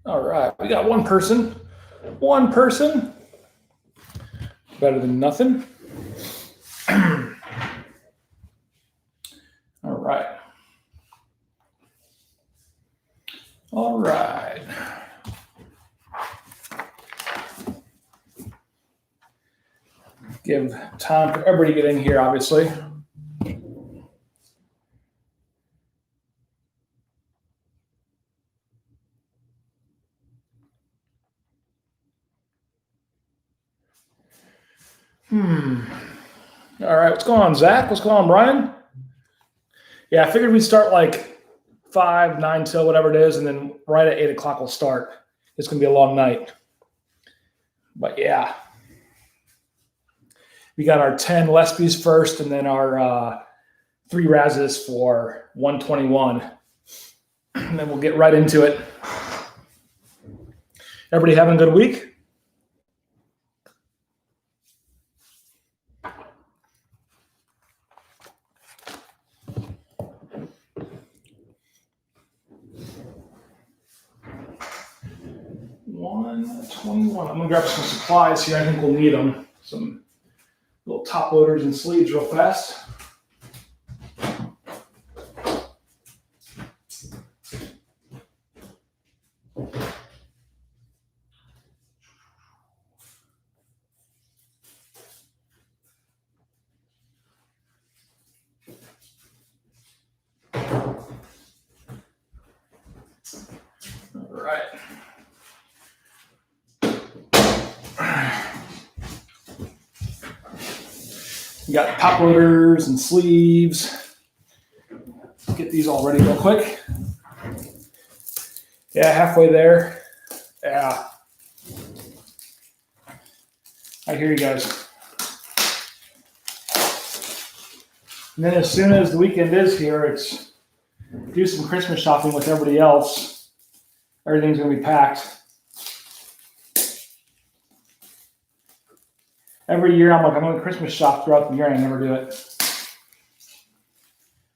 All right, we got one person. One person. Better than nothing. All right. All right. Give time for everybody to get in here, obviously. All right, what's going on, Zach? What's going on, Brian? Yeah, I figured we'd start like 5, 9 till whatever it is, and then right at 8 o'clock we'll start. It's going to be a long night. But yeah. We got our 10 Lespys first, and then our 3 Razes for 121. And then we'll get right into it. Everybody having a good week? $121. I'm gonna grab some supplies here. I think we'll need them. Some little top loaders and sleeves real fast. All right. We got top loaders and sleeves. Let's get these all ready real quick. Yeah, halfway there. Yeah. I hear you guys. And then as soon as the weekend is here, it's do some Christmas shopping with everybody else. Everything's going to be packed. Every year I'm like, I'm going to Christmas shop throughout the year, and I never do it.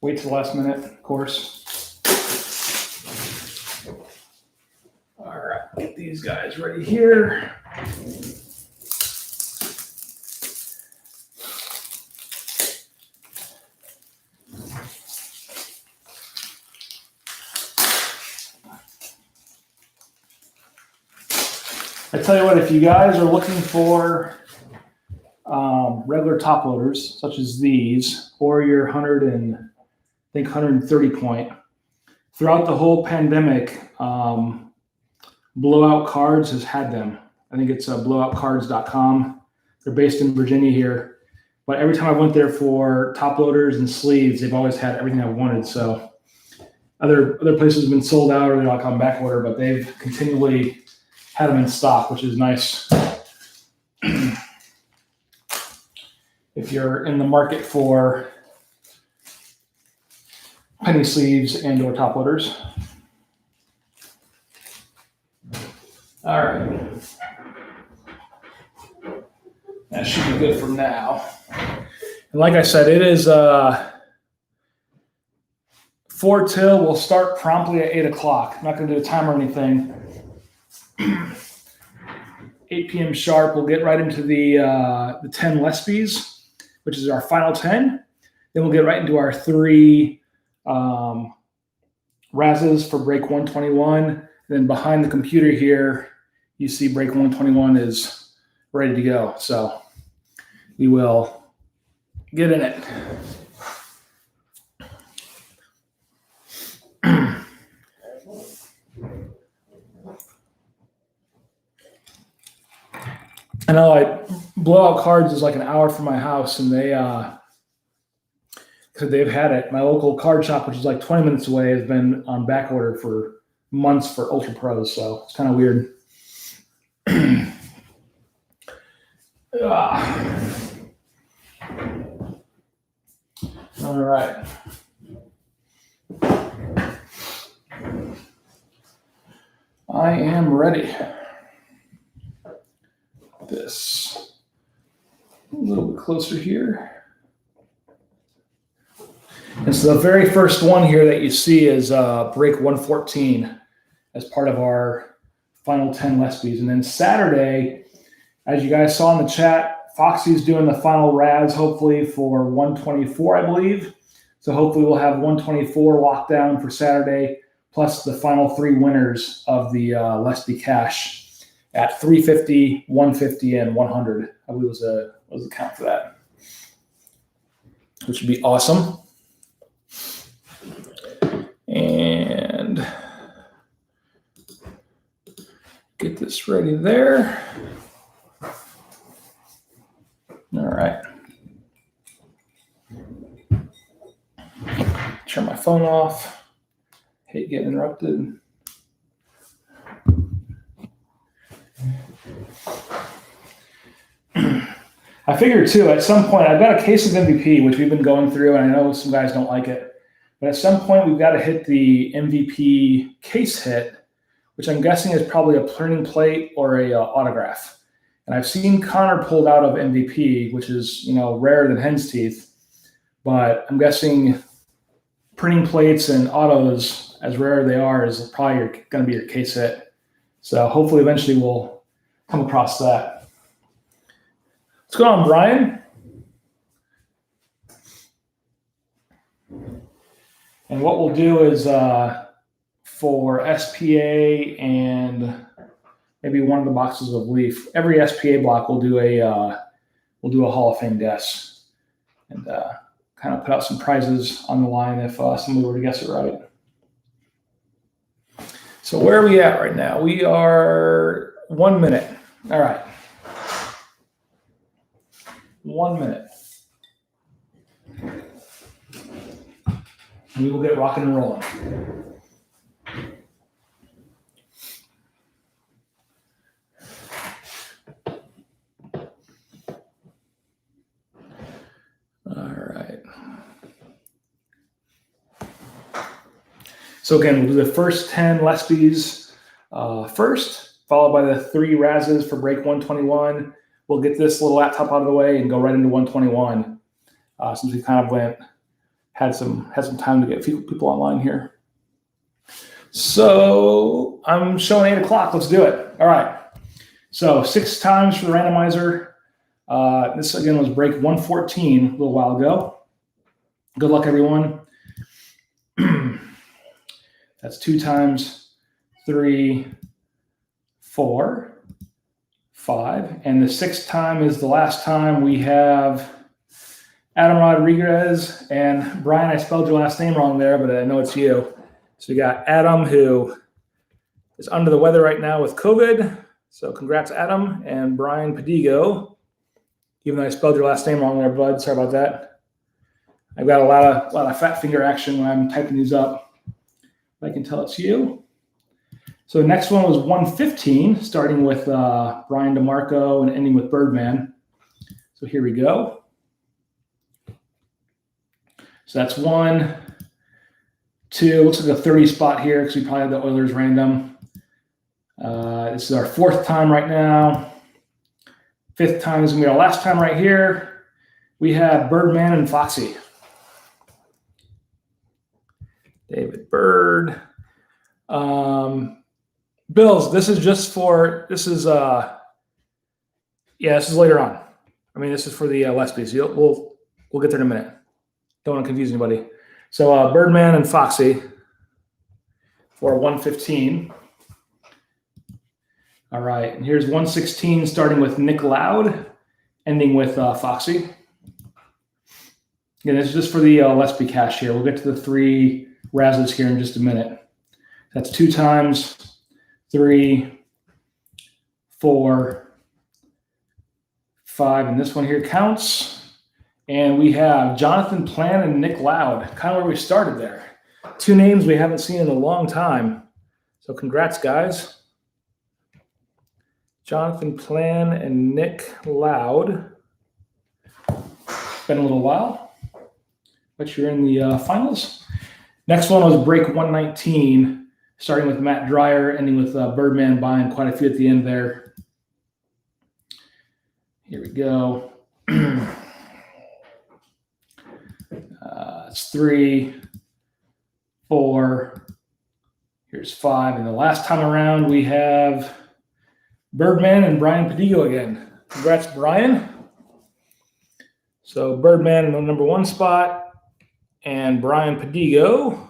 Wait till the last minute, of course. All right, get these guys ready here. I tell you what, if you guys are looking for regular top loaders, such as these, or your 130 point, throughout the whole pandemic, Blowout Cards has had them. I think it's blowoutcards.com. They're based in Virginia here. But every time I went there for top loaders and sleeves, they've always had everything I wanted. So other places have been sold out, or they're like on back order, but they've continually had them in stock, which is nice. If you're in the market for penny sleeves and or top loaders. All right. That should be good for now. And like I said, it is 4 till. We'll start promptly at 8 o'clock. I'm not going to do a time or anything. 8 p.m. sharp. We'll get right into the 10 Lespys, which is our final 10. Then we'll get right into our 3 Razes for break 121. And then behind the computer here, you see break 121 is ready to go. So we will get in it. I know Blowout Cards is like an hour from my house, and they've had it. My local card shop, which is like 20 minutes away, has been on back order for months for Ultra Pros, so it's kind of weird. All right. I am ready. This a little bit closer here. And so the very first one here that you see is break 114 as part of our final 10 Lespys. And then Saturday, as you guys saw in the chat, Foxy's doing the final Raz, hopefully for 124, I believe. So hopefully we'll have 124 locked down for Saturday, plus the final 3 winners of the Lespy Cash at 350, 150, and 100. I believe was the count for that, which would be awesome. And get this ready there. All right. Turn my phone off. Hate getting interrupted. I figured too, at some point, I've got a case of MVP, which we've been going through, and I know some guys don't like it. But at some point, we've got to hit the MVP case hit, which I'm guessing is probably a printing plate or a autograph. And I've seen Connor pulled out of MVP, which is, rarer than hen's teeth. But I'm guessing printing plates and autos, as rare as they are, is probably going to be your case hit. So hopefully eventually we'll come across that. What's going on, Brian? And what we'll do is for SPA and maybe one of the boxes of Leaf, every SPA block we'll do a Hall of Fame guess and kind of put out some prizes on the line if somebody were to guess it right. So where are we at right now? We are 1 minute. All right. 1 minute. And we will get rocking and rolling. All right. So again, we'll do the first 10 Lespys first, followed by the 3 Razes for break 121. We'll get this little laptop out of the way and go right into 121 since we kind of had some time to get people online here. So I'm showing 8 o'clock. Let's do it. All right. So 6 times for the randomizer. This again was break 114 a little while ago. Good luck, everyone. That's 2 times, 3, 4, 5, and the 6th time is the last time. We have Adam Rodriguez and Brian. I spelled your last name wrong there, but I know it's you. So we got Adam, who is under the weather right now with COVID. So congrats, Adam, and Brian Padigo. Even though I spelled your last name wrong there, bud. Sorry about that. I've got a lot of fat finger action when I'm typing these up. I can tell it's you. So the next one was 115, starting with Brian DeMarco and ending with Birdman. So here we go. So that's 1, 2. Looks like a 30 spot here because we probably had the Oilers random. This is our 4th time right now. 5th time is going to be our last time right here. We have Birdman and Foxy. David Bird. Bills, this is this is later on. I mean, this is for the Lespys. We'll get there in a minute. Don't want to confuse anybody. So Birdman and Foxy for 115. All right, and here's 116, starting with Nick Loud, ending with Foxy. Again, this is just for the Lespy cash here. We'll get to the 3 Razes here in just a minute. That's 2 times, 3, 4, 5, and this one here counts. And we have Jonathan Plan and Nick Loud, kind of where we started there. 2 names we haven't seen in a long time. So congrats, guys. Jonathan Plan and Nick Loud. Been a little while, but you're in the finals. Next one was break 119, starting with Matt Dreyer, ending with Birdman buying quite a few at the end there. Here we go. It's 3, 4. Here's 5. And the last time around, we have Birdman and Brian Padigo again. Congrats, Brian. So Birdman in the number 1 spot, and Brian Padigo.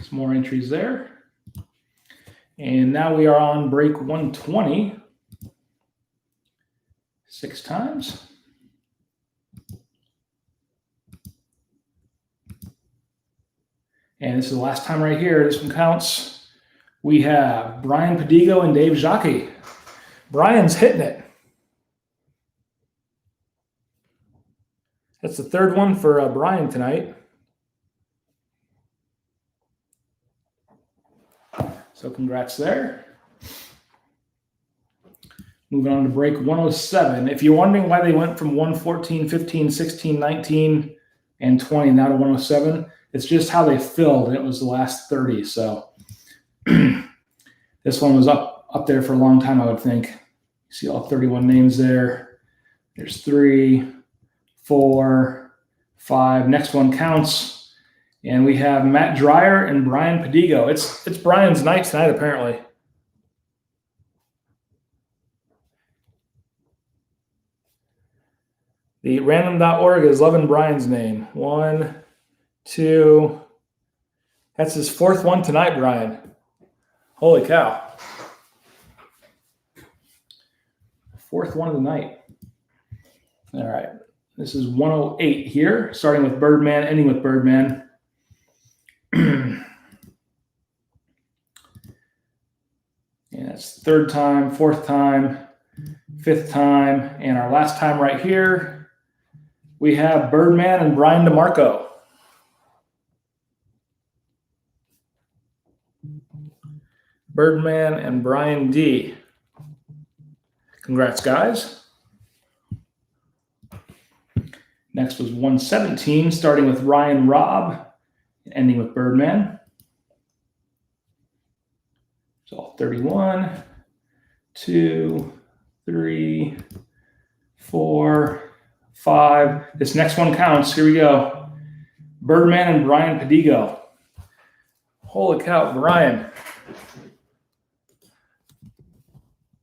Some more entries there. And now we are on break 120. 6 times. And this is the last time right here. This one counts. We have Brian Padigo and Dave Jacques. Brian's hitting it. That's the 3rd one for Brian tonight. So congrats there. Moving on to break 107. If you're wondering why they went from 114, 15, 16, 19, and 20 now to 107, it's just how they filled, and it was the last 30. So this one was up there for a long time, I would think. You see all 31 names there. There's 3, 4, 5. Next one counts. And we have Matt Dreyer and Brian Padigo. It's Brian's night tonight, apparently. The random.org is loving Brian's name. 1, 2. That's his 4th one tonight, Brian. Holy cow. 4th one of the night. All right. This is 108 here, starting with Birdman, ending with Birdman. And that's 3rd time, 4th time, 5th time, and our last time right here, we have Birdman and Brian DeMarco. Birdman and Brian D. Congrats, guys. Next was 117, starting with Ryan Robb, ending with Birdman. So 31, 2, 3, 4, 5. This next one counts. Here we go. Birdman and Brian Padigo. Holy cow, Brian.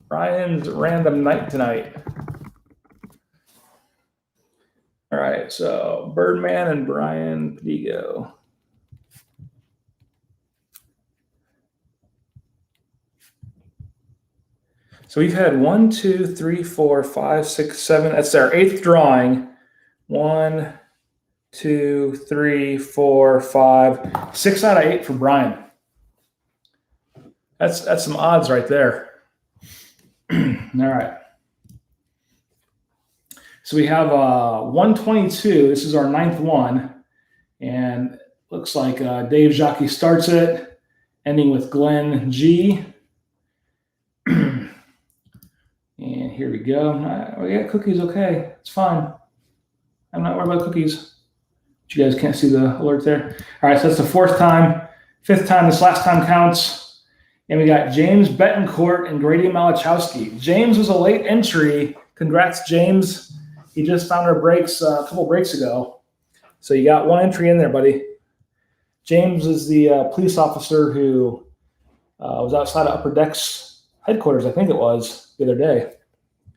Brian's random night tonight. All right, so Birdman and Brian Padigo. So we've had 1, 2, 3, 4, 5, 6, 7. That's our 8th drawing. 1, 2, 3, 4, 5. 6 out of 8 for Brian. That's some odds right there. All right. So we have 122. This is our 9th one. And looks like Dave Jacques starts it, ending with Glenn G. And here we go. We got cookies, okay. It's fine. I'm not worried about cookies. But you guys can't see the alert there. All right, so that's the 4th time. 5th time, this last time counts. And we got James Betancourt and Grady Malachowski. James was a late entry. Congrats, James. He just found our breaks a couple breaks ago. So you got 1 entry in there, buddy. James is the police officer who was outside of Upper Deck's headquarters, I think it was, the other day.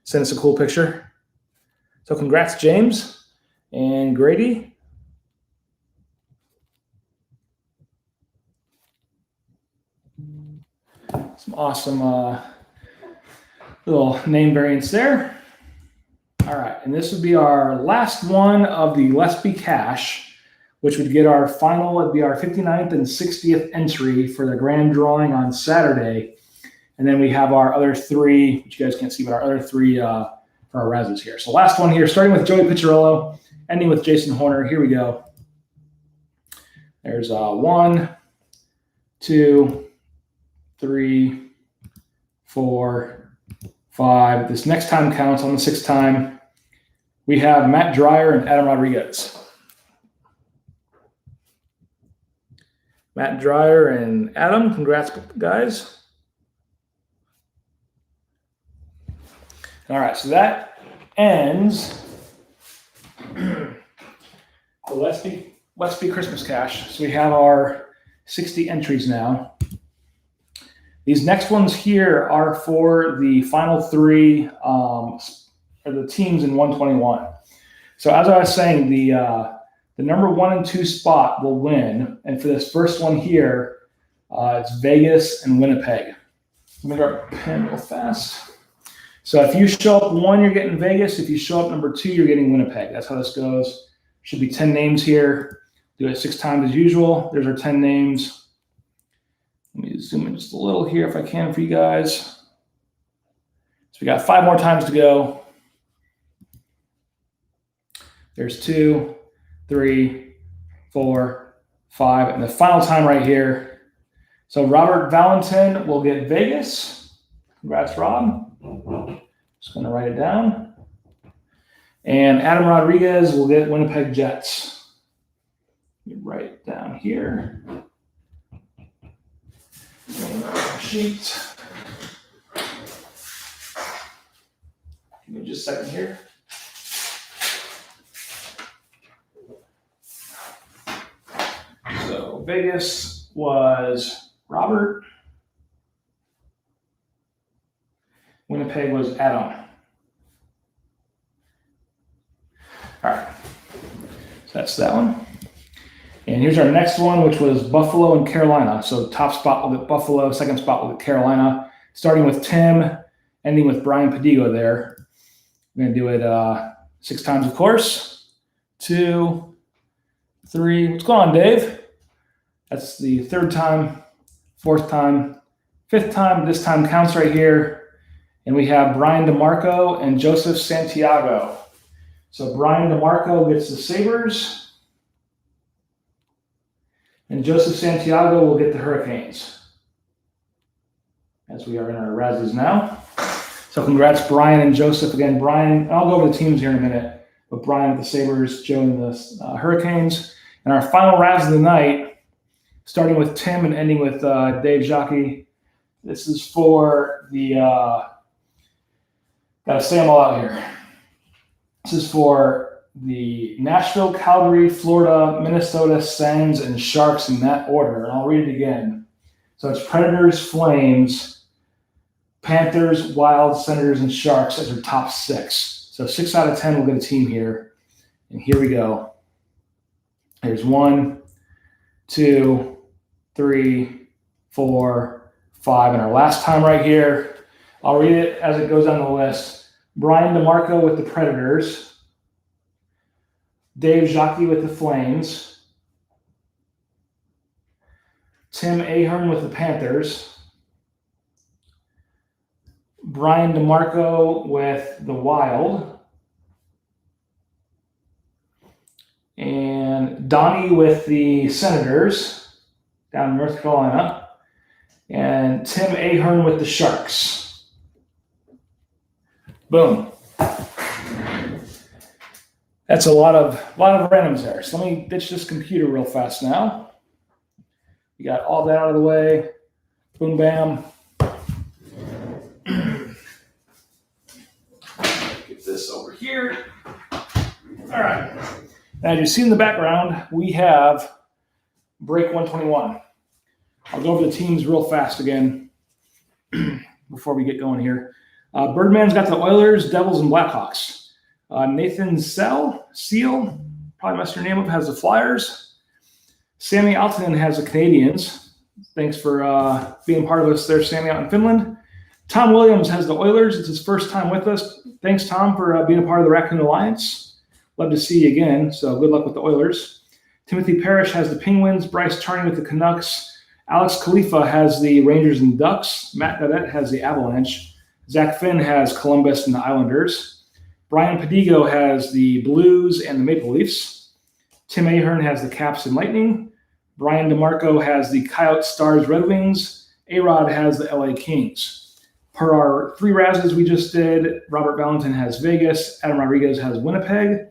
Sent us a cool picture. So congrats, James and Grady. Some awesome little name variants there. All right, and this would be our last one of the Lespy Cash, which would get our final, it'd be our 59th and 60th entry for the grand drawing on Saturday. And then we have our other 3, which you guys can't see, but our other 3 for our Razzes here. So last one here, starting with Joey Piccirillo, ending with Jason Horner. Here we go. There's 1, 2, 3, 4, 5. This next time counts on the 6th time. We have Matt Dreyer and Adam Rodriguez. Matt Dreyer and Adam, congrats, guys. All right, so that ends the Lespy Christmas Cash. So we have our 60 entries now. These next ones here are for the final three of the teams in 121. So as I was saying, the number 1 and 2 spot will win. And for this first one here, it's Vegas and Winnipeg. Let me grab a pen real fast. So if you show up 1, you're getting Vegas. If you show up number 2, you're getting Winnipeg. That's how this goes. Should be 10 names here. Do it 6 times as usual. There's our 10 names. Let me zoom in just a little here if I can for you guys. So we got 5 more times to go. There's 2, 3, 4, 5, and the final time right here. So Robert Valentin will get Vegas. Congrats, Rob. Just going to write it down. And Adam Rodriguez will get Winnipeg Jets. Let me write it down here. Sheet. Give me just a second here. So Vegas was Robert. Winnipeg was Adam. All right. So that's that one. And here's our next one, which was Buffalo and Carolina. So top spot will get Buffalo, second spot will get Carolina. Starting with Tim, ending with Brian Padigo there. We're going to do it 6 times, of course. 2, 3. What's going on, Dave? That's the 3rd time, 4th time, 5th time. This time counts right here. And we have Brian DeMarco and Joseph Santiago. So Brian DeMarco gets the Sabres. And Joseph Santiago will get the Hurricanes. As we are in our Razzies now. So congrats, Brian and Joseph. Again, Brian, I'll go over the teams here in a minute. But Brian with the Sabres, Joe and the Hurricanes. And our final Razz of the night, starting with Tim and ending with Dave Jacques. This is for the... Got to say them all out here. This is for the Nashville, Calgary, Florida, Minnesota, Sens, and Sharks in that order. And I'll read it again. So it's Predators, Flames, Panthers, Wild, Senators, and Sharks as our top 6. So 6 out of 10 will get a team here. And here we go. There's 1, 2, 3, 4, 5. And our last time right here. I'll read it as it goes down the list. Brian DeMarco with the Predators. Dave Jacques with the Flames. Tim Ahern with the Panthers. Brian DeMarco with the Wild. And Donnie with the Senators down in North Carolina. And Tim Ahern with the Sharks. Boom. That's a lot of randoms there. So let me ditch this computer real fast now. We got all that out of the way. Boom, bam. Get this over here. All right. Now, as you see in the background, we have break 121. I'll go over the teams real fast again before we get going here. Birdman's got the Oilers, Devils, and Blackhawks. Nathan Seal, probably messed your name up, has the Flyers. Sammy Altonen has the Canadiens. Thanks for being part of us there, Sammy, out in Finland. Tom Williams has the Oilers. It's his first time with us. Thanks, Tom, for being a part of the Raccoon Alliance. Love to see you again, so good luck with the Oilers. Timothy Parrish has the Penguins. Bryce Charney with the Canucks. Alex Khalifa has the Rangers and Ducks. Matt Gaudette has the Avalanche. Zach Finn has Columbus and the Islanders. Brian Padigo has the Blues and the Maple Leafs. Tim Ahern has the Caps and Lightning. Brian DeMarco has the Coyotes, Stars, Red Wings. A-Rod has the LA Kings. Per our 3 Razzes we just did, Robert Valentin has Vegas. Adam Rodriguez has Winnipeg.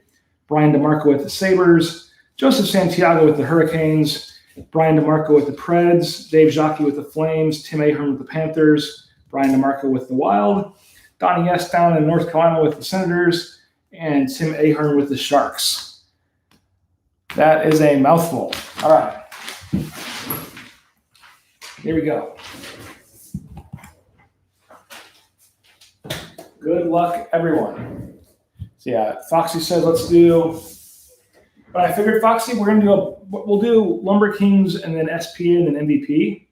Brian DeMarco with the Sabres. Joseph Santiago with the Hurricanes. Brian DeMarco with the Preds. Dave Jacques with the Flames. Tim Ahern with the Panthers. Brian DeMarco with the Wild, Donnie S. down in North Carolina with the Senators, and Tim Ahern with the Sharks. That is a mouthful. All right. Here we go. Good luck, everyone. So yeah, Foxy says let's do. But I figured, Foxy, we're gonna we'll do Lumber Kings and then SPA and then MVP.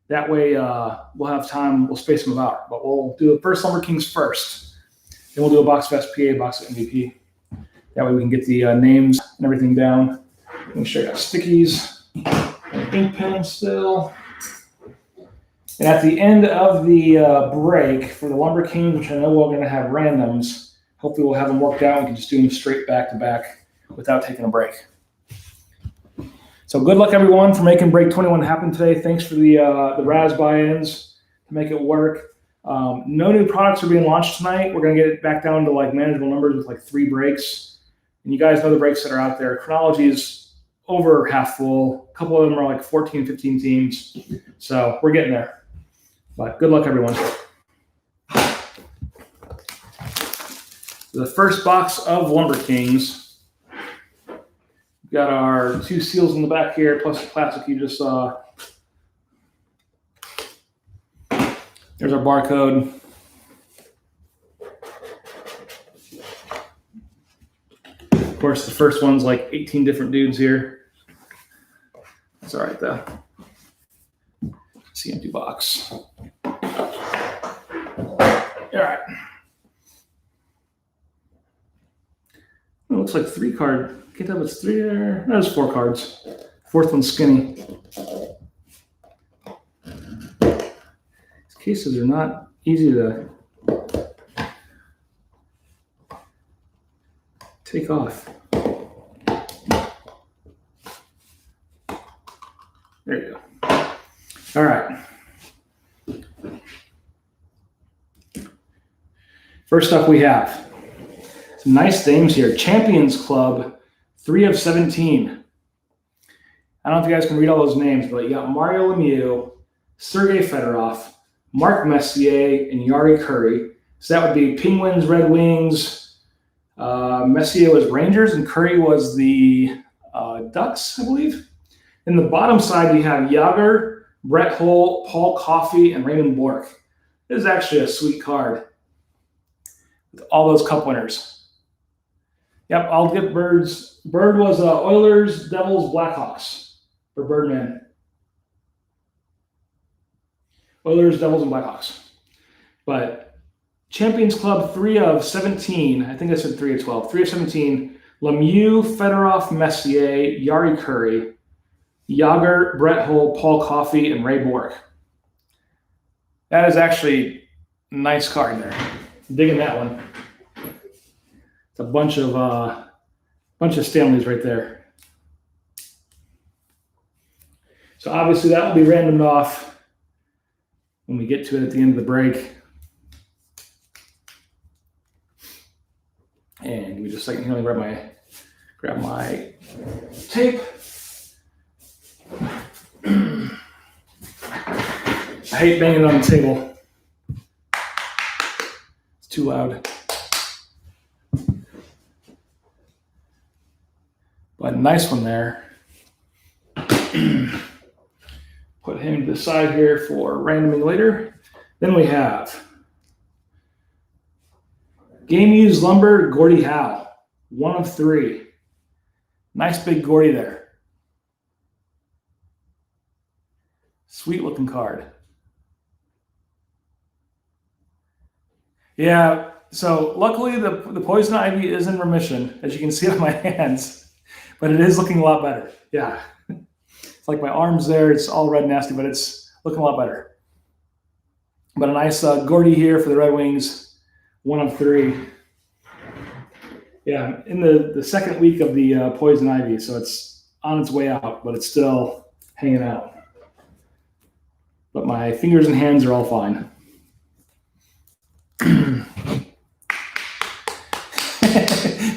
That way we'll have time. We'll space them out. But we'll do the first Lumber Kings first. Then we'll do a box of SPA, a box of MVP. That way we can get the names and everything down. Make sure I got stickies and ink pen still. And at the end of the break for the Lumber Kings, which I know we're going to have randoms, hopefully we'll have them worked out and we can just do them straight back to back without taking a break. So good luck, everyone, for making break 21 happen today. Thanks for the Raz buy-ins to make it work. No new products are being launched tonight. We're going to get it back down to like manageable numbers with like 3 breaks. And you guys know the breaks that are out there. Chronology is over half full. A couple of them are like 14, 15 teams. So we're getting there. But good luck, everyone. The first box of Lumber Kings. We've got our 2 seals in the back here, plus the plastic you just saw. There's our barcode. Of course, the first one's like 18 different dudes here. That's all right, though. It's the empty box. All right. It looks like 3 card. Can't tell if it's 3 there. No, there's 4 cards. 4th one's skinny. These cases are not easy to take off. There you go. All right. First up, we have some nice names here. Champions Club, 3 of 17. I don't know if you guys can read all those names, but you got Mario Lemieux, Sergei Fedorov, Mark Messier, and Yari Curry. So that would be Penguins, Red Wings. Messier was Rangers, and Curry was the Ducks, I believe. In the bottom side, you have Yager, Brett Hull, Paul Coffey, and Raymond Bork. This is actually a sweet card with all those cup winners. Yep, I'll get Birds. Bird was Oilers, Devils, Blackhawks for Birdman. Oilers, Devils, and Blackhawks. But Champions Club, 3 of 17. I think I said 3 of 12. 3 of 17. Lemieux, Fedorov, Messier, Yari Curry, Yager, Brett Hull, Paul Coffey, and Ray Bork. That is actually a nice card there. I'm digging that one. It's a bunch of Stanleys right there. So obviously that will be randomed off when we get to it at the end of the break. And give me just a second here. Let me grab my tape. I hate banging it on the table. It's too loud. But nice one there. Put him to the side here for randoming later. Then we have Game Used Lumber, Gordie Howe. 1 of 3. Nice big Gordie there. Sweet looking card. Yeah, so luckily the poison ivy is in remission, as you can see on my hands, but it is looking a lot better. Yeah, it's like my arm's there, it's all red and nasty, but it's looking a lot better. But a nice Gordie here for the Red Wings, 1 of 3. Yeah, in the second week of the poison ivy, so it's on its way out, but it's still hanging out. But my fingers and hands are all fine.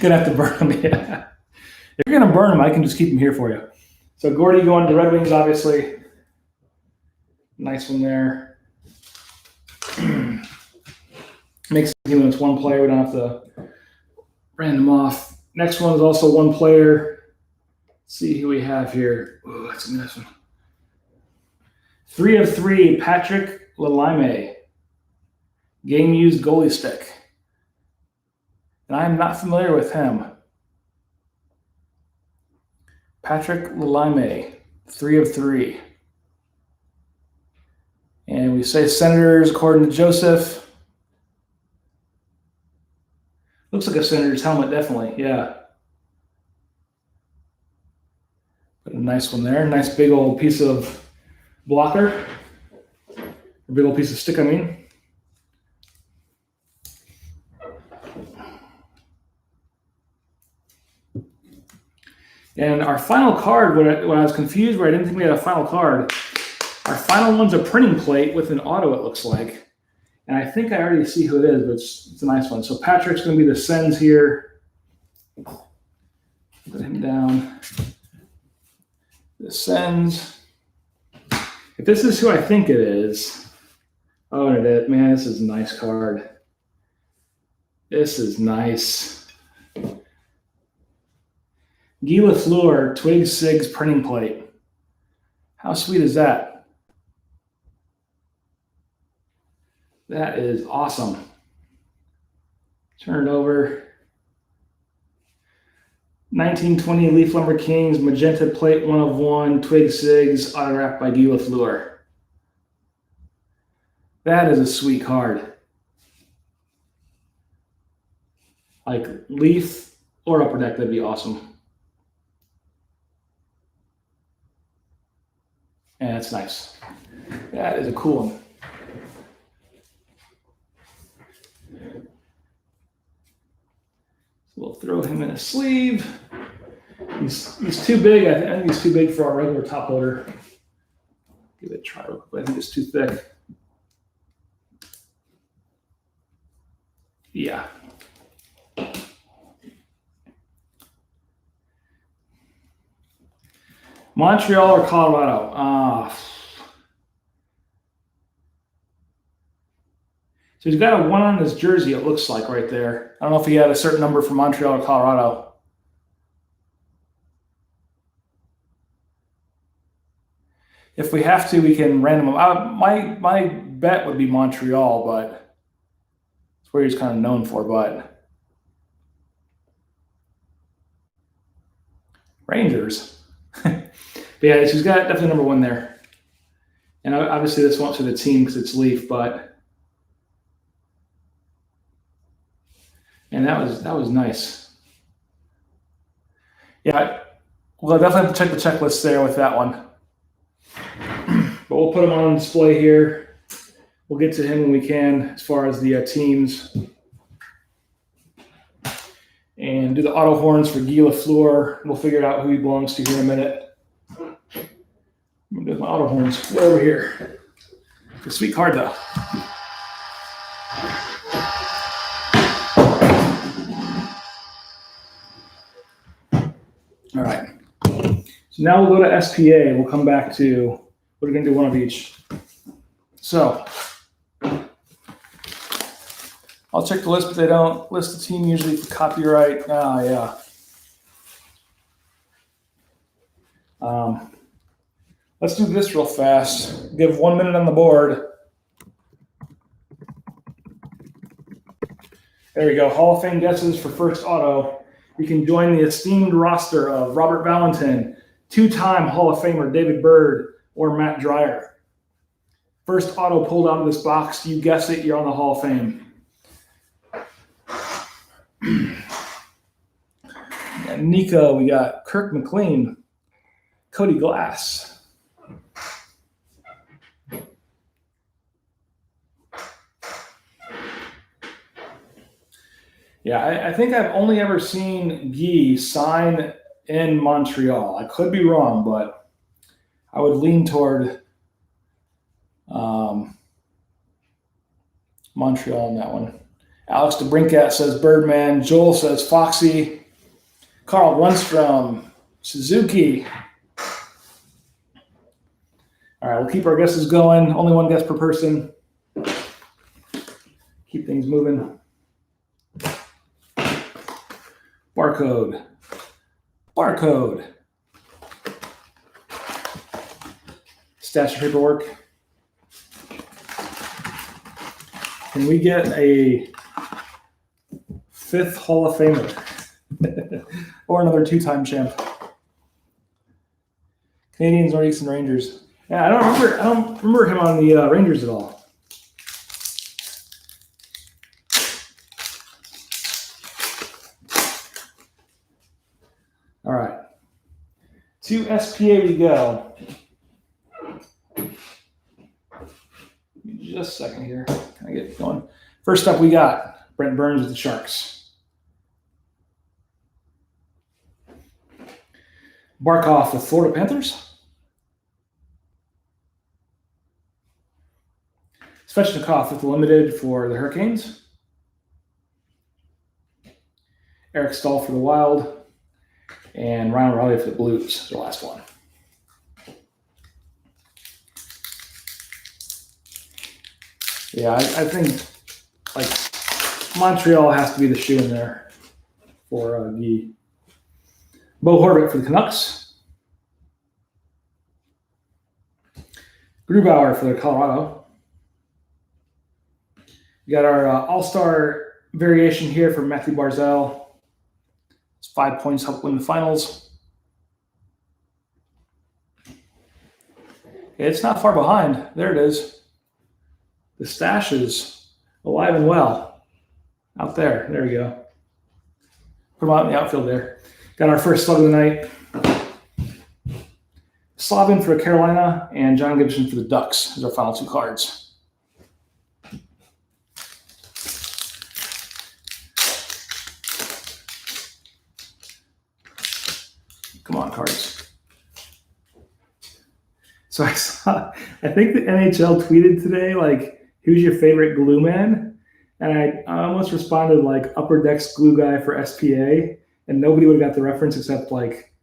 Gonna have to burn them, yeah. If you're gonna burn them, I can just keep them here for you. So Gordie going to Red Wings, obviously. Nice one there. Makes it even it's 1 player. We don't have to random off. Next one is also 1 player. Let's see who we have here. Oh, that's a nice one. 3 of 3, Patrick Lalime. Game used goalie stick. And I am not familiar with him. Patrick Lalime, 3 of 3. And we say Senators according to Joseph. Looks like a Senators helmet, definitely, yeah. Put a nice one there. Nice big old piece of blocker. A big old piece of stick, I mean. And our final card, when I was confused where I didn't think we had a final card, our final one's a printing plate with an auto, it looks like. And I think I already see who it is, but it's a nice one. So Patrick's going to be the Sens here. Put him down. The Sens. If this is who I think it is, oh, and it is. Man, this is a nice card. This is nice. Guy Lafleur, Twig Sigs printing plate. How sweet is that? That is awesome. Turn it over. 1920 Leaf Lumber Kings, magenta plate, 1 of 1, Twig Sigs, autographed by Guy Lafleur. That is a sweet card. Like Leaf or Upper Deck, that'd be awesome. And that's nice. That is a cool one. So we'll throw him in a sleeve. He's too big. I think he's too big for our regular top loader. Give it a try real quick. I think it's too thick. Yeah. Montreal or Colorado? So he's got a 1 on his jersey, it looks like, right there. I don't know if he had a certain number for Montreal or Colorado. If we have to, we can random them out. My bet would be Montreal, but it's where he's kind of known for. But Rangers. But yeah, she's got definitely number 1 there. And obviously this won't to the team because it's Leaf, but and that was nice. Yeah, we'll definitely have to check the checklist there with that one. But we'll put him on display here. We'll get to him when we can as far as the teams. And do the auto horns for Guy Lafleur. We'll figure out who he belongs to here in a minute. I'm going to do my auto horns way over here. It's a sweet card, though. All right. So now we'll go to SPA. We'll come back to, we're going to do one of each. So I'll check the list, but they don't list the team usually for copyright. Yeah. Let's do this real fast. Give 1 minute on the board. There we go. Hall of Fame guesses for first auto. You can join the esteemed roster of Robert Valentin, 2-time Hall of Famer David Bird, or Matt Dreyer. First auto pulled out of this box. You guess it, you're on the Hall of Fame. And Nico, we got Kirk McLean, Cody Glass. Yeah, I think I've only ever seen Guy sign in Montreal. I could be wrong, but I would lean toward Montreal on that one. Alex DeBrincat says Birdman. Joel says Foxy. Carl Lundstrom, Suzuki. All right, we'll keep our guesses going. Only 1 guess per person. Keep things moving. Barcode. Stash of paperwork. Can we get a 5th Hall of Famer or another 2-time champ? Canadians, Northeastern Rangers. Yeah, I don't remember him on the Rangers at all. All right. To SPA we go. Just a second here. Can I get going? First up, we got Brent Burns with the Sharks. Barkov with Florida Panthers. Svechnikov with the Limited for the Hurricanes. Eric Stahl for the Wild. And Ryan O'Reilly for the Blues, the last one. Yeah, I think like Montreal has to be the shoe in there for Guy. Bo Horvath for the Canucks. Grubauer for the Colorado. We got our all-star variation here from Matthew Barzal. It's 5 points, help win the finals. It's not far behind. There it is. The stash is alive and well out there. There we go. Put them out in the outfield there. Got our first slug of the night. Slavin for Carolina and John Gibson for the Ducks as our final 2 cards. Come on, cards. So I think the NHL tweeted today, like, who's your favorite glue man? And I almost responded like Upper Decks glue guy for SPA, and nobody would have got the reference except like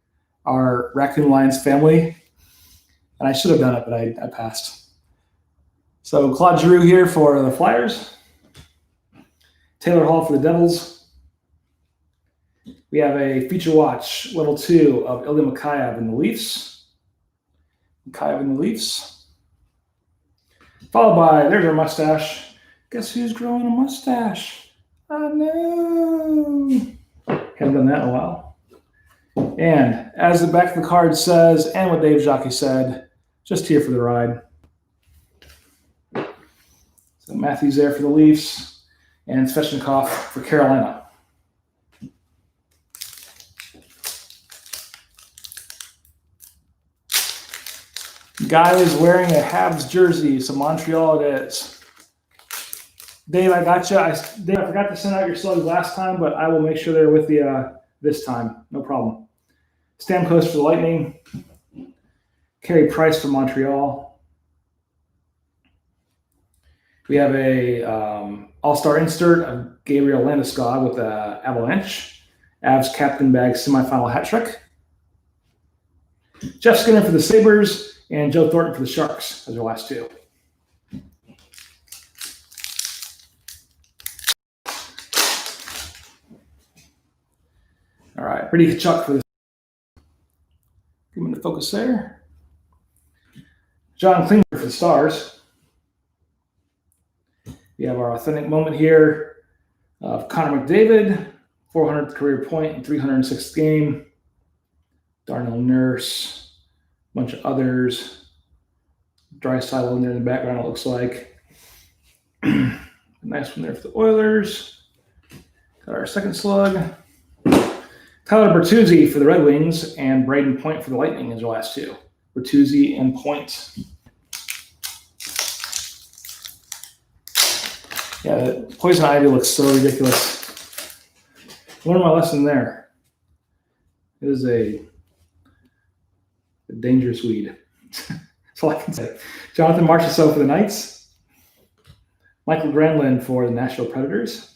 our Raccoon Lions family. And I should have done it, but I passed. So Claude Giroux here for the Flyers. Taylor Hall for the Devils. We have a feature watch, level 2 of Ilya Mikheyev and the Leafs. Followed by, there's our mustache. Guess who's growing a mustache? I know. Haven't done that in a while. And as the back of the card says, and what Dave Jockey said, just here for the ride. So Matthews there for the Leafs, and Svechnikov for Carolina. Guy is wearing a Habs jersey, so Montreal it is. Dave, I got you. Dave, I forgot to send out your slugs last time, but I will make sure they're with you this time. No problem. Stamkos for the Lightning. Carey Price for Montreal. We have a all-star insert of Gabriel Landeskog with the Avalanche. Avs captain bag semifinal hat trick. Jeff Skinner for the Sabres. And Joe Thornton for the Sharks as our last 2. All right, Brady Tkachuk for the. Give him the focus there. John Klinger for the Stars. We have our authentic moment here of Connor McDavid, 400th career point in 306th game. Darnell Nurse. Bunch of others. Draisaitl in there in the background, it looks like. Nice one there for the Oilers. Got our second slug. Tyler Bertuzzi for the Red Wings and Braden Point for the Lightning is our last 2. Bertuzzi and Point. Yeah, the Poison Ivy looks so ridiculous. Learned my lesson there. It is a dangerous weed. That's all I can say. Jonathan Marchessault for the Knights. Michael Granlund for the Nashville Predators.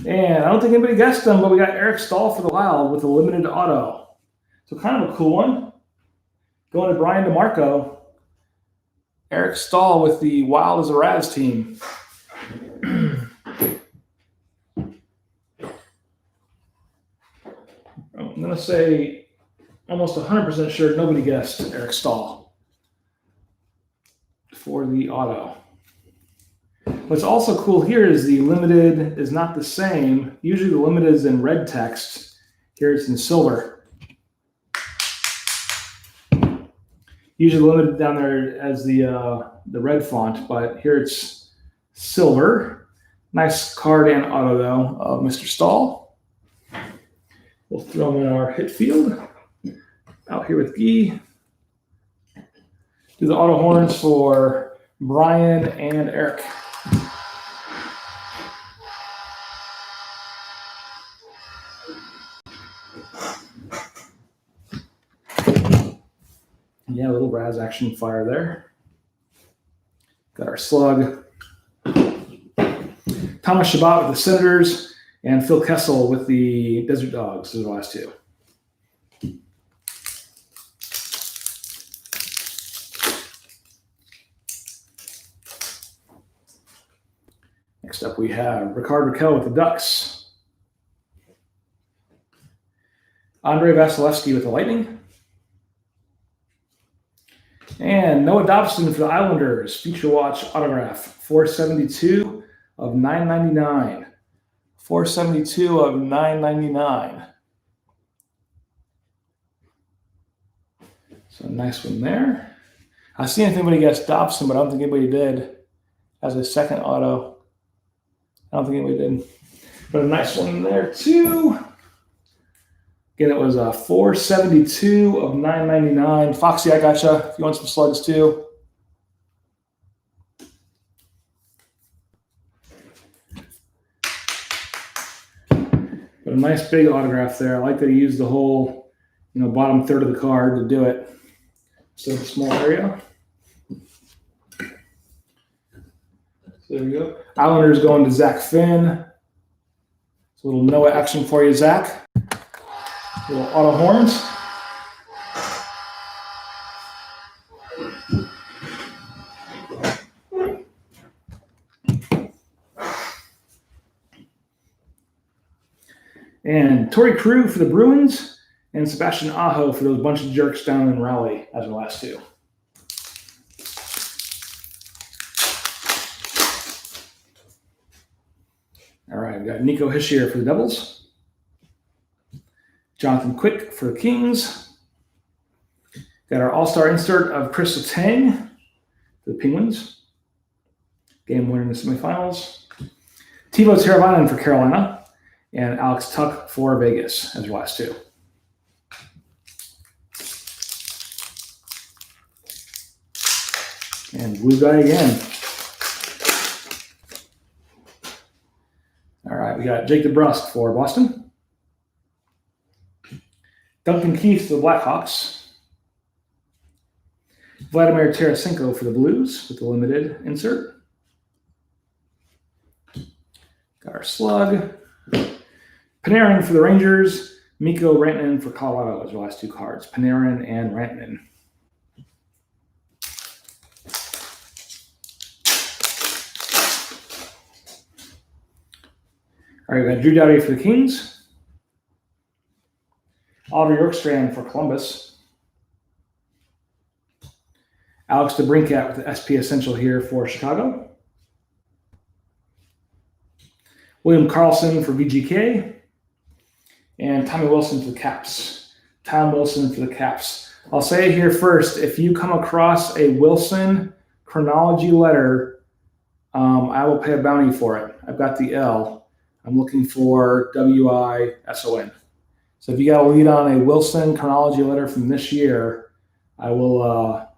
And I don't think anybody guessed them, but we got Eric Stahl for the Wild with a limited auto. So kind of a cool one. Going to Brian DeMarco. Eric Stahl with the Wild as a Raz team. I'm going to say almost 100% sure nobody guessed Eric Stahl for the auto. What's also cool here is the limited is not the same. Usually the limited is in red text. Here it's in silver. Usually limited down there as the red font, but here it's silver. Nice card and auto though of Mr. Stahl. We'll throw him in our hit field. Out here with Guy. Do the auto horns for Brian and Eric. Yeah, a little Raz action fire there. Got our slug. Thomas Shabbat with the Senators and Phil Kessel with the Desert Dogs. Those are the last two. Next up, we have Ricard Raquel with the Ducks. Andre Vasilevsky with the Lightning. And Noah Dobson for the Islanders. Feature watch autograph. 472 of 999. 472 of 999. So a nice one there. I see anything anybody gets Dobson, but I don't think anybody did as a second auto. I don't think anybody did. But a nice one there too. Again, it was a 472 of 999. Foxy, I gotcha. If you want some slugs too. But a nice big autograph there. I like that he used the whole, bottom third of the card to do it. So a small area. So there we go. Islanders going to Zach Finn. It's a little Noah action for you, Zach. Little auto horns. And Torrey Crew for the Bruins and Sebastian Aho for those bunch of jerks down in Raleigh as the last two. All right, we've got Nico Hischier for the Devils. Jonathan Quick for the Kings. Got our all-star insert of Chris Letang for the Penguins. Game winner in the semifinals. Teuvo Teravainen for Carolina. And Alex Tuck for Vegas as the last two. And blue guy again. All right, we got Jake DeBrusk for Boston. Duncan Keith for the Blackhawks. Vladimir Tarasenko for the Blues with the limited insert. Got our slug. Panarin for the Rangers. Mikko Rantanen for Colorado as the last two cards. Panarin and Rantanen. All right, we got Drew Doughty for the Kings. Oliver Yorkstrand for Columbus. Alex DeBrincat with the SP Essential here for Chicago. William Karlsson for VGK. And Tommy Wilson for the Caps. Tom Wilson for the Caps. I'll say it here first. If you come across a Wilson chronology letter, I will pay a bounty for it. I've got the L. I'm looking for WISON. So if you got a lead on a Wilson chronology letter from this year, I will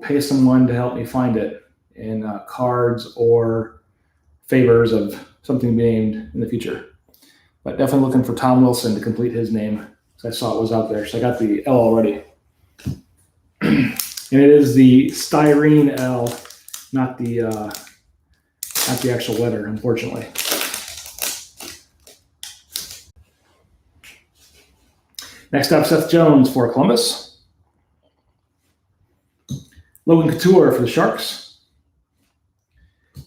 pay someone to help me find it in cards or favors of something being named in the future. But definitely looking for Tom Wilson to complete his name because I saw it was out there. So I got the L already. And it is the styrene L, not the actual letter, unfortunately. Next up, Seth Jones for Columbus. Logan Couture for the Sharks.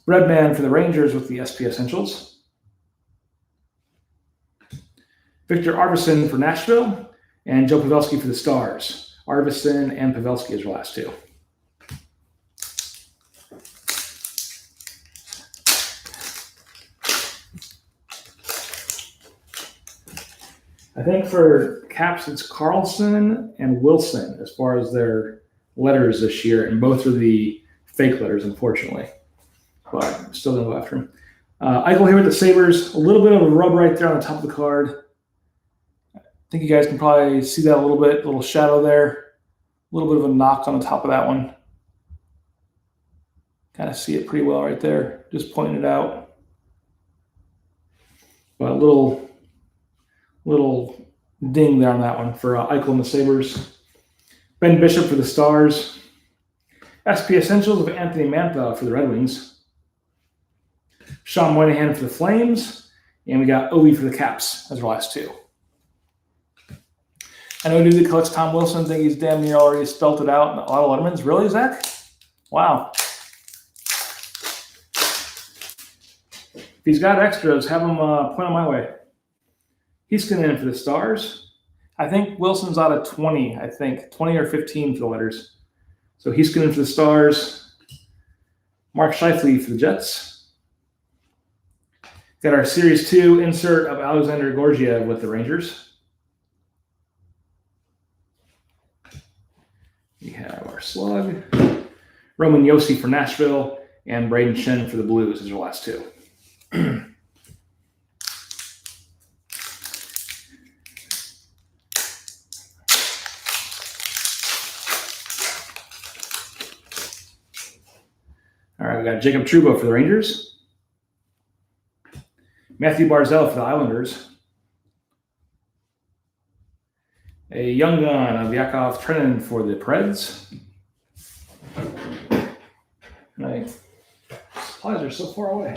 Breadman for the Rangers with the SP Essentials. Victor Arvidsson for Nashville. And Joe Pavelski for the Stars. Arvidsson and Pavelski as your last two. I think for Caps, it's Carlson and Wilson as far as their letters this year, and both are the fake letters, unfortunately. But I'm still going to go after him. Eichel here with the Sabres. A little bit of a rub right there on the top of the card. I think you guys can probably see that a little bit, a little shadow there. A little bit of a knock on the top of that one. Kind of see it pretty well right there. Just pointing it out. But a little ding there on that one for Eichel and the Sabres. Ben Bishop for the Stars. SP Essentials of Anthony Mantha for the Red Wings. Sean Moynihan for the Flames. And we got Ovi for the Caps as our last two. I know a dude that collects Tom Wilson. I think he's damn near already spelt it out in a lot of Lettermans. Really, Zach? Wow. If he's got extras, have him point them my way. He's going in for the Stars. I think Wilson's out of 20, 20 or 15 for the letters. So he's going in for the Stars. Mark Scheifele for the Jets. Got our Series 2 insert of Alexander Gorgiev with the Rangers. We have our slug. Roman Josi for Nashville. And Braden Shen for the Blues as our last two. All right, we got Jacob Trouba for the Rangers. Matthew Barzal for the Islanders. A young gun of Yakov Trenin for the Preds. My supplies are so far away.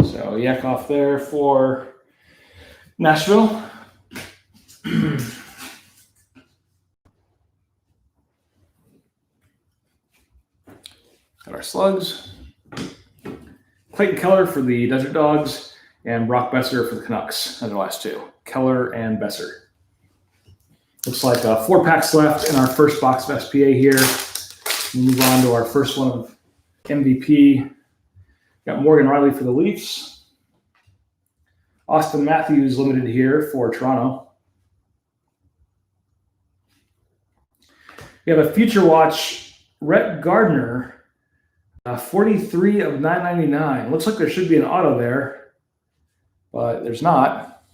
So Yakov there for Nashville. Got our slugs. Clayton Keller for the Desert Dogs and Brock Besser for the Canucks as our last two. Keller and Besser. Looks like 4 packs left in our first box of SPA here. We'll move on to our first one of MVP. Got Morgan Riley for the Leafs. Austin Matthews limited here for Toronto. We have a Future Watch Rhett Gardner, 43 of 999. Looks like there should be an auto there, but there's not.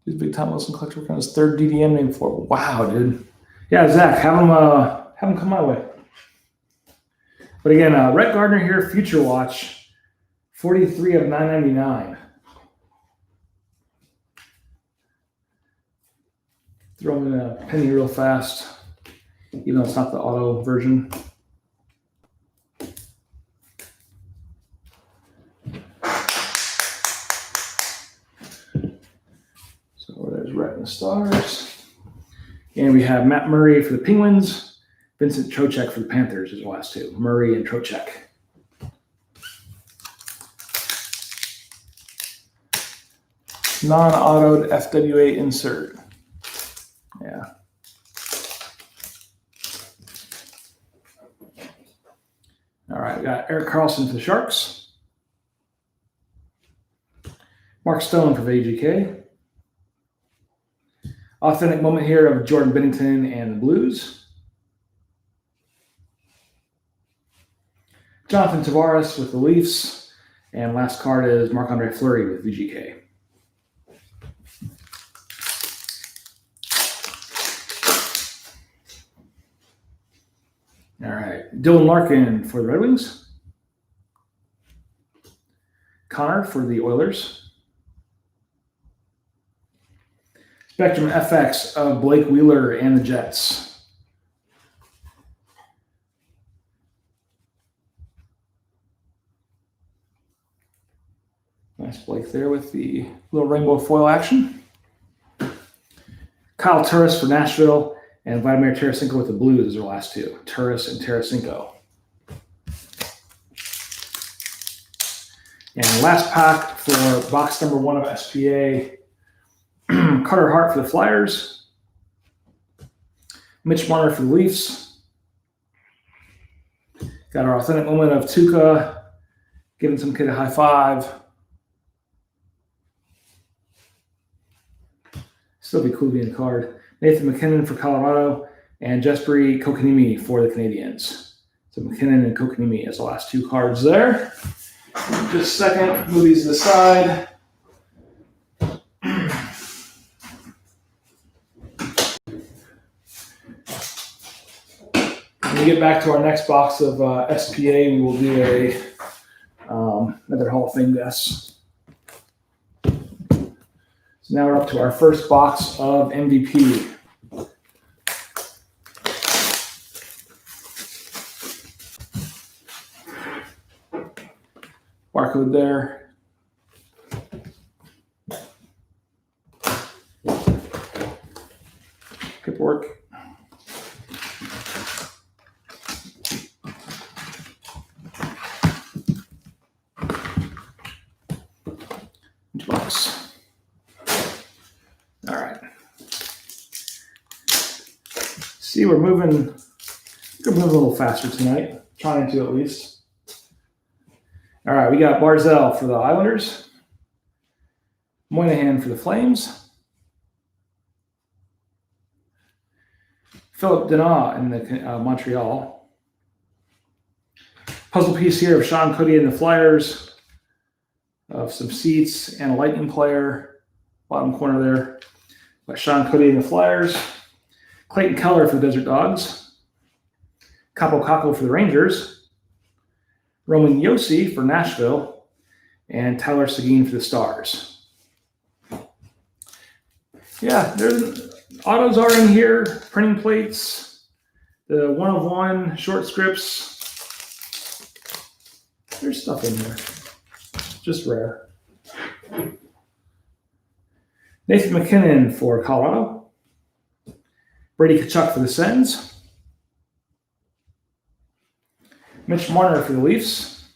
He's a big Tom Wilson collector working on his 3rd DDM name for it. Wow, dude. Yeah, Zach, have him come my way. But again, Rhett Gardner here, Future Watch, 43 of 999. Throw him in a penny real fast, even though it's not the auto version. So there's Rhett and the Stars. And we have Matt Murray for the Penguins, Vincent Trocheck for the Panthers is the last two. Murray and Trocheck. Non-autoed FWA insert. Yeah. All right, we got Eric Carlson for the Sharks. Mark Stone for the AGK. Authentic moment here of Jordan Binnington and the Blues. Jonathan Tavares with the Leafs. And last card is Marc-Andre Fleury with VGK. All right, Dylan Larkin for the Red Wings. Connor for the Oilers. Spectrum FX of Blake Wheeler and the Jets. Nice Blake there with the little rainbow foil action. Kyle Turris for Nashville. And Vladimir Tarasenko with the Blues is our last two. Turris and Tarasenko. And last pack for box number 1 of SPA, Carter Hart for the Flyers, Mitch Marner for the Leafs. Got our authentic moment of Tuukka giving some kid a high five. Still be cool being a card. Nathan McKinnon for Colorado and Jesperi Kotkaniemi for the Canadiens. So McKinnon and Kotkaniemi as the last 2 cards there. Just a second, move these to the side. When we get back to our next box of SPA, we will do another Hall of Fame guess. So now we're up to our first box of MVP. Barcode there. Paperwork. Box. All right. See, we're moving a little faster tonight. Trying to, at least. All right, we got Barzell for the Islanders, Moynihan for the Flames, Philip Deneau in the Montreal. Puzzle piece here of Sean Cody in the Flyers, of some seats and a Lightning player, bottom corner there. Got Sean Cody in the Flyers, Clayton Keller for the Desert Dogs, Capo Caco for the Rangers, Roman Josi for Nashville, and Tyler Seguin for the Stars. Yeah, autos are in here, printing plates, the 1-of-1 short scripts. There's stuff in here, just rare. Nathan McKinnon for Colorado, Brady Tkachuk for the Sens, Mitch Marner for the Leafs,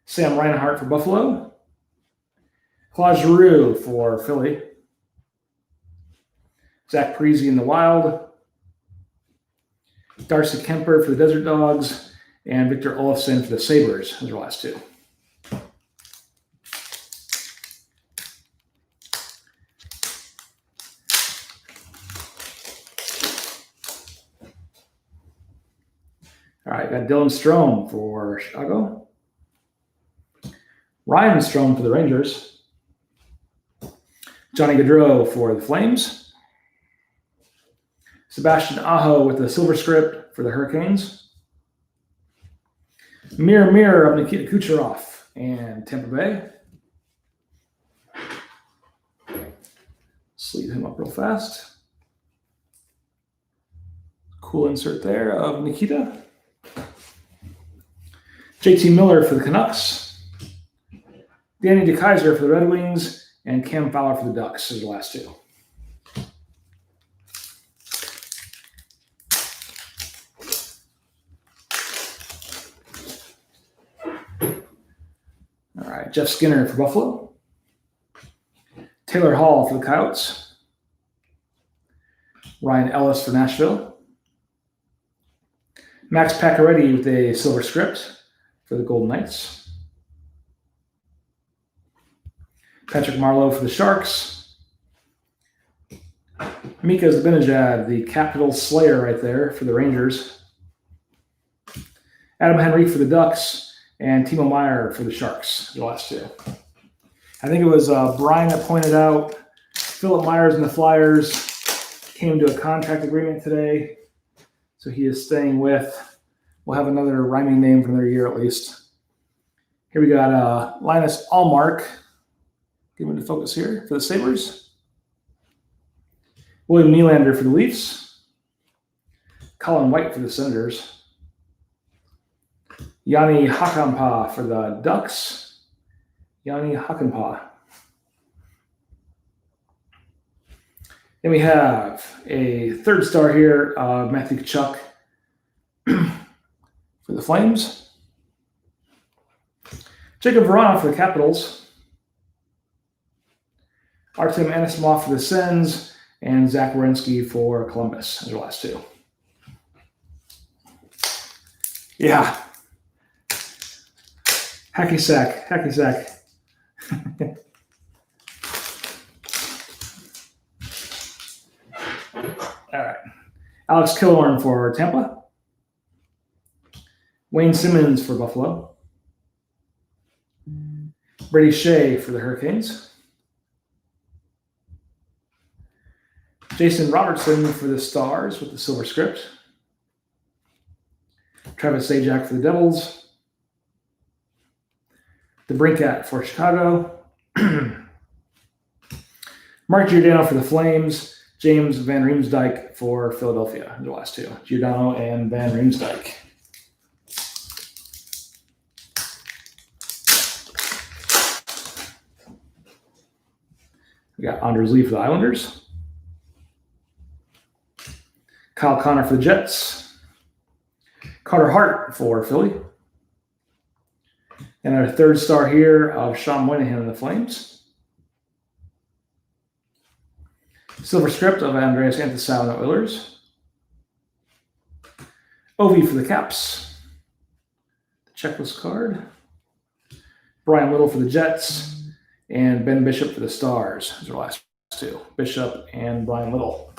Sam Reinhart for Buffalo, Claude Giroux for Philly, Zach Parise in the Wild, Darcy Kemper for the Desert Dogs, and Victor Olofsson for the Sabres. Those are the last 2. All right, got Dylan Strome for Chicago, Ryan Strome for the Rangers, Johnny Gaudreau for the Flames, Sebastian Aho with the silver script for the Hurricanes, Mirror of Nikita Kucherov and Tampa Bay. Sleeve him up real fast. Cool insert there of Nikita. JT Miller for the Canucks, Danny DeKeyser for the Red Wings, and Cam Fowler for the Ducks is the last 2. All right, Jeff Skinner for Buffalo, Taylor Hall for the Coyotes, Ryan Ellis for Nashville, Max Pacioretty with a silver script for the Golden Knights, Patrick Marleau for the Sharks, Mika Zibanejad, the Capital Slayer right there for the Rangers, Adam Henrique for the Ducks, and Timo Meier for the Sharks, the last 2. I think it was Brian that pointed out Philip Myers and the Flyers came to a contract agreement today, so he is staying with. We'll have another rhyming name for another year at least. Here we got Linus Allmark. Give him the focus here for the Sabres. William Nylander for the Leafs. Colin White for the Senators. Yanni Hakanpää for the Ducks. Yanni Hakanpää. Then we have a 3rd star here, Matthew Tkachuk for the Flames. Jacob Vrana for the Capitals. Artem Anisimov for the Sens, and Zach Werenski for Columbus. Those are the last two. Yeah. Hacky sack. All right. Alex Killorn for Tampa. Wayne Simmons for Buffalo. Brady Shea for the Hurricanes. Jason Robertson for the Stars with the silver script. Travis Zajac for the Devils. The Brinkat for Chicago. Mark Giordano for the Flames. James Van Riemsdyk for Philadelphia. The last two. Giordano and Van Riemsdyk. We got Anders Lee for the Islanders. Kyle Connor for the Jets. Carter Hart for Philly. And our third star here of Sean Moynihan and the Flames. Silver script of Andreas Anthony and the Oilers. Ovi for the Caps. The checklist card. Brian Little for the Jets. And Ben Bishop for the Stars. Those are the last two. Bishop and Brian Little.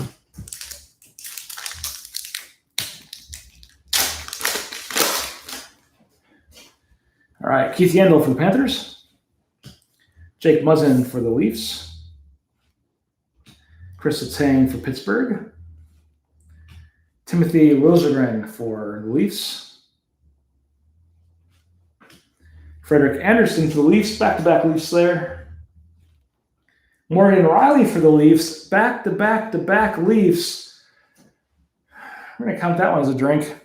All right, Keith Yandel for the Panthers. Jake Muzzin for the Leafs. Chris Letang for Pittsburgh. Timothy Liljegren for the Leafs. Frederick Anderson for the Leafs, back-to-back Leafs there. Morgan Riley for the Leafs, back-to-back Leafs. We're going to count that one as a drink.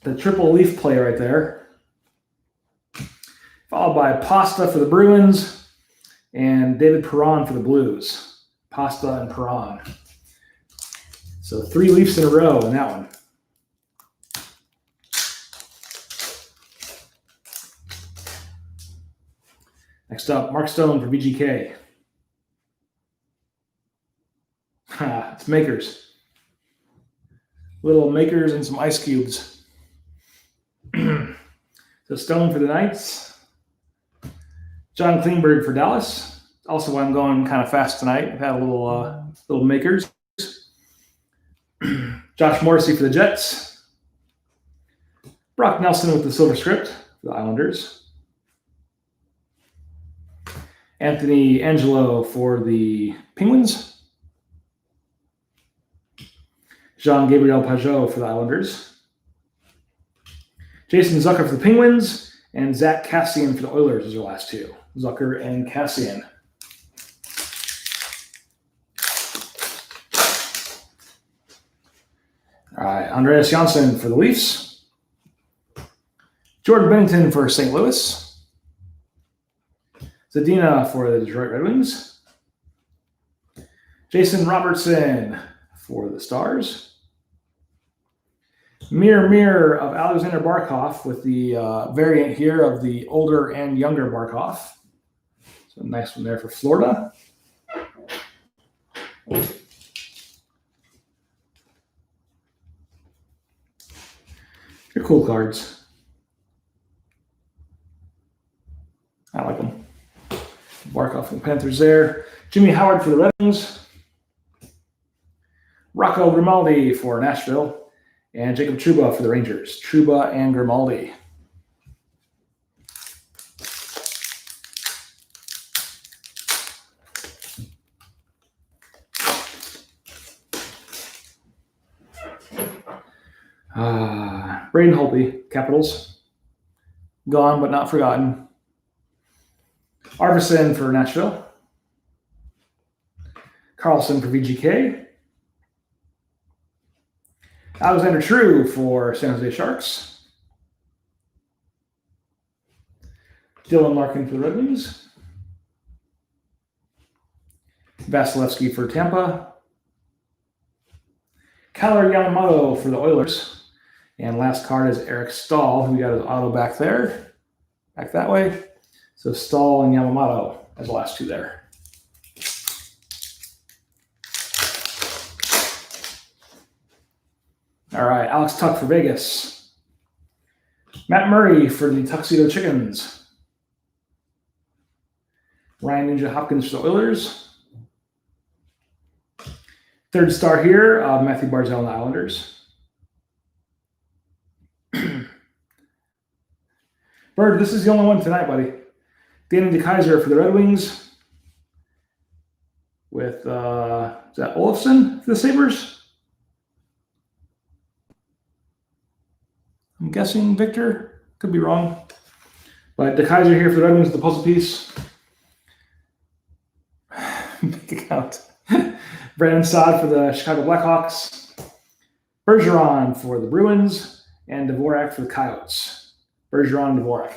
The triple Leaf play right there. Followed by Pasta for the Bruins and David Perron for the Blues. Pasta and Perron. So 3 Leafs in a row in that one. Next up, Mark Stone for VGK. It's Makers. Little Makers and some ice cubes. So Stone for the Knights. John Klingberg for Dallas. Also, I'm going kind of fast tonight. I've had a little Makers. Josh Morrissey for the Jets. Brock Nelson with the silver script for the Islanders. Anthony Angelo for the Penguins. Jean-Gabriel Pajot for the Islanders. Jason Zucker for the Penguins. And Zach Cassian for the Oilers is our last two. Zucker and Cassian. All right, Andreas Janssen for the Leafs. Jordan Bennington for St. Louis. Zadina for the Detroit Red Wings. Jason Robertson for the Stars. Mirror of Alexander Barkov with the variant here of the older and younger Barkov. So nice one there for Florida. They're cool cards. I like them. Barkov for the Panthers there. Jimmy Howard for the Red Wings. Rocco Grimaldi for Nashville. And Jacob Trouba for the Rangers. Trouba and Grimaldi. Braden Holtby, Capitals. Gone but not forgotten. Arvidsson for Nashville. Carlson for VGK. Alexander True for San Jose Sharks. Dylan Larkin for the Red Wings. Vasilevsky for Tampa. Kyler Yamamoto for the Oilers. And last card is Eric Stahl, who got his auto back there, back that way. So Stahl and Yamamoto as the last two there. All right, Alex Tuck for Vegas. Matt Murray for the Tuxedo Chickens. Ryan Ninja Hopkins for the Oilers. Third star here, Matthew Barzal and the Islanders. Bird, this is the only one tonight, buddy. Danny DeKaiser for the Red Wings. With, is that Olofsson for the Sabres? I'm guessing Victor. Could be wrong. But DeKaiser here for the Red Wings with the puzzle piece. Big account. Brandon Saad for the Chicago Blackhawks. Bergeron for the Bruins. And Dvorak for the Coyotes. Bergeron and Dvorak.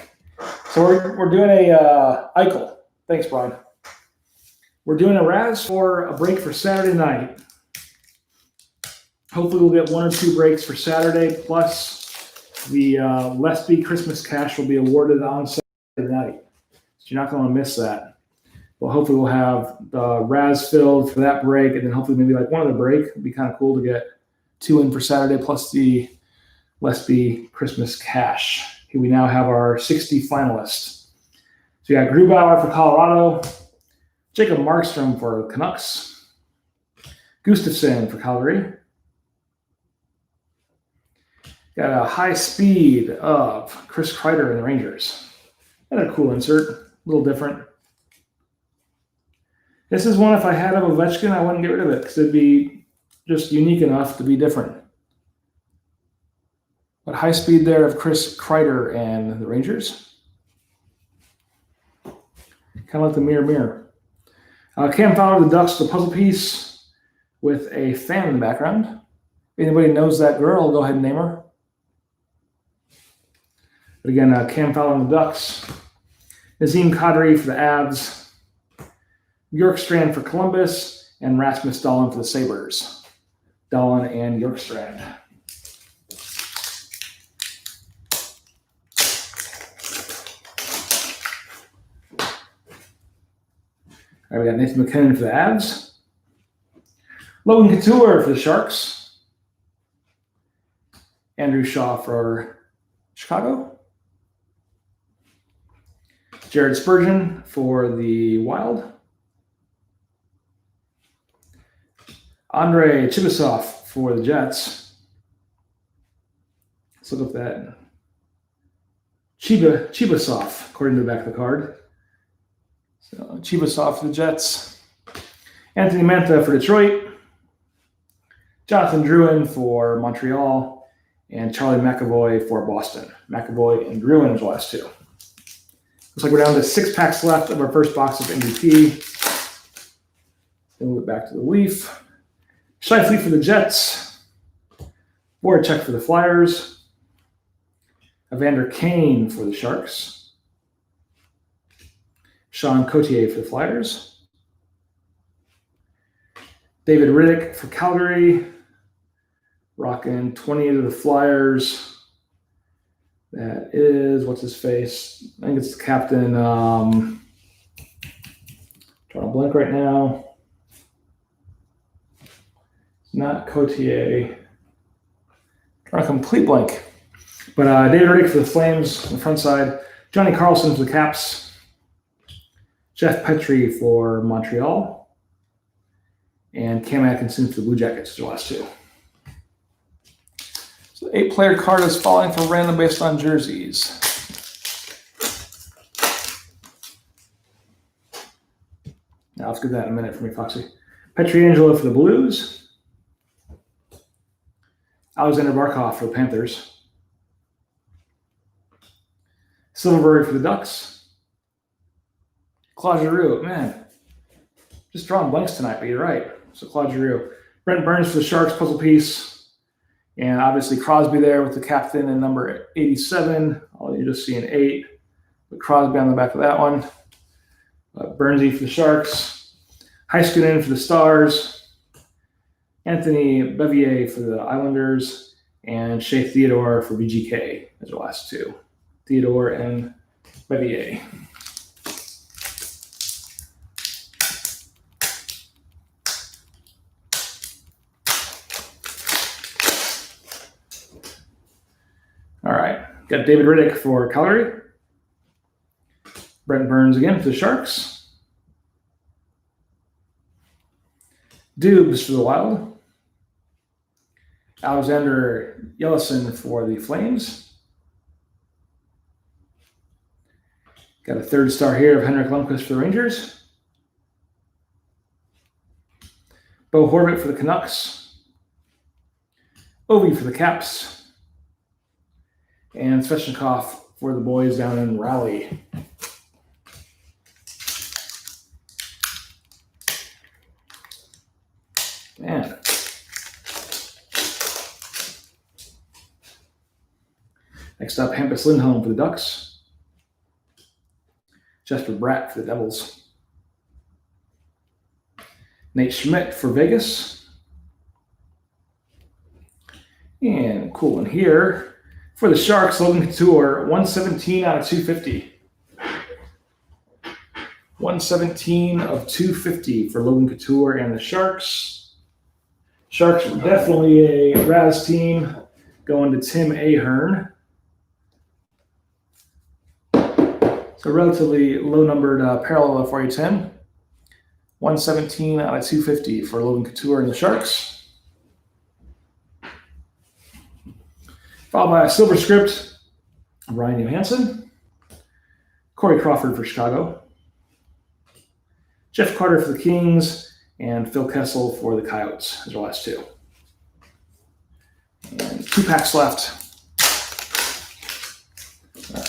So we're doing a Eichel. Thanks, Brian. We're doing a Raz for a break for Saturday night. Hopefully we'll get 1 or 2 breaks for Saturday, plus the Lespy Christmas cash will be awarded on Saturday night. So you're not going to miss that. Well, hopefully we'll have the Raz filled for that break, and then hopefully maybe like one other break. It'd be kind of cool to get 2 in for Saturday, plus the Lespy Christmas cash. Here we now have our 60 finalists. So we got Grubauer for Colorado, Jacob Markstrom for Canucks, Gustafsson for Calgary. Got a high speed of Chris Kreider and the Rangers. Another cool insert, a little different. This is one, if I had of Ovechkin, I wouldn't get rid of it because it'd be just unique enough to be different. But high speed there of Chris Kreider and the Rangers. Kind of like the mirror. Cam Fowler of the Ducks, the puzzle piece with a fan in the background. If anybody knows that girl, go ahead and name her. But again, Cam Fowler and the Ducks. Nazem Kadri for the Avs. Bjorkstrand for Columbus. And Rasmus Dahlin for the Sabres. Dahlin and Bjorkstrand. All right, we got Nathan McKinnon for the Avs. Logan Couture for the Sharks. Andrew Shaw for Chicago. Jared Spurgeon for the Wild. Andrei Chibisov for the Jets. Let's look at that. Chibisov, according to the back of the card. So Chibisov for the Jets. Anthony Mantha for Detroit. Jonathan Drouin for Montreal. And Charlie McAvoy for Boston. McAvoy and Drouin is the last two. Looks like we're down to 6 packs left of our first box of MVP. Then move it back to the Leaf. Scheifele for the Jets. Voracek for the Flyers. Evander Kane for the Sharks. Sean Cotier for the Flyers. David Riddick for Calgary. Rocking 28 of the Flyers. That is, what's his face? I think it's the captain. Trying to blank right now. It's not Cotier. Trying to complete blank. But David Riddick for the Flames on the front side. Johnny Carlson for the Caps. Jeff Petrie for Montreal. And Cam Atkinson for the Blue Jackets, the last two. So the 8-player card is falling for random based on jerseys. Now let's get that in a minute for me, Foxy. Petriangelo for the Blues. Alexander Barkov for the Panthers. Silverberg for the Ducks. Claude Giroux, man, just drawing blanks tonight, but you're right. So Claude Giroux. Brent Burns for the Sharks, puzzle piece. And obviously Crosby there with the captain and number 87. Oh, you're just seeing 8. But Crosby on the back of that one. Burnsy for the Sharks. Heiskanen for the Stars. Anthony Bevier for the Islanders. and Shea Theodore for VGK as our last two. Theodore and Bevier. All right, got David Riddick for Calgary. Brent Burns again for the Sharks. Dubes for the Wild. Alexander Yellison for the Flames. Got a third star here of Henrik Lundqvist for the Rangers. Bo Horvat for the Canucks. Ovi for the Caps. And Svechnikov for the boys down in Raleigh. Man. Next up, Hampus Lindholm for the Ducks. Jesper Bratt for the Devils. Nate Schmidt for Vegas. And cool one here for the Sharks, Logan Couture, 117 out of 250. 117 of 250 for Logan Couture and the Sharks. Sharks were definitely a Raz team, going to Tim Ahern. So relatively low-numbered parallel for you, Tim. 117 out of 250 for Logan Couture and the Sharks. Followed by a silver script, Ryan Johansson. Corey Crawford for Chicago. Jeff Carter for the Kings. And Phil Kessel for the Coyotes as our last two. And 2 packs left.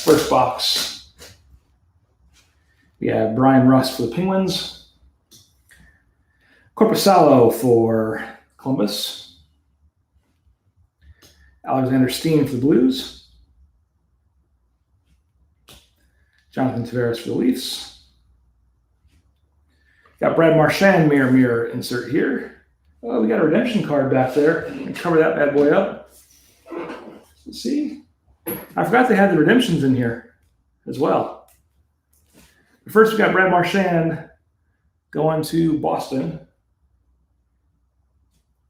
First box. We have Brian Russ for the Penguins. Korpisalo for Columbus. Alexander Steen for the Blues. Jonathan Tavares for the Leafs. Got Brad Marchand mirror insert here. Oh, we got a redemption card back there. Cover that bad boy up. Let's see. I forgot they had the redemptions in here as well. First, we got Brad Marchand going to Boston.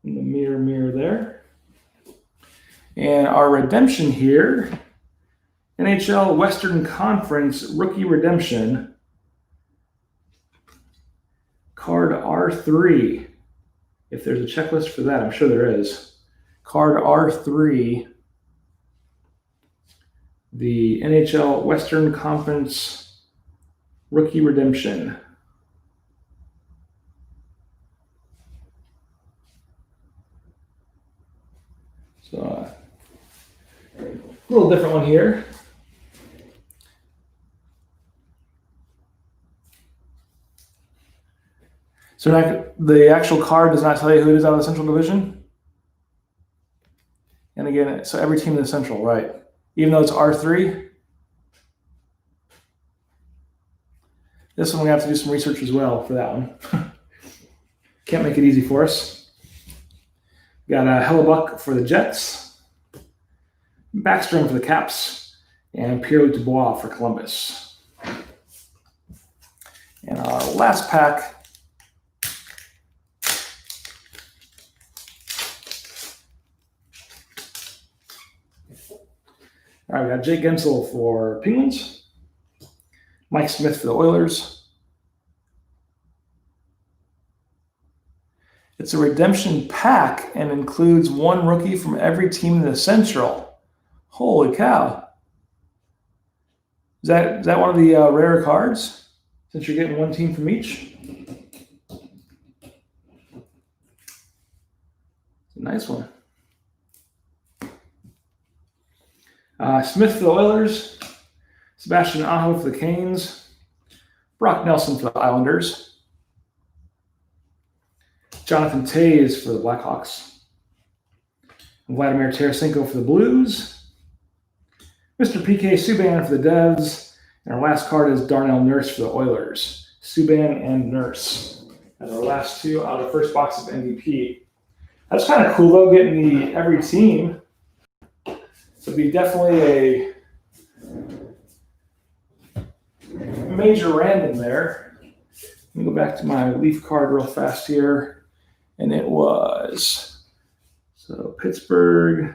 In the mirror there. And our redemption here, NHL Western Conference rookie redemption. Card R3, if there's a checklist for that, I'm sure there is. Card R3, the NHL Western Conference rookie redemption. So a little different one here. So the actual card does not tell you who it is out of the Central Division. And again, so every team in the Central, right? Even though it's R3. This one we have to do some research as well for that one. Can't make it easy for us. Got a Hellebuck for the Jets. Backstrom for the Caps. And Pierre-Luc Dubois for Columbus. And our last pack. All right, we got Jake Gensel for Penguins, Mike Smith for the Oilers. It's a redemption pack and includes one rookie from every team in the Central. Holy cow. Is that one of the rarer cards, since you're getting one team from each? It's a nice one. Smith for the Oilers, Sebastian Aho for the Canes, Brock Nelson for the Islanders, Jonathan Toews for the Blackhawks, Vladimir Tarasenko for the Blues, Mr. PK Subban for the Devs, and our last card is Darnell Nurse for the Oilers. Subban and Nurse as our last two out of the first box of MVP. That's kind of cool though, getting the every team So it'd be definitely a major random there. Let me go back to my Leaf card real fast here. And it was, so Pittsburgh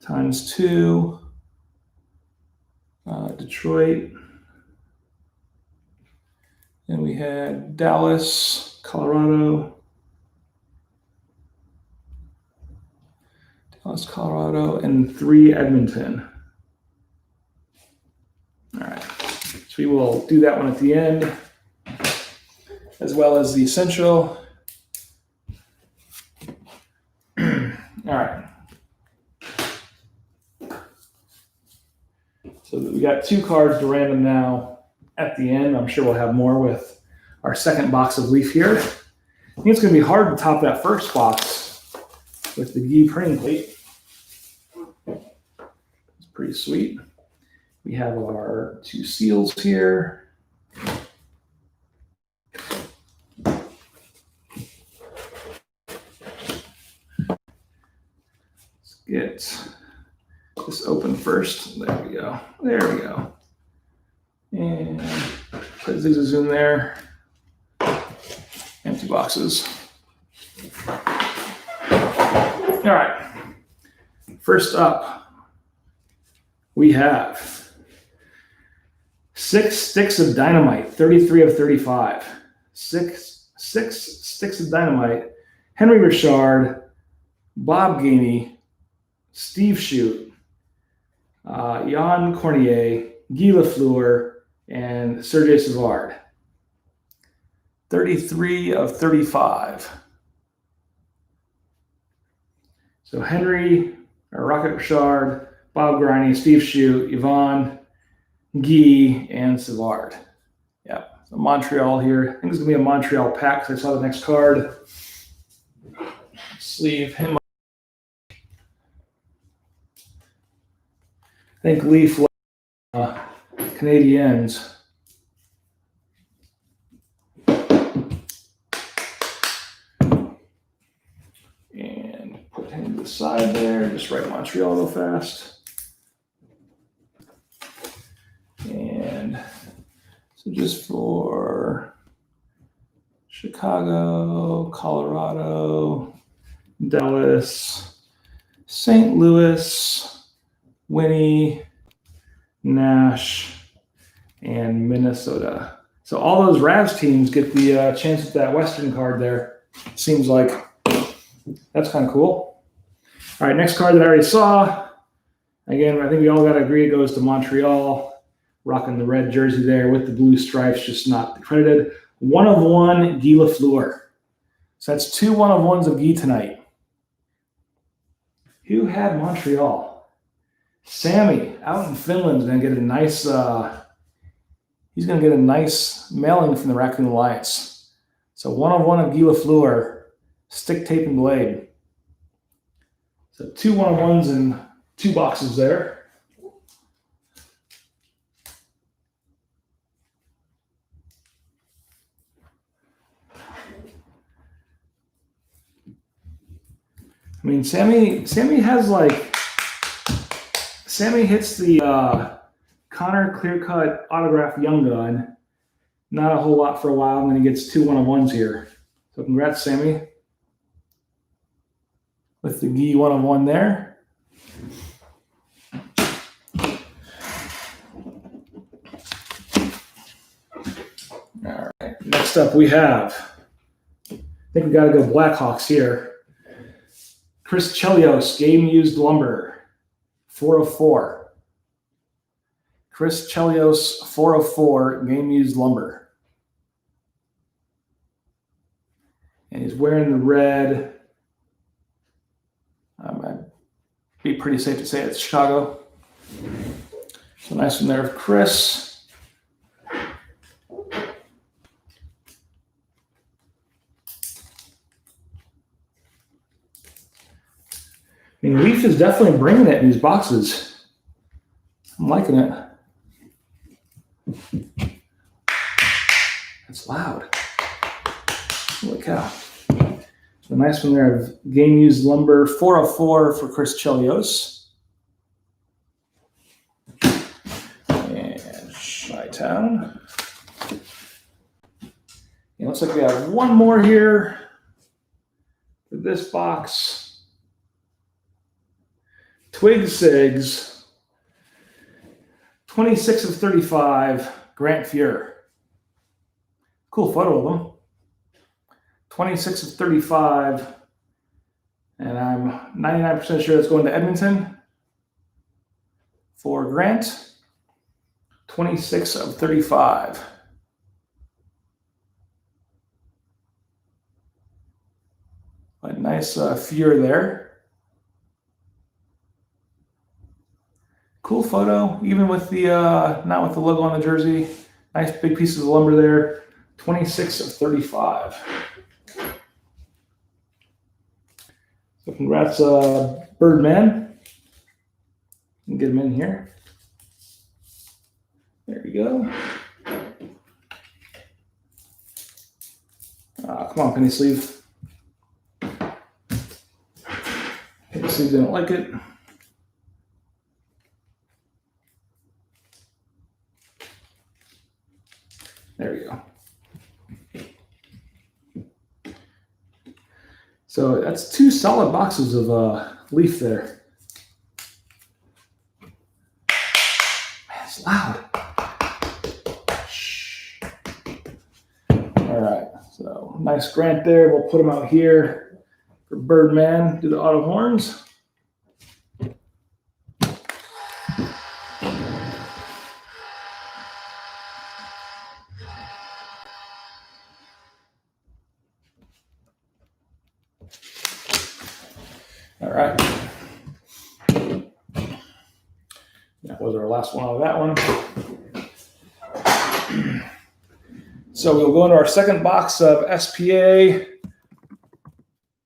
times 2, Detroit. And we had Dallas, Colorado, and 3 Edmonton. All right, so we will do that one at the end, as well as the essential. All right. So we got 2 cards to random now at the end. I'm sure we'll have more with our second box of Leaf here. I think it's going to be hard to top that first box with the Guy printing plate. It's pretty sweet. We have our 2 seals here. Let's get this open first. There we go. There we go. And put zigzags in there. Empty boxes. All right. First up, we have 6 sticks of dynamite, 33 of 35. 6 sticks of dynamite. Henry Richard, Bob Gainey, Steve Shute, Jan Cornier, Guy Lafleur, and Sergei Savard. 33 of 35. So Henry, or Rocket Richard, Bob Gainey, Steve Shute, Yvonne, Guy, and Savard. Yeah, so Montreal here. I think it's going to be a Montreal pack because I saw the next card. Sleeve him. I think Leaf Canadiens. And put him to the side there. Just write Montreal real fast. And so just for Chicago, Colorado, Dallas, St. Louis, Winnie, Nash, and Minnesota. So all those Ravs teams get the chance at that Western card there. Seems like that's kind of cool. All right, next card that I already saw. Again, I think we all got to agree it goes to Montreal. Rocking the red jersey there with the blue stripes, just not credited. 1 of 1, Guy Lafleur. So that's 2 1-of-1s of Guy tonight. Who had Montreal? Sammy out in Finland is going to get a nice. He's going to get a nice mailing from the Raccoon Alliance. So 1 of 1 of Guy Lafleur, stick, tape, and blade. So 2 1-of-1s in 2 boxes there. I mean, Sammy has like. Sammy hits the Connor clear-cut autograph Young Gun. Not a whole lot for a while, and then he gets 2 1-of-1s here. So congrats, Sammy. With the Guy 1-of-1 there. All right. Next up we have, I think we got to go Blackhawks here. Chris Chelios, Game Used Lumber, 4 of 4. Chris Chelios, 4 of 4, Game Used Lumber. And he's wearing the red. I'd be pretty safe to say it's Chicago. So nice one there of Chris. I mean, Leaf is definitely bringing it in these boxes. I'm liking it. That's loud. Holy cow. So a nice one there of game used lumber 404 for Chris Chelios. And Chi-Town. It looks like we have one more here for this box. Twig Sigs, 26 of 35, Grant Fuhr. Cool photo of him. 26 of 35, and I'm 99% sure it's going to Edmonton for Grant. 26 of 35. A nice Fuhr there. Cool photo, even with the not with the logo on the jersey. Nice big pieces of lumber there. 26 of 35. So congrats, Birdman. Get him in here. There we go. Come on, penny sleeve. Penny sleeve didn't like it. There we go. So that's two solid boxes of Leaf there. Man, it's loud. Shh. All right, so nice Grant there. We'll put him out here for Birdman. Do the auto horns. All right. That was our last one out of that one. So we'll go into our second box of SPA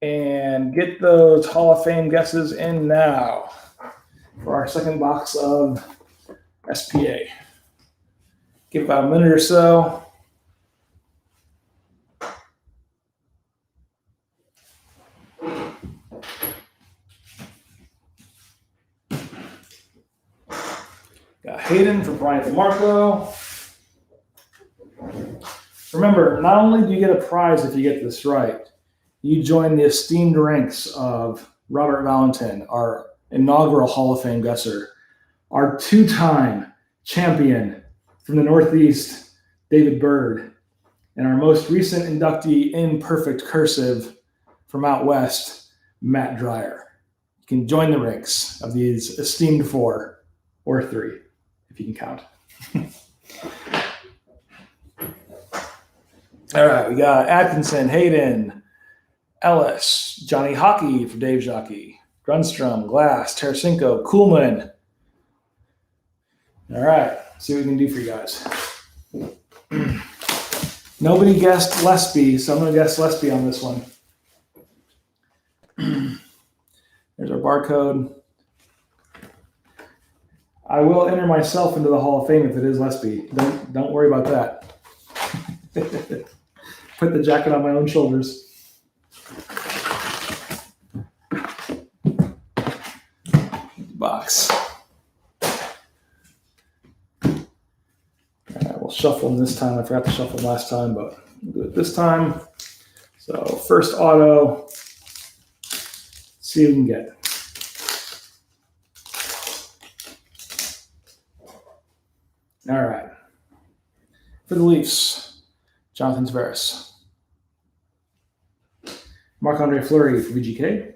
and get those Hall of Fame guesses in now for our second box of SPA. Give it about a minute or so. Got Hayden for Brian DeMarco. Remember, not only do you get a prize if you get this right, you join the esteemed ranks of Robert Valentin, our inaugural Hall of Fame guesser, our two-time champion from the Northeast, David Bird, and our most recent inductee in perfect cursive from out west, Matt Dreyer. You can join the ranks of these esteemed four, or three, if you can count. All right, we got Atkinson, Hayden, Ellis, Johnny Hockey for Dave Jockey, Grunstrom, Glass, Tarasenko, Kuhlman. All right, see what we can do for you guys. Nobody guessed Lespy, so I'm going to guess Lespy on this one. There's our barcode. I will enter myself into the Hall of Fame if it is Lespy. Don't worry about that. Put the jacket on my own shoulders. Box. We'll shuffle them this time. I forgot to shuffle them last time, but we'll do it this time. So first auto. Let's see what we can get. All right. For the Leafs, Jonathan Tavares. Marc-Andre Fleury for VGK.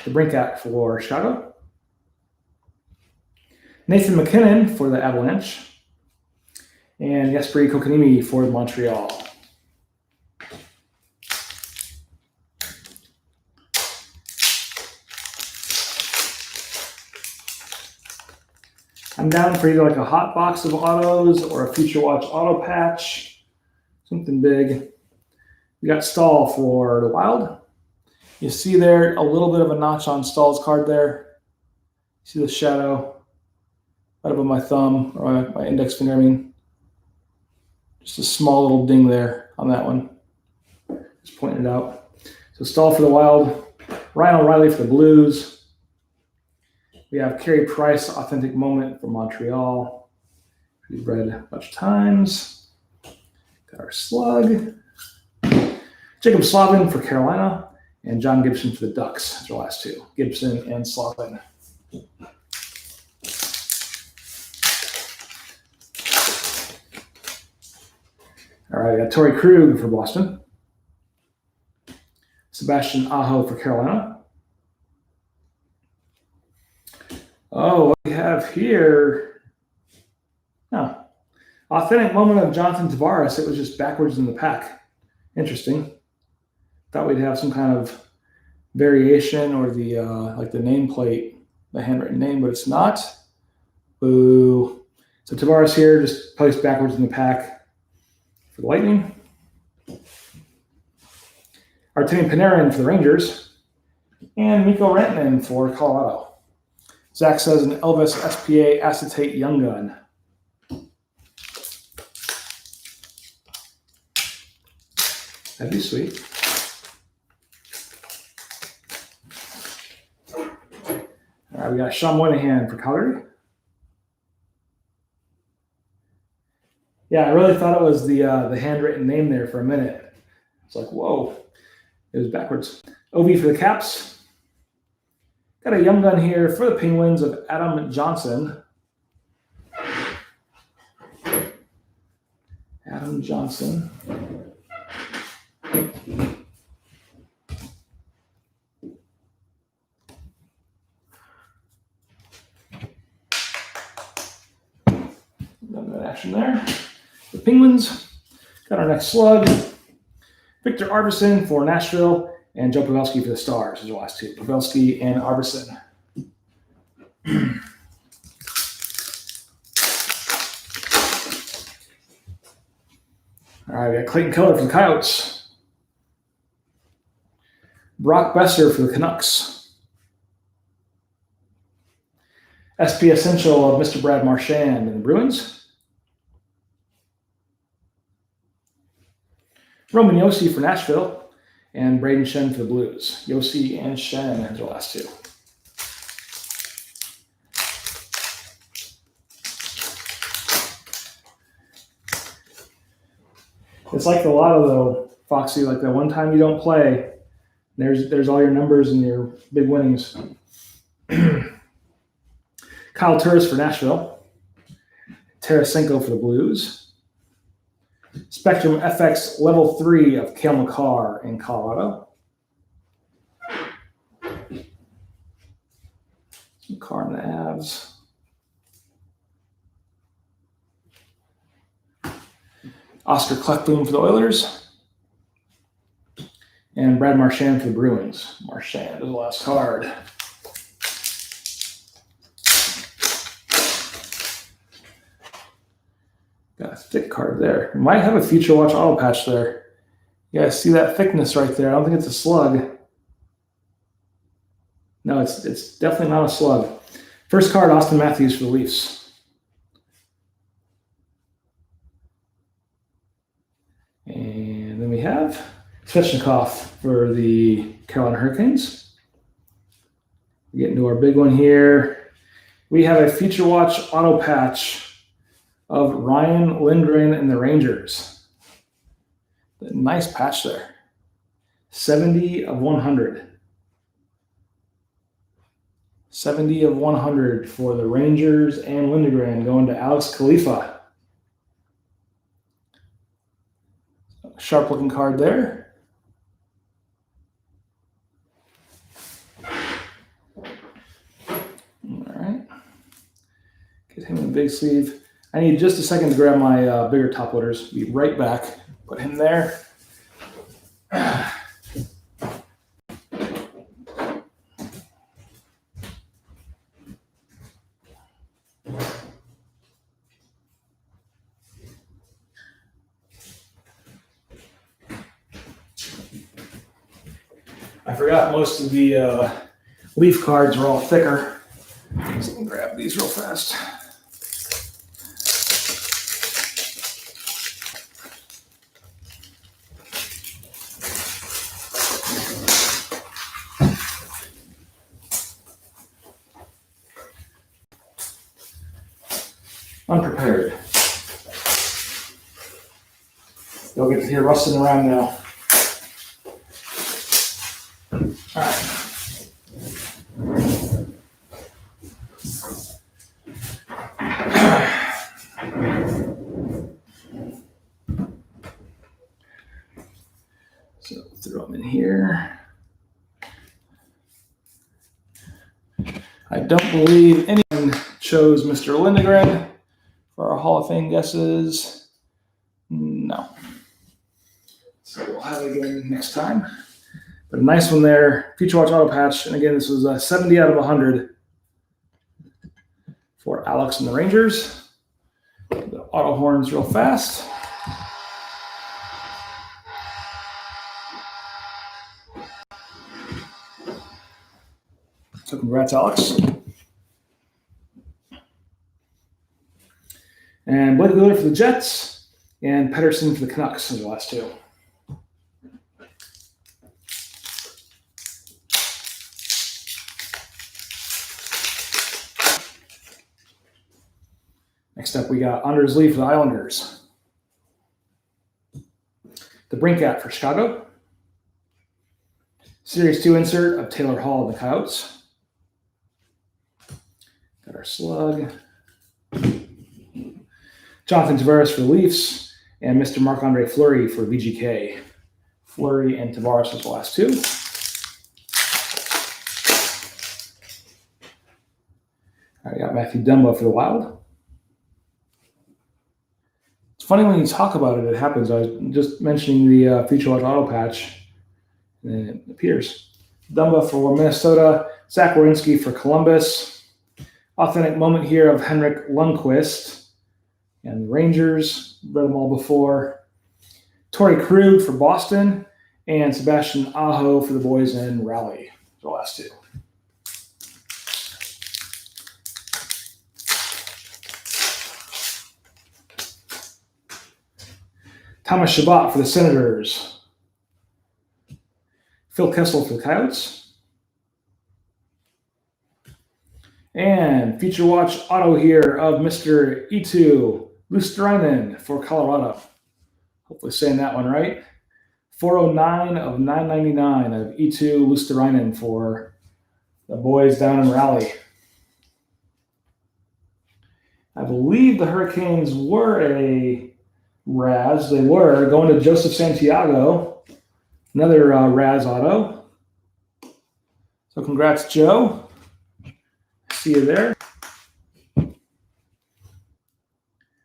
The Brinkat for Chicago. Nathan McKinnon for the Avalanche. And Jesperi Kotkaniemi for Montreal. I'm down for either like a hot box of autos or a Future Watch auto patch, something big. We got Stahl for the Wild. You see there a little bit of a notch on Stahl's card there. See the shadow right above my thumb, or my index finger, I mean. Just a small little ding there on that one. Just pointing it out. So Stahl for the Wild, Ryan O'Reilly for the Blues. We have Carey Price, Authentic Moment for Montreal. We've read a bunch of times. Got our slug. Jacob Slavin for Carolina, and John Gibson for the Ducks. That's our last two, Gibson and Slavin. All right, I got Torrey Krug for Boston. Sebastian Aho for Carolina. Oh, what we have here. Oh, Authentic Moment of Jonathan Tavares. It was just backwards in the pack. Interesting. Thought we'd have some kind of variation or the like the nameplate, the handwritten name, but it's not. Boo. So Tavares here just placed backwards in the pack for the Lightning. Artemi Panarin for the Rangers. And Mikko Rantanen for Colorado. Zach says an Elvis SPA Acetate Young Gun. That'd be sweet. All right, we got Sean Moynihan for Calgary. Yeah, I really thought it was the handwritten name there for a minute. It's like, whoa, it was backwards. OV for the Caps. Got a young gun here for the Penguins of Adam Johnson. Adam Johnson. That action there. The Penguins. Got our next slug. Victor Arvidsson for Nashville. And Joe Pavelski for the Stars is the last two. Pavelski and Arvidsson. All right, we got Clayton Keller for the Coyotes. Brock Besser for the Canucks. SP Essential of Mr. Brad Marchand and the Bruins. Roman Josi for Nashville. And Braden Shen for the Blues. Josi and Shen are the last two. It's like the lotto, though, Foxy. Like that one time you don't play, there's all your numbers and your big winnings. Kyle Turris for Nashville. Tarasenko for the Blues. Spectrum FX Level 3 of Cale Makar in Colorado. Makar in the Avs. Oscar Kleckboom for the Oilers. And Brad Marchand for the Bruins. Marchand is the last card. Got a thick card there. Might have a Future Watch auto patch there. You guys see that thickness right there? I don't think it's a slug. No, it's definitely not a slug. First card, Austin Matthews for the Leafs. And then we have Svechnikov for the Carolina Hurricanes. We get into our big one here. We have a Future Watch auto patch of Ryan Lindgren and the Rangers. Nice patch there. 70 of 100. 70 of 100 for the Rangers and Lindgren going to Alex Khalifa. Sharp looking card there. All right. Get him in the big sleeve. I need just a second to grab my bigger top loaders. Be right back. Put him there. I forgot most of the Leaf cards are all thicker. So I can grab these real fast. unprepared. You'll get to hear rustling around now. All right. So throw them in here. I don't believe anyone chose Mr. Lindgren for our Hall of Fame guesses. No. So we'll have it again next time. But a nice one there. Future Watch Auto Patch. And again, this was a 70 out of 100 for Alex and the Rangers. The auto horns real fast. So congrats, Alex. And Blake Wheeler for the Jets and Pedersen for the Canucks in the last two. Next up, we got Anders Lee for the Islanders. The Brinkat for Chicago. Series 2 insert of Taylor Hall of the Coyotes. Got our slug. Jonathan Tavares for the Leafs, and Mr. Marc-Andre Fleury for VGK. Fleury and Tavares was the last two. I got Matthew Dumba for the Wild. It's funny when you talk about it, it happens. I was just mentioning the Future Watch Auto Patch, and it appears. Dumba for Minnesota, Zach Werenski for Columbus. Authentic moment here of Henrik Lundqvist and the Rangers. Read them all before. Torrey Krug for Boston and Sebastian Aho for the boys in Raleigh. The last two. Thomas Chabot for the Senators. Phil Kessel for the Coyotes. And Future Watch auto here of Mr. Eetu Luostarinen for Colorado. Hopefully saying that one right. 409 of 999 of Eetu Luostarinen for the boys down in Raleigh. I believe the Hurricanes were a Raz. They were going to Joseph Santiago. Another Raz auto. So congrats, Joe. See you there.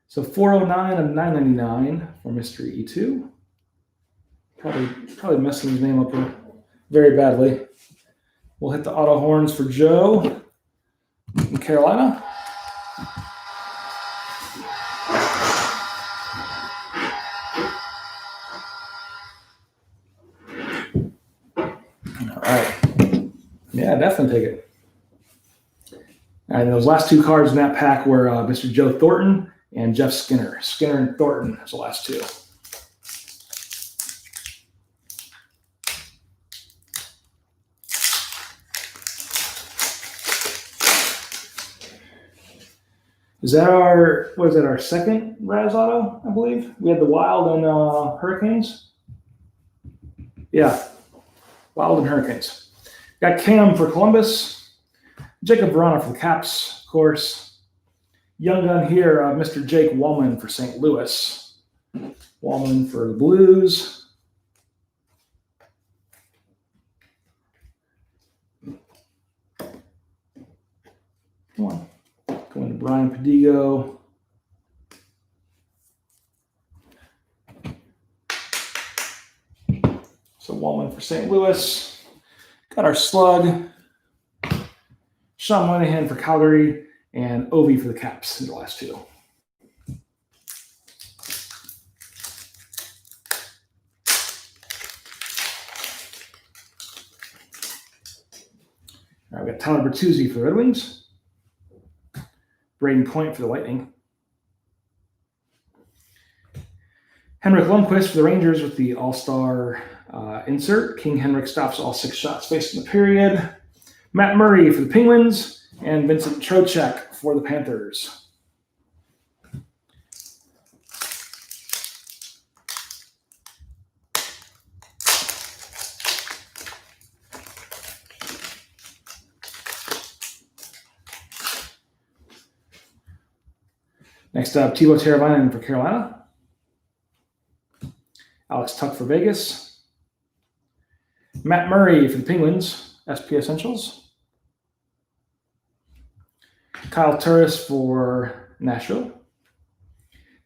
So 409 of 999 for Mr. E2. Probably messing his name up very badly. We'll hit the auto horns for Joe in Carolina. All right. Yeah, definitely take it. And those last two cards in that pack were Mr. Joe Thornton and Jeff Skinner. Skinner and Thornton was the last two. Is that our second Raz auto, I believe? We had the Wild and Hurricanes. Yeah, Wild and Hurricanes. Got Cam for Columbus. Jacob Verana for the Caps, of course. Young gun here, Mr. Jake Wallman for St. Louis. Wallman for the Blues. Come on. Going to Brian Pedigo. So Wallman for St. Louis. Got our slug. Sean Moynihan for Calgary, and Ovi for the Caps in the last two. All right, we got Tyler Bertuzzi for the Red Wings. Braden Point for the Lightning. Henrik Lundqvist for the Rangers with the All-Star insert. King Henrik stops all 6 shots faced in the period. Matt Murray for the Penguins, and Vincent Trocheck for the Panthers. Next up, Tebow Teravainen for Carolina. Alex Tuck for Vegas. Matt Murray for the Penguins, SP Essentials. Kyle Turris for Nashville.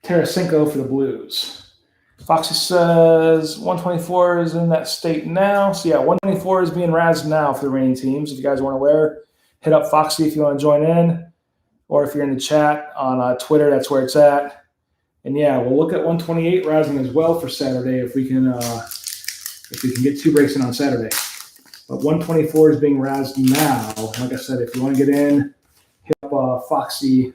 Tarasenko for the Blues. Foxy says 124 is in that state now. So, yeah, 124 is being razzed now for the reigning teams. If you guys weren't aware, hit up Foxy if you want to join in. Or if you're in the chat on Twitter, that's where it's at. And, yeah, we'll look at 128 razzing as well for Saturday if we can get 2 breaks in on Saturday. But 124 is being razzed now. Like I said, if you want to get in, hit up Foxy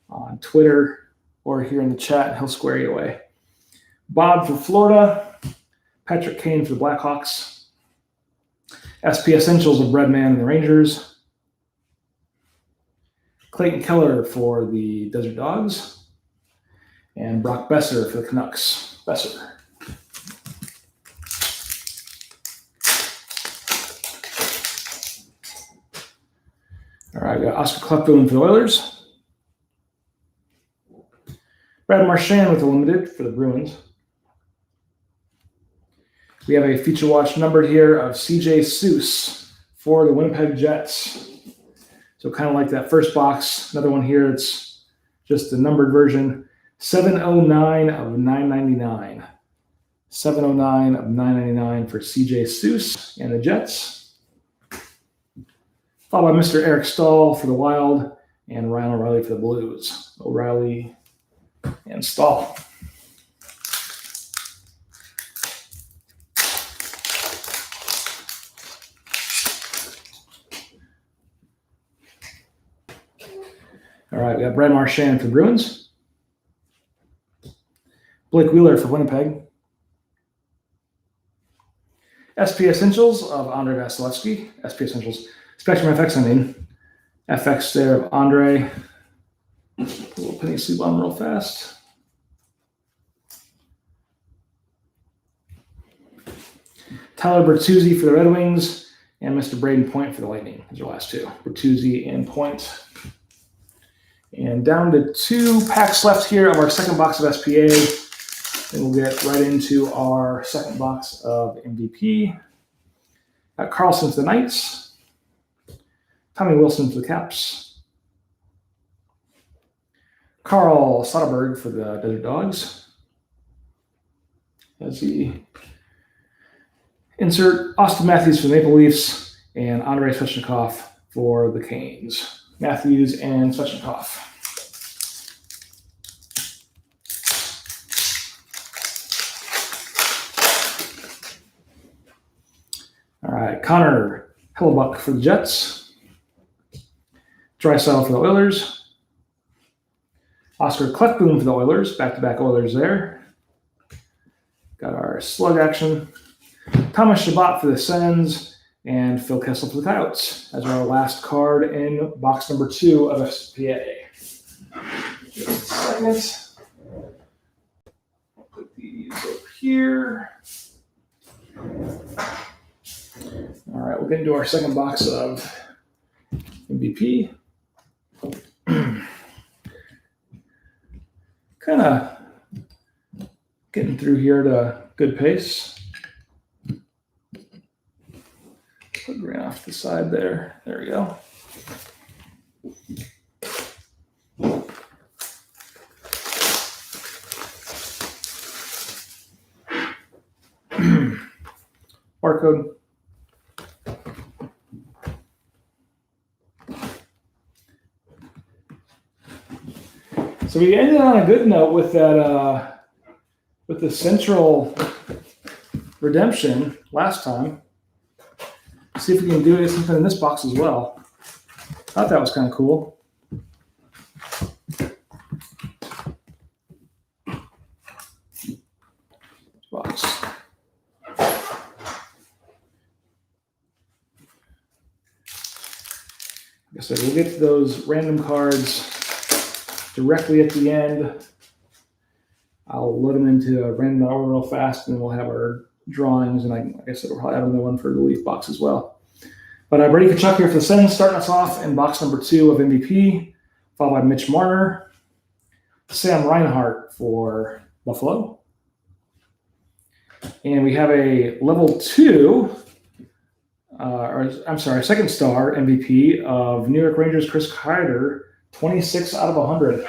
on Twitter or here in the chat, and he'll square you away. Bob for Florida. Patrick Kane for the Blackhawks. SP Essentials of Breadman and the Rangers. Clayton Keller for the Desert Dogs. And Brock Besser for the Canucks. Besser. All right, we got Oscar Klefbom for the Oilers. Brad Marchand with the Limited for the Bruins. We have a feature watch numbered here of CJ Seuss for the Winnipeg Jets. So kind of like that first box. Another one here, it's just the numbered version. 709 of 999. 709 of 999 for CJ Seuss and the Jets. Followed by Mr. Eric Stahl for the Wild and Ryan O'Reilly for the Blues. O'Reilly and Stahl. All right, we got Brad Marchand for the Bruins. Blake Wheeler for Winnipeg. SP Essentials of Andrei Vasilevsky. SP Essentials. Spectrum FX, I mean. FX there of Andre. Put a little penny sleep on real fast. Tyler Bertuzzi for the Red Wings. And Mr. Braden Point for the Lightning. Those are the last 2. Bertuzzi and Point. And down to 2 packs left here of our second box of SPA. Then we'll get right into our second box of MVP. Got Carlson for the Knights. Tommy Wilson for the Caps. Carl Soderberg for the Desert Dogs. As the insert Austin Matthews for the Maple Leafs and Andrei Svechnikov for the Canes. Matthews and Svechnikov. All right, Connor Hellebuck for the Jets. Draisaitl for the Oilers. Oscar Klefbom for the Oilers. Back-to-back Oilers there. Got our slug action. Thomas Chabot for the Sens. And Phil Kessel for the Coyotes. As our last card in box number 2 of SPA. Just a second. Put these over here. All right, we'll get into our second box of MVP. Kind of getting through here at a good pace. Put Grant off the side there. There we go. Barcode. So we ended on a good note with that, with the Central redemption last time. See if we can do something in this box as well. Thought that was kind of cool. Box. Like I said, we'll get to those random cards directly at the end. I'll load them into a random order real fast, and then we'll have our drawings. And like I said, we'll probably have another one for the Leaf box as well. But Brady Tkachuk here for the Sens, starting us off in box number 2 of MVP, followed by Mitch Marner. Sam Reinhart for Buffalo. And we have a level 2, second star MVP of New York Rangers, Chris Kreider, 26 out of 100.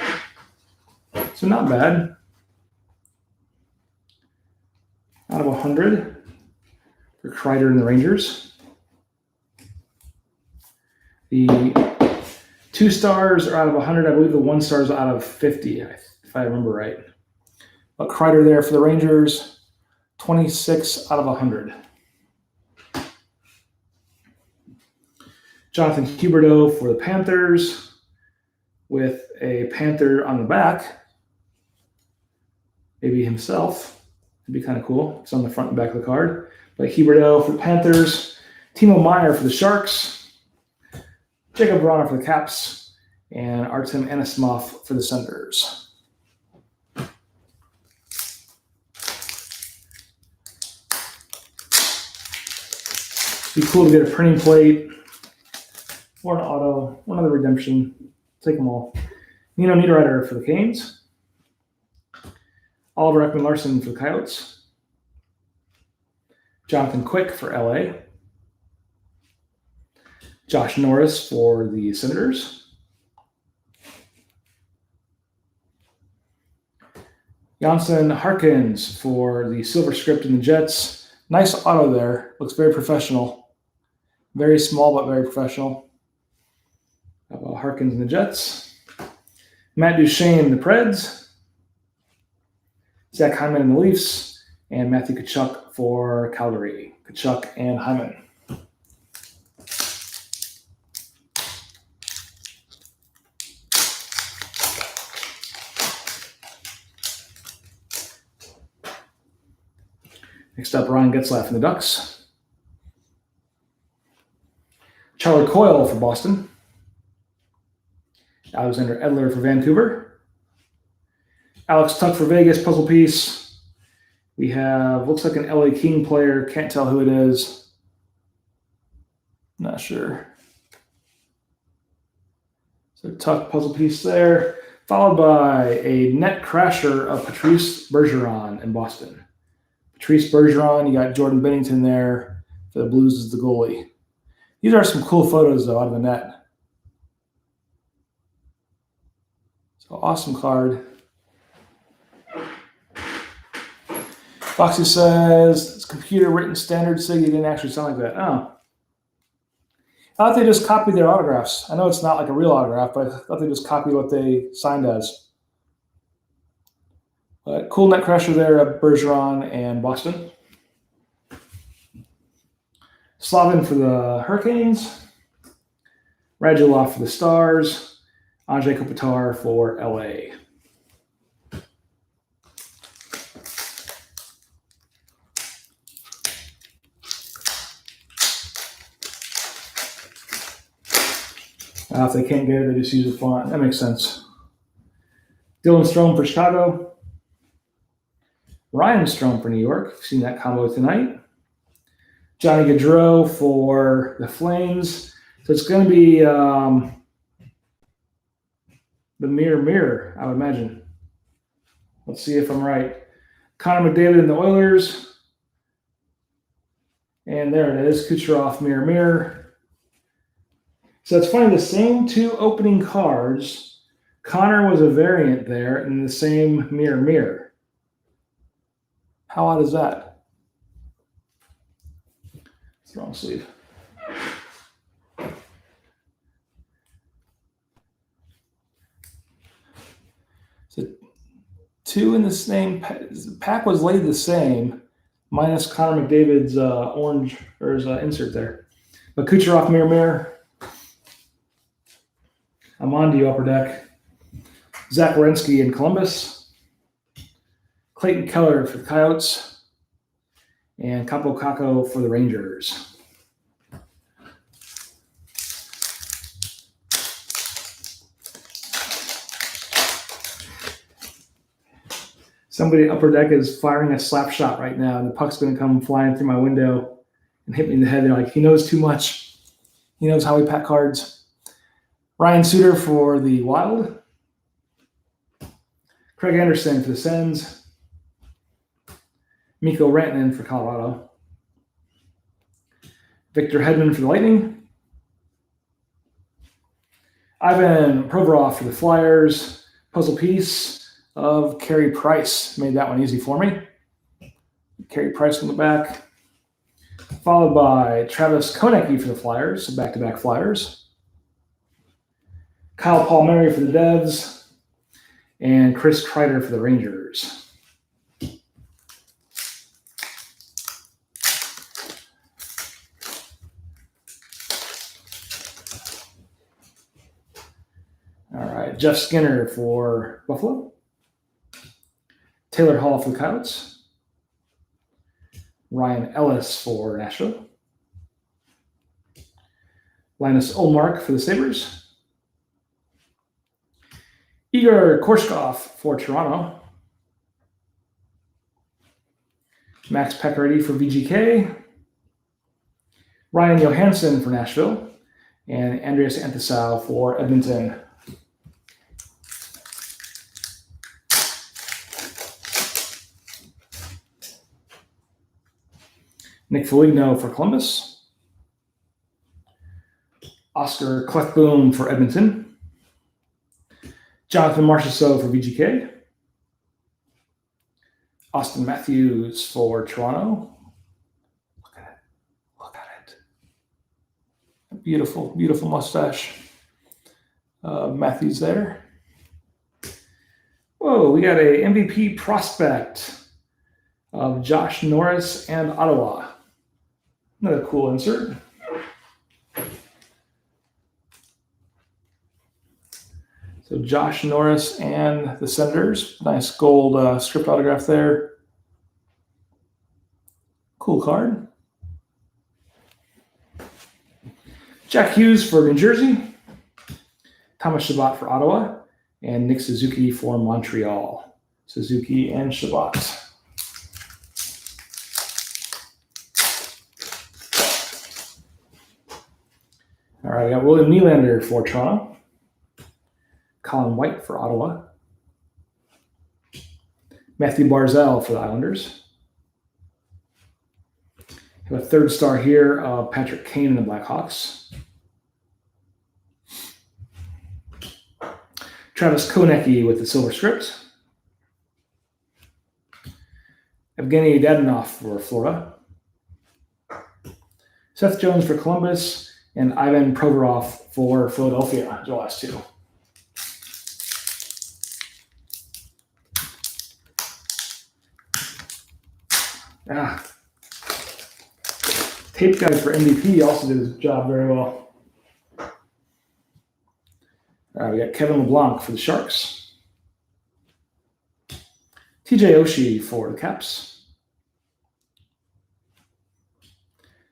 So not bad. Out of 100 for Kreider and the Rangers. The 2 stars are out of 100. I believe the 1 star is out of 50, if I remember right. But Kreider there for the Rangers, 26 out of 100. Jonathan Huberdeau for the Panthers with a Panther on the back. Maybe himself. It'd be kind of cool. It's on the front and back of the card. But Huberdeau for the Panthers. Timo Meier for the Sharks. Jacob Vrana for the Caps. And Artem Anisimov for the Senators. Be cool to get a printing plate or an auto, one other redemption. Take them all. Nino Niederreiter for the Canes. Oliver Ekman-Larsson for the Coyotes. Jonathan Quick for LA. Josh Norris for the Senators. Janssen Harkins for the Silver Script and the Jets. Nice auto there. Looks very professional. Very small, but very professional. Harkins and the Jets. Matt Duchene, the Preds. Zach Hyman and the Leafs. And Matthew Tkachuk for Calgary. Tkachuk and Hyman. Next up, Ryan Getzlaf and the Ducks. Charlie Coyle for Boston. Alexander Edler for Vancouver. Alex Tuck for Vegas, puzzle piece. We have, looks like an LA King player. Can't tell who it is. Not sure. So Tuck puzzle piece there. Followed by a net crasher of Patrice Bergeron in Boston. Patrice Bergeron, you got Jordan Bennington there for the Blues as the goalie. These are some cool photos, though, out of the net. So awesome card. Foxy says, it's computer written standard SIG. It didn't actually sound like that. Oh. I thought they just copied their autographs. I know it's not like a real autograph, but I thought they just copied what they signed as. But cool net crasher there at Bergeron and Boston. Slavin for the Hurricanes. Radulov for the Stars. Andrei Kopitar for LA. If they can't get it, they just use a font. That makes sense. Dylan Strome for Chicago. Ryan Strome for New York. I've seen that combo tonight. Johnny Gaudreau for the Flames. So it's going to be the mirror, I would imagine. Let's see if I'm right. Connor McDavid and the Oilers. And there it is. Kucherov, mirror. So it's funny, the same 2 opening cards. Connor was a variant there in the same mirror. How odd is that? It's the wrong sleeve. So 2 in the same pack was laid the same, minus Connor McDavid's orange or his insert there. But Kucherov mirror. Amandio upper deck. Zach Werenski in Columbus. Clayton Keller for the Coyotes. And Capo Caco for the Rangers. Somebody upper deck is firing a slap shot right now, and the puck's going to come flying through my window and hit me in the head. They're like, he knows too much. He knows how we pack cards. Ryan Suter for the Wild. Craig Anderson for the Sens. Mikko Rantanen for Colorado. Victor Hedman for the Lightning. Ivan Provorov for the Flyers. Puzzle piece of Carey Price. Made that one easy for me. Carey Price on the back. Followed by Travis Konecny for the Flyers, so back-to-back Flyers. Kyle Palmieri for the Devs. And Chris Kreider for the Rangers. All right, Jeff Skinner for Buffalo. Taylor Hall for the Coyotes. Ryan Ellis for Nashville. Linus Ullmark for the Sabres. Igor Korshkov for Toronto. Max Pacioretty for VGK. Ryan Johansson for Nashville. And Andreas Anthasau for Edmonton. Nick Foligno for Columbus. Oscar Klefboom for Edmonton. Jonathan Marchessault for VGK. Austin Matthews for Toronto. Look at it. Look at it. Beautiful, beautiful mustache. Matthews there. Whoa, we got a MVP prospect of Josh Norris and Ottawa. Another cool insert. So Josh Norris and the Senators. Nice gold script autograph there. Cool card. Jack Hughes for New Jersey. Thomas Chabot for Ottawa. And Nick Suzuki for Montreal. Suzuki and Chabot. All right, we got William Nylander for Toronto. Colin White for Ottawa. Matthew Barzal for the Islanders. We have a third star here, Patrick Kane in the Blackhawks. Travis Konecny with the silver script. Evgeny Dadonov for Florida. Seth Jones for Columbus. And Ivan Provorov for Philadelphia, the last two. Tape guys for MVP also did his job very well. All right, we got Kevin LeBlanc for the Sharks. TJ Oshie for the Caps.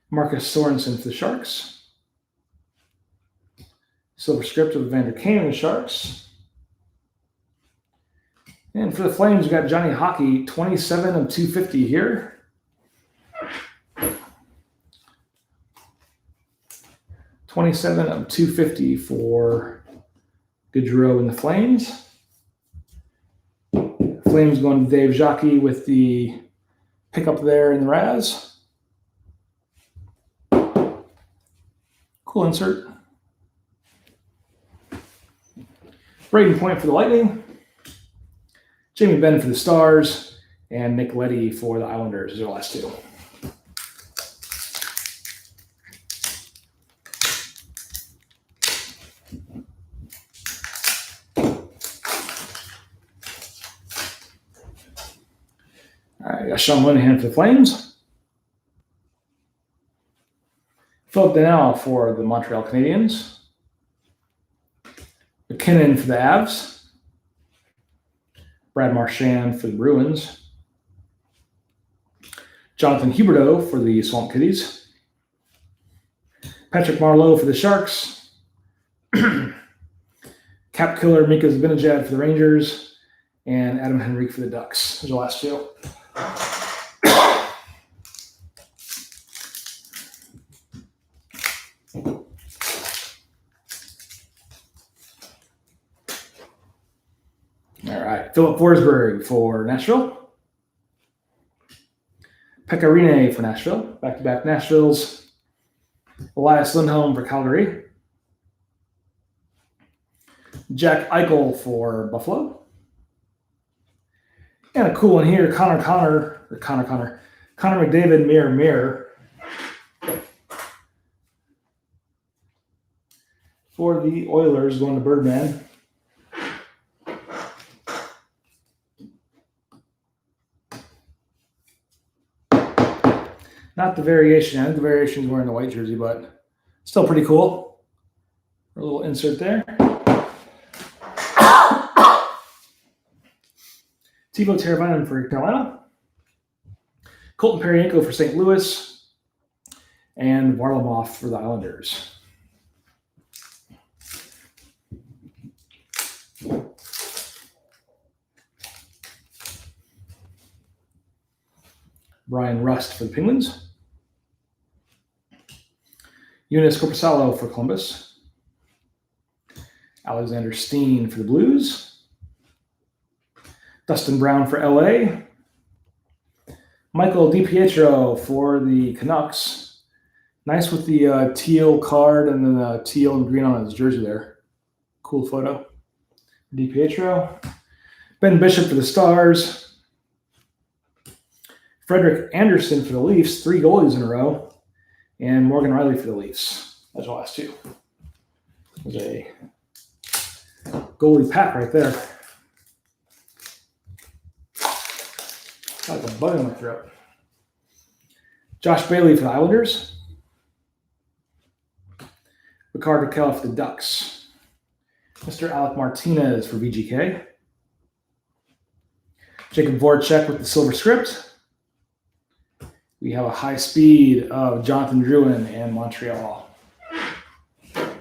Marcus Sorensen for the Sharks. Silver script of Evander Kane and the Sharks. And for the Flames, we got Johnny Hockey, 27 of 250 here. $27 of $250 for Gaudreau and the Flames. Flames going to Dave Jockey with the pickup there in the Raz. Cool insert. Braden Point for the Lightning. Jamie Benn for the Stars. And Nick Leddy for the Islanders is their last two. All right, got Sean Linehan for the Flames. Philip Danault for the Montreal Canadiens. McKinnon for the Avs. Brad Marchand for the Bruins. Jonathan Huberdeau for the Swamp Kitties. Patrick Marleau for the Sharks. Cap killer Mika Zibanejad for the Rangers. And Adam Henrique for the Ducks. Those are the last two. All right. Philip Forsberg for Nashville. Pecorine for Nashville. Back-to-back Nashvilles. Elias Lindholm for Calgary. Jack Eichel for Buffalo. And a cool one here, Connor McDavid, mirror. For the Oilers, going to Birdman. Not the variation. I think the variation is wearing the white jersey, but still pretty cool. A little insert there. Teuvo Teravainen for Carolina. Colton Parayko for St. Louis. And Varlamov for the Islanders. Brian Rust for the Penguins. Eunice Corpusalo for Columbus. Alexander Steen for the Blues. Dustin Brown for LA. Michael DiPietro for the Canucks. Nice with the teal card and then the teal and green on his jersey there. Cool photo. DiPietro. Ben Bishop for the Stars. Frederick Anderson for the Leafs. 3 goalies in a row. And Morgan Riley for the Leafs. That's the last 2. There's a goalie pack right there. Got like a bug in my throat. Josh Bailey for the Islanders. Ricardo Rakell for the Ducks. Mr. Alec Martinez for VGK. Jacob Voracek with the silver script. We have a high speed of Jonathan Drouin and Montreal. So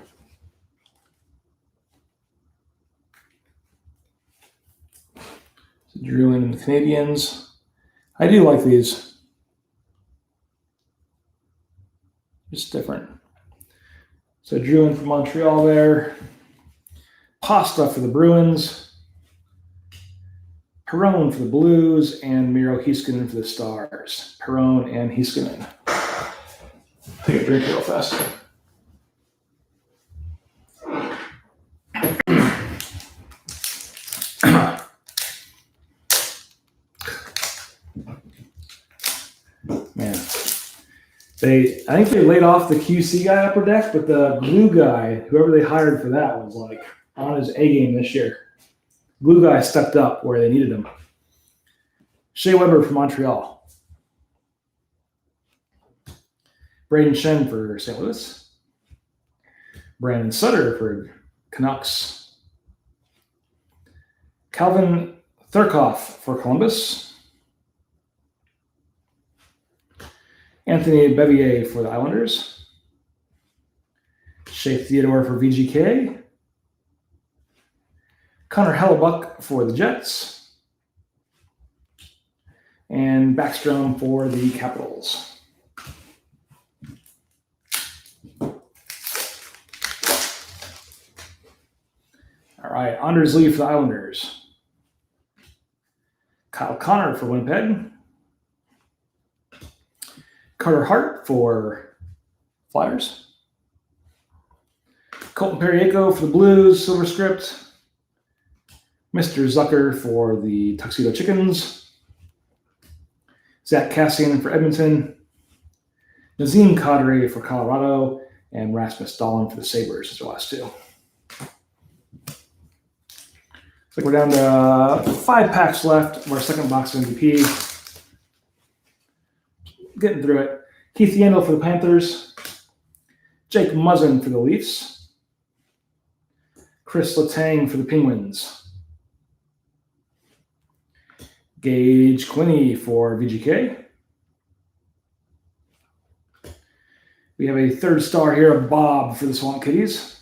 Drouin and the Canadiens. I do like these. Just different. So Drouin for Montreal there. Pasta for the Bruins. Perron for the Blues, and Miro Heiskanen for the Stars. Perron and Heiskanen. Take a drink real fast. Man. I think they laid off the QC guy upper deck, but the glue guy, whoever they hired for that, was like on his A game this year. Blue guy stepped up where they needed him. Shea Weber for Montreal. Braden Shen for St. Louis. Brandon Sutter for Canucks. Calvin Thurkoff for Columbus. Anthony Bevier for the Islanders. Shea Theodore for VGK. Connor Hellebuck for the Jets. And Backstrom for the Capitals. All right, Anders Lee for the Islanders. Kyle Connor for Winnipeg. Carter Hart for Flyers. Colton Parayko for the Blues, silver script. Mr. Zucker for the Tuxedo Chickens. Zach Cassian for Edmonton. Nazem Kadri for Colorado. And Rasmus Dahlin for the Sabres is the last 2. Looks like we're down to 5 packs left of our second box of MVP. Getting through it. Keith Yandel for the Panthers. Jake Muzzin for the Leafs. Chris Letang for the Penguins. Gage Quinney for VGK. We have a 3rd star here of Bob for the Swamp Kitties.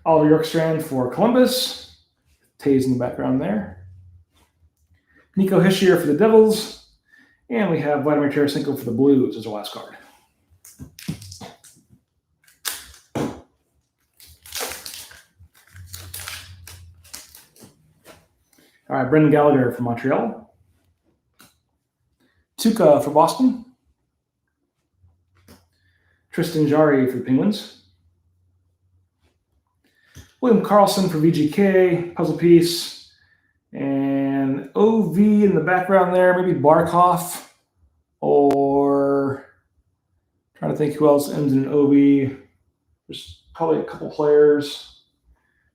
Oliver Yorkstrand for Columbus. Tays in the background there. Nico Hischier for the Devils. And we have Vladimir Tarasenko for the Blues as our last card. All right, Brendan Gallagher for Montreal. Tuca for Boston. Tristan Jarry for the Penguins. William Karlsson for VGK, puzzle piece. And OV in the background there, maybe Barkov, or trying to think who else ends in an OV. There's probably a couple players.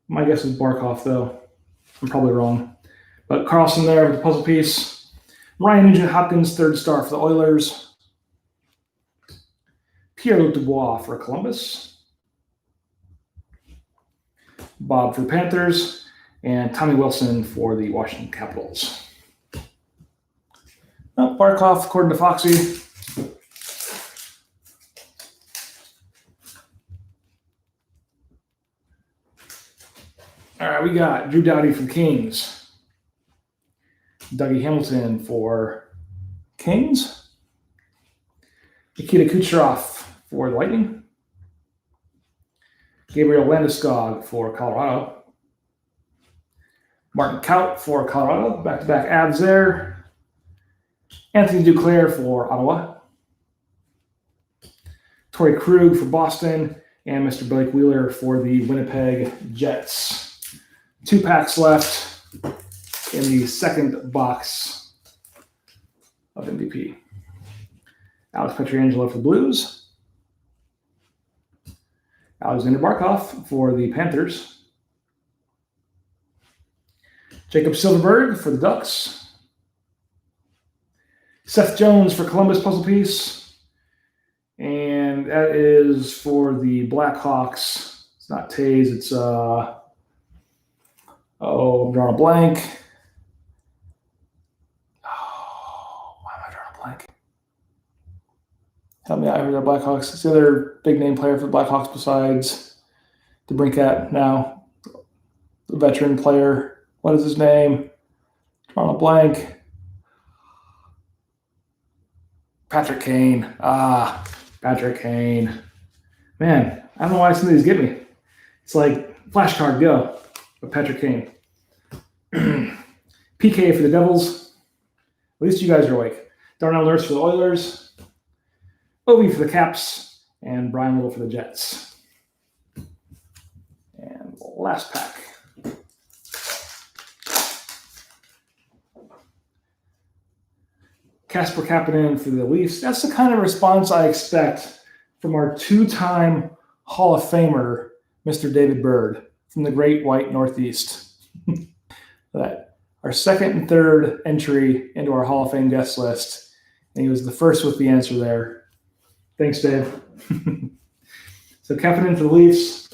My guess is Barkov, though. I'm probably wrong. But Karlsson there with the puzzle piece. Ryan Nugent-Hopkins, third star for the Oilers. Pierre-Luc Dubois for Columbus. Bob for the Panthers. And Tommy Wilson for the Washington Capitals. Oh, Barkov, according to Foxy. All right, we got Drew Doughty for Kings. Dougie Hamilton for Kings. Nikita Kucherov for the Lightning. Gabriel Landeskog for Colorado. Martin Kaut for Colorado. Back-to-back abs there. Anthony Duclair for Ottawa. Torrey Krug for Boston. And Mr. Blake Wheeler for the Winnipeg Jets. 2 packs left in the second box of MVP. Alex Pietrangelo for the Blues. Alexander Barkov for the Panthers. Jacob Silverberg for the Ducks. Seth Jones for Columbus puzzle piece. And that is for the Blackhawks. It's not Taze, it's I'm drawing a blank. Why am I drawing a blank? Help me out here, the Blackhawks. It's the other big name player for the Blackhawks besides DeBrincat now. The veteran player. What is his name? Drawing a blank. Patrick Kane. Patrick Kane. Man, I don't know why some of these get me. It's like flashcard, go. But Patrick Kane. PK for the Devils. At least you guys are awake. Darnell Nurse for the Oilers. Ovi for the Caps. And Brian Little for the Jets. And last pack. Kasper Kapanen for the Leafs. That's the kind of response I expect from our 2-time Hall of Famer, Mr. David Bird, from the Great White Northeast. That our second and third entry into our Hall of Fame guest list, and he was the first with the answer there. Thanks, Dave. So Kapanen for the Leafs,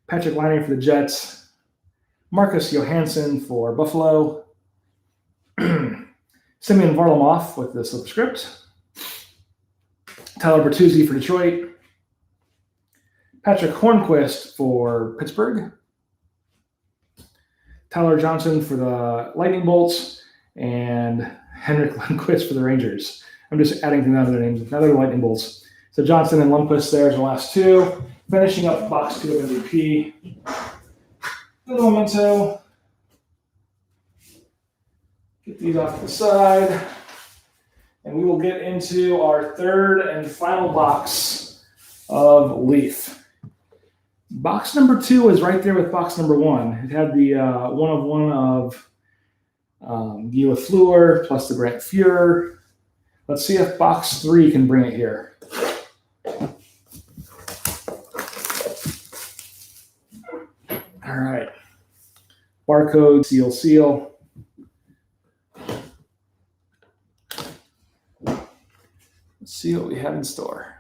Patrick Laine for the Jets, Marcus Johansson for Buffalo, Semyon Varlamov with the subscript, Tyler Bertuzzi for Detroit, Patrick Hornquist for Pittsburgh, Tyler Johnson for the Lightning Bolts, and Henrik Lundqvist for the Rangers. I'm just adding to none of their names, another Lightning Bolts. So Johnson and Lundqvist there's the last 2. Finishing up box 2 of MVP. Little memento. Get these off to the side. And we will get into our third and final box of Leaf. Box number 2 is right there with box number 1. It had the 1-of-1 of Guy Lafleur plus the Grant Fuhrer. Let's see if box 3 can bring it here. All right. Barcode, seal. Let's see what we have in store.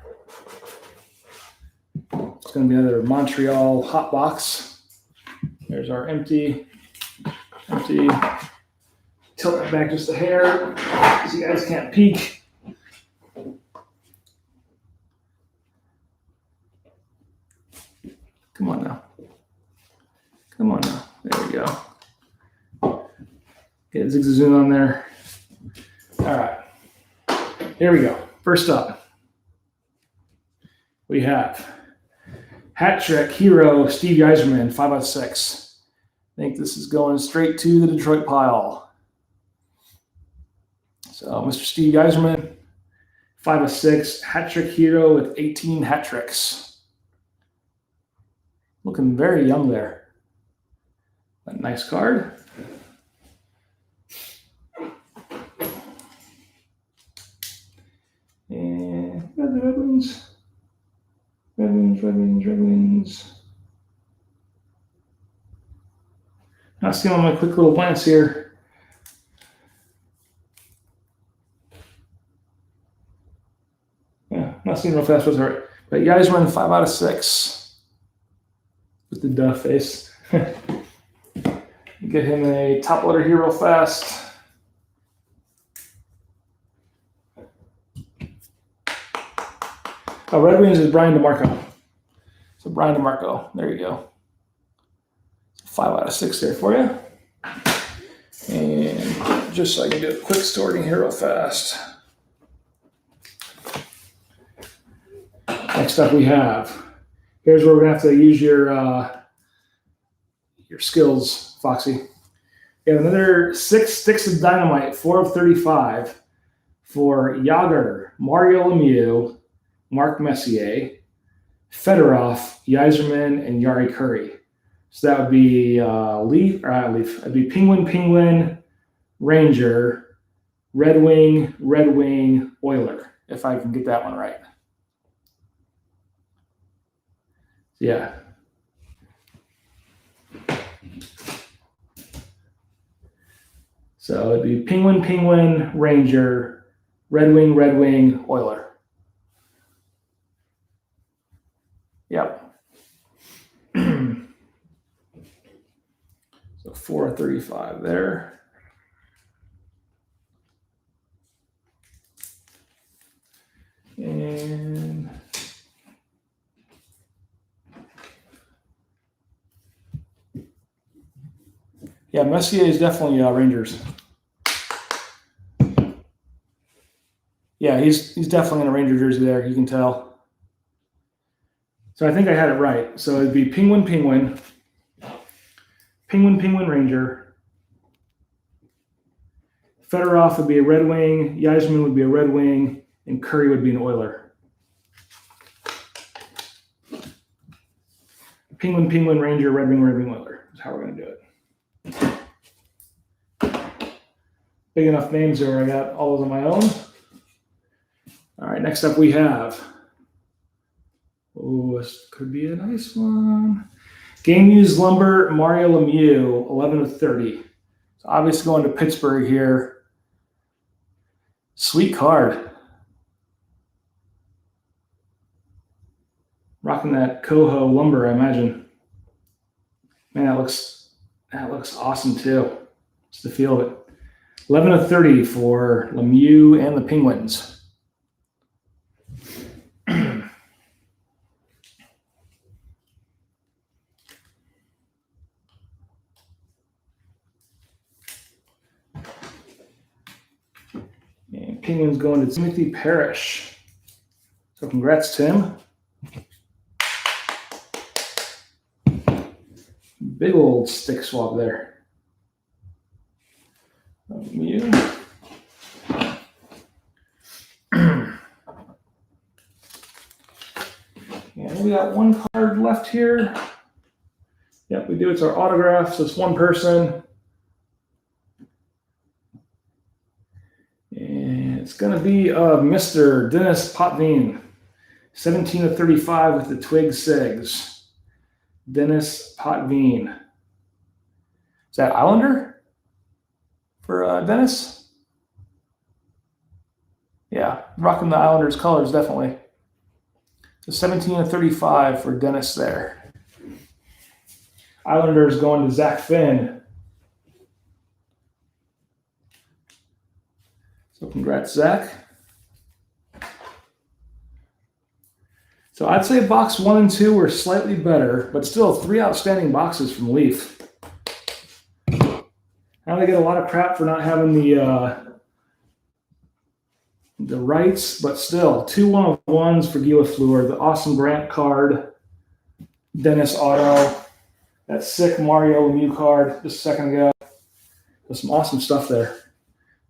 It's going to be another Montreal hot box. There's our empty. Tilt it back just a hair so you guys can't peek. Come on now. There we go. Get Zig Zoom on there. All right. Here we go. First up, we have Hat Trick Hero Steve Yzerman, 5/6. think this is going straight to the Detroit pile. So Mr. Steve Yzerman, 5 of 6, hat trick hero with 18 hat tricks. Looking very young there. A nice card. And got the Red Wings. Red Wings, Red Wings, Red Wings. Not seeing on my quick little glance here. Yeah, not seeing real fast what's all right. But Yzerman, 5 out of 6. With the duh face. Get him a top loader here real fast. Oh, Red Wings is Brian DeMarco. So Brian DeMarco, there you go. 5 out of 6 there for you. And just so I can do a quick sorting here real fast. Next up we have, here's where we're gonna have to use your skills, Foxy. We have another 6 sticks of dynamite, 4 of 35 for Yager, Mario Lemieux, Mark Messier, Fedorov, Yzerman, and Yari Curry. So that would be it'd be Penguin, Ranger, Red Wing, Oiler, if I can get that one right. Yeah. So it'd be Penguin, Ranger, Red Wing, Oiler. Yep. So 4 of 35 there. And yeah, Messier is definitely Rangers. Yeah, he's definitely in a Ranger jersey there. You can tell. So I think I had it right. So it'd be Penguin, Ranger. Fedorov would be a Red Wing. Yzerman would be a Red Wing, and Curry would be an Oiler. Penguin, Ranger, Red Wing, Oiler is how we're going to do it. Big enough names there. I got all of them on my own. All right, next up we have, oh, this could be a nice one. Game Used Lumber, Mario Lemieux, 11 of 30. So obviously going to Pittsburgh here. Sweet card. Rocking that Coho lumber, I imagine. Man, that looks awesome too. Just the feel of it. 11 of 30 for Lemieux and the Penguins. And Penguins going to Timothy Parrish. So congrats, Tim. Big old stick swap there. You. And we got one card left here. Yep, we do. It's our autograph. So it's one person. And it's going to be Mr. Dennis Potvin. 17 of 35 with the Twig Sigs. Dennis Potvin. Is that Islander for Dennis? Yeah, rocking the Islanders colors, definitely. So 17 of 35 for Dennis there. Islanders going to Zach Finn. So congrats, Zach. So I'd say box 1 and 2 were slightly better, but still 3 outstanding boxes from Leaf. Now they get a lot of crap for not having the rights, but still 2 1-of-1s for Guy Lafleur, the awesome Grant card, Dennis auto, That sick Mario Lemieux card just a second ago. There's some awesome stuff there.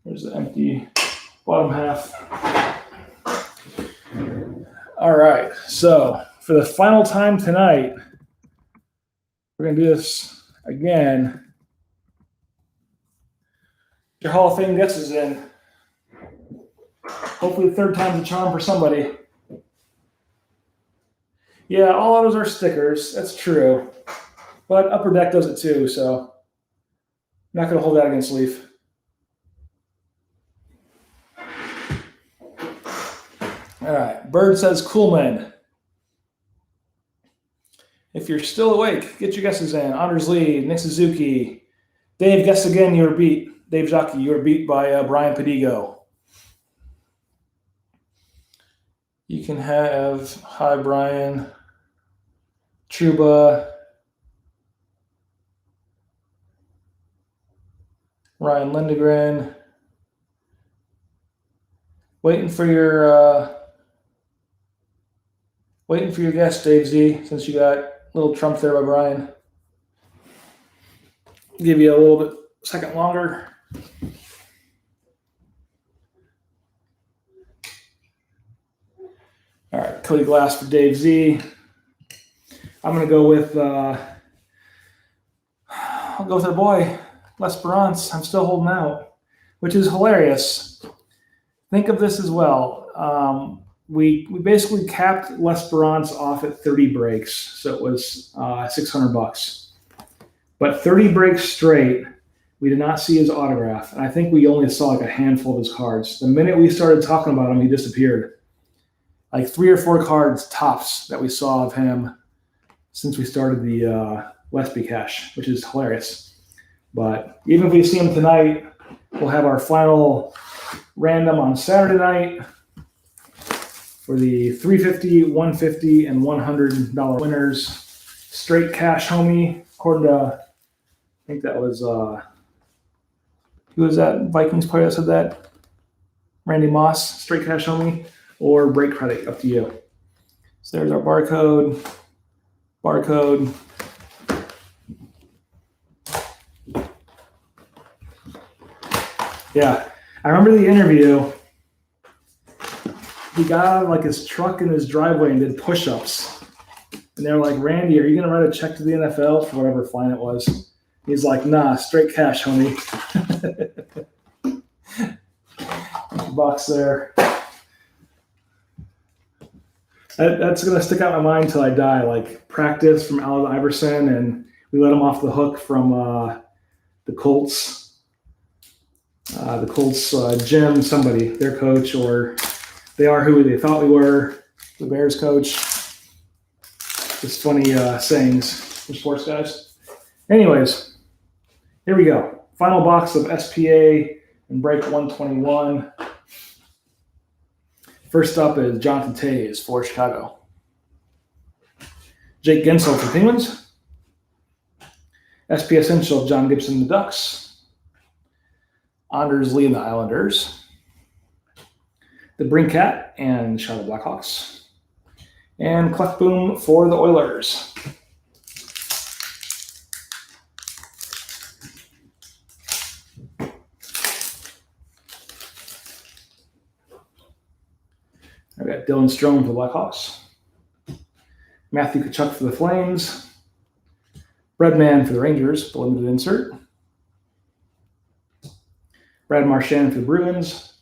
There's the empty bottom half. All right, so for the final time tonight, we're going to do this again. Your Hall of Fame guesses in. Hopefully the third time's a charm for somebody. Yeah, all others are stickers. That's true. But Upper Deck does it too, so I'm not going to hold that against Leaf. All right, Bird says Coolman. If you're still awake, get your guesses in. Anders Lee, Nick Suzuki. Dave, guess again, you were beat. Dave Jockey, you were beat by Brian Padigo. You can have, hi, Brian. Truba. Ryan Lindegren. Waiting for your guess, Dave Z, since you got a little trump there by Brian. Give you a little bit second longer. All right, Cody Glass for Dave Z. I'm going to go with, I'll go with our boy, Lesperance. I'm still holding out, which is hilarious. Think of this as well. We basically capped Lesperance off at 30 breaks, so it was $600. But 30 breaks straight, we did not see his autograph, and I think we only saw like a handful of his cards. The minute we started talking about him, he disappeared. Like 3 or 4 cards tops that we saw of him since we started the Lespy cash, which is hilarious. But even if we see him tonight, we'll have our final random on Saturday night for the $350, $150, and $100 winners. Straight cash homie, according to, I think that was, who was that Vikings player that said that? Randy Moss, straight cash homie, or break credit, up to you. So there's our barcode. Yeah, I remember the interview. He got out of like his truck in his driveway and did push-ups. And they were like, Randy, are you going to write a check to the NFL for whatever fine it was? He's like, nah, straight cash, homie. Box there. That's going to stick out in my mind until I die. Like practice from Allen Iverson, and we let him off the hook from the Colts. Jim, somebody, their coach, or they are who they thought we were, the Bears coach. Just funny sayings from sports guys. Anyways, here we go. Final box of SPA and break 121. First up is Jonathan Tays for Chicago. Jake Gensel for Penguins. SP Essential, John Gibson, the Ducks. Anders Lee and the Islanders. The Brinkat and the Charlotte Blackhawks. And Clefboom for the Oilers. I've got Dylan Strome for the Blackhawks. Matthew Tkachuk for the Flames. Breadman for the Rangers, the limited insert. Brad Marchand for the Bruins.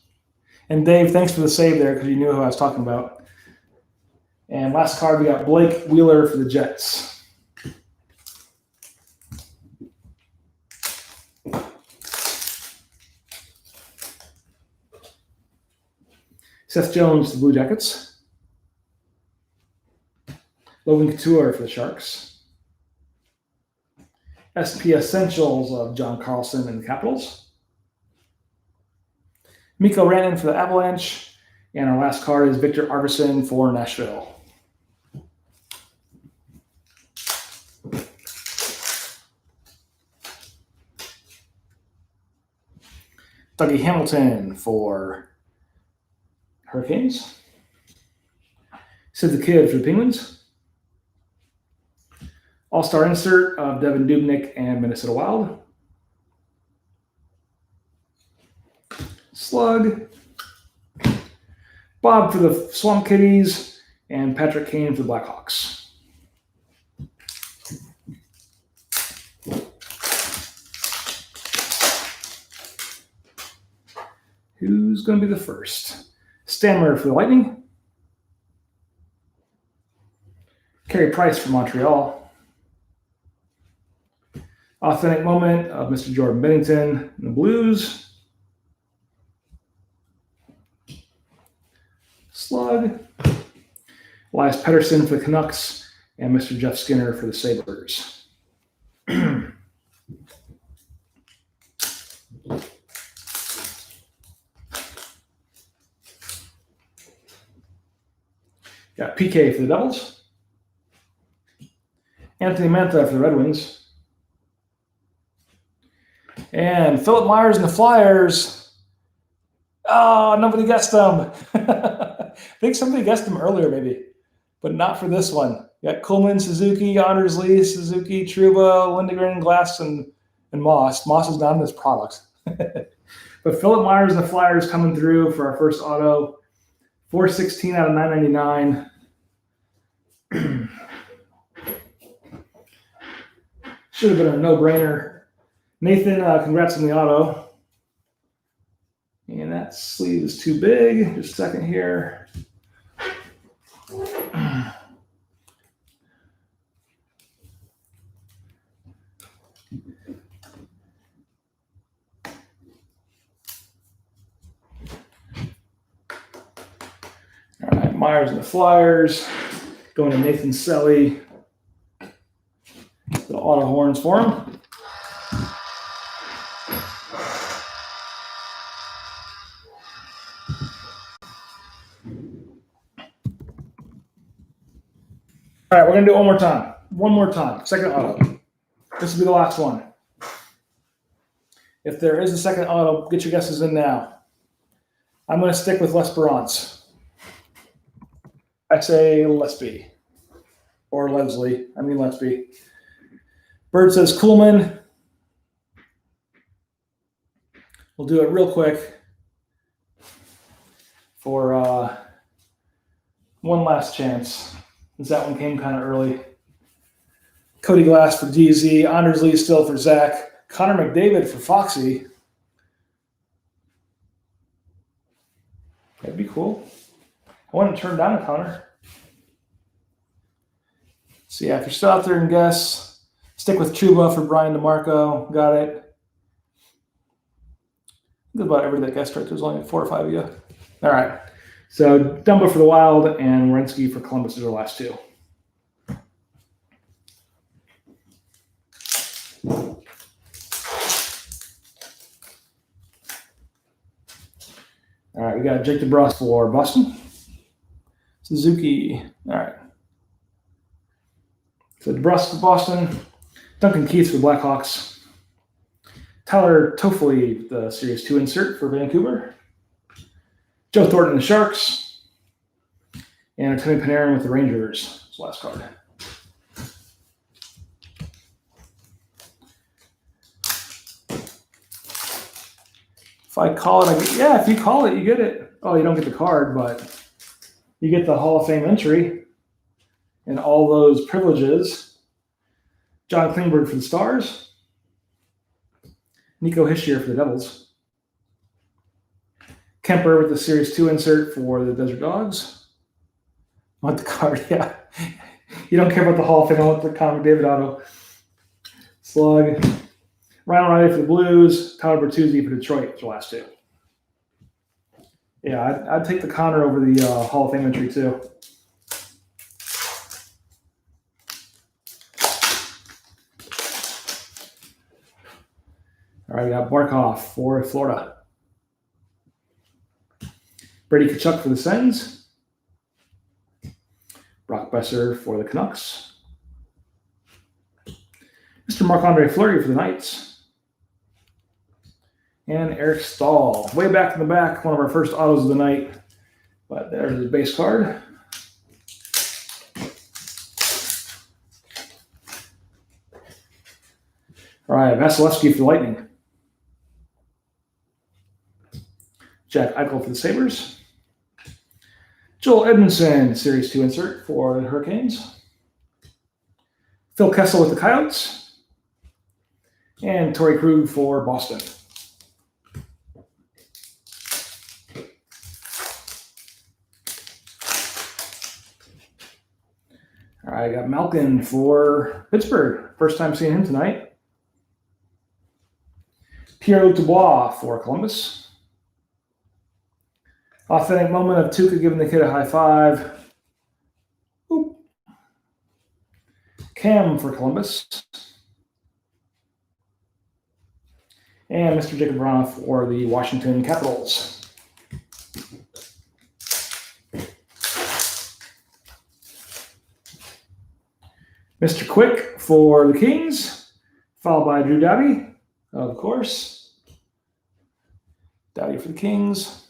And Dave, thanks for the save there because you knew who I was talking about. And last card, we got Blake Wheeler for the Jets. Seth Jones for the Blue Jackets. Logan Couture for the Sharks. SP Essentials of John Carlson and the Capitals. Mikko Rantanen for the Avalanche. And our last card is Victor Arvidsson for Nashville. Dougie Hamilton for Hurricanes. Sid the Kid for the Penguins. All-star insert of Devin Dubnyk and Minnesota Wild. Slug. Bob for the Swamp Kitties, and Patrick Kane for the Blackhawks. Who's going to be the first? Stammer for the Lightning. Carey Price for Montreal. Authentic moment of Mr. Jordan Bennington and the Blues. Slug. Elias Pettersson for the Canucks, and Mr. Jeff Skinner for the Sabres. Got PK for the Devils. Anthony Mantha for the Red Wings. And Philip Myers and the Flyers. Oh, nobody guessed them. I think somebody guessed them earlier, maybe, but not for this one. You got Coleman, Suzuki, Anders Lee, Suzuki, Trouba, Lindgren, Glass, and Moss. Moss is not in this product. But Philip Myers and the Flyers coming through for our first auto. 416 out of 999. Should have been a no-brainer. Nathan, congrats on the auto. And that sleeve is too big. Just a second here. All right, Myers and the Flyers. Going to Nathan Selly. The auto horns for him. All right, we're going to do it one more time. One more time. Second auto. This will be the last one. If there is a second auto, get your guesses in now. I'm going to stick with L'Esperance. I say Lespy. Or Leslie. I mean Lespy. Bird says Kuhlman. We'll do it real quick for one last chance, since that one came kind of early. Cody Glass for DZ. Anders Lee still for Zach. Connor McDavid for Foxy. That'd be cool. I want to turn down a Connor. So yeah, if you're still out there and guess, stick with Trouba for Brian DeMarco. Got it. Good about everybody that guessed right. There's only 4 or 5 of you. All right. So Dumba for the Wild and Werenski for Columbus is our last two. All right, we got Jake DeBrus for Boston. Suzuki. All right. So DeBrus for Boston. Duncan Keith for Blackhawks. Tyler Toffoli, the Series 2 insert for Vancouver. Joe Thornton, the Sharks. And Tony Panarin with the Rangers. His last card. If I call it, if you call it, you get it. Oh, you don't get the card, but you get the Hall of Fame entry and all those privileges. John Klingberg for the Stars. Nico Hischier for the Devils. Kemper with the Series 2 insert for the Desert Dogs. I want the card, yeah. You don't care about the Hall of Fame, I want the Connor McDavid auto. Slug. Ryan O'Reilly for the Blues. Tyler Bertuzzi for Detroit for the last two. Yeah, I'd take the Connor over the Hall of Fame entry too. All right, we got Barkov for Florida. Brady Tkachuk for the Sens. Brock Besser for the Canucks. Mr. Marc-Andre Fleury for the Knights. And Eric Stahl. Way back in the back, one of our first autos of the night. But there's his base card. All right, Vasilevsky for the Lightning. Jack Eichel for the Sabres. Joel Edmondson, Series 2 insert for the Hurricanes. Phil Kessel with the Coyotes. And Torrey Krug for Boston. All right, I got Malkin for Pittsburgh. First time seeing him tonight. Pierre Dubois for Columbus. Authentic moment of Tuukka giving the kid a high five. Oop. Cam for Columbus. And Mr. Jacob Vrana for the Washington Capitals. Mr. Quick for the Kings, followed by Drew Doughty, of course. Doughty for the Kings.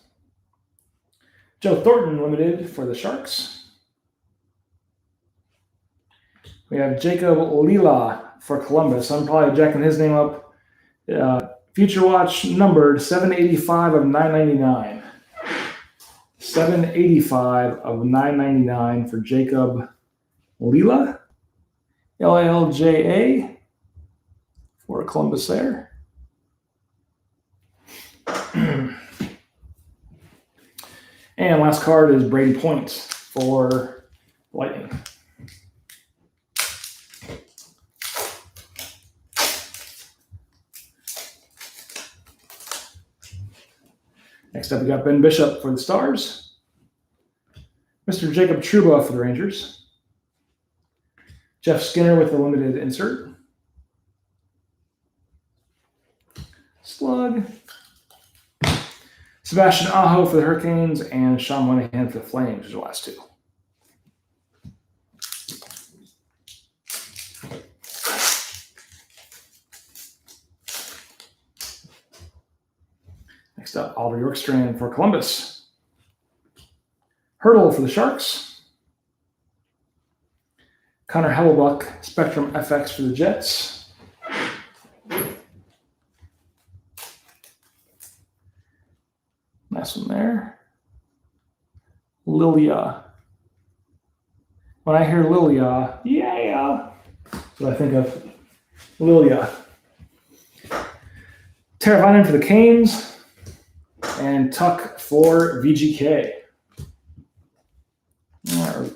Joe Thornton limited for the Sharks. We have Jacob Lila for Columbus. I'm probably jacking his name up. Future Watch numbered 785 of 999. 785 of 999 for Jacob Lila. LALJA for Columbus there. And last card is Brady Point for Lightning. Next up, we got Ben Bishop for the Stars. Mr. Jacob Trouba for the Rangers. Jeff Skinner with the limited insert. Slug. Sebastian Aho for the Hurricanes and Sean Monahan for the Flames, the last two. Next up, Oliver Yorkstrand for Columbus. Hurdle for the Sharks. Connor Hellebuyck, Spectrum FX for the Jets. Nice one there. Lilia. When I hear Lilia, yeah. That's what I think of. Lilia. Teravainen for the Canes. And Tuck for VGK. Right,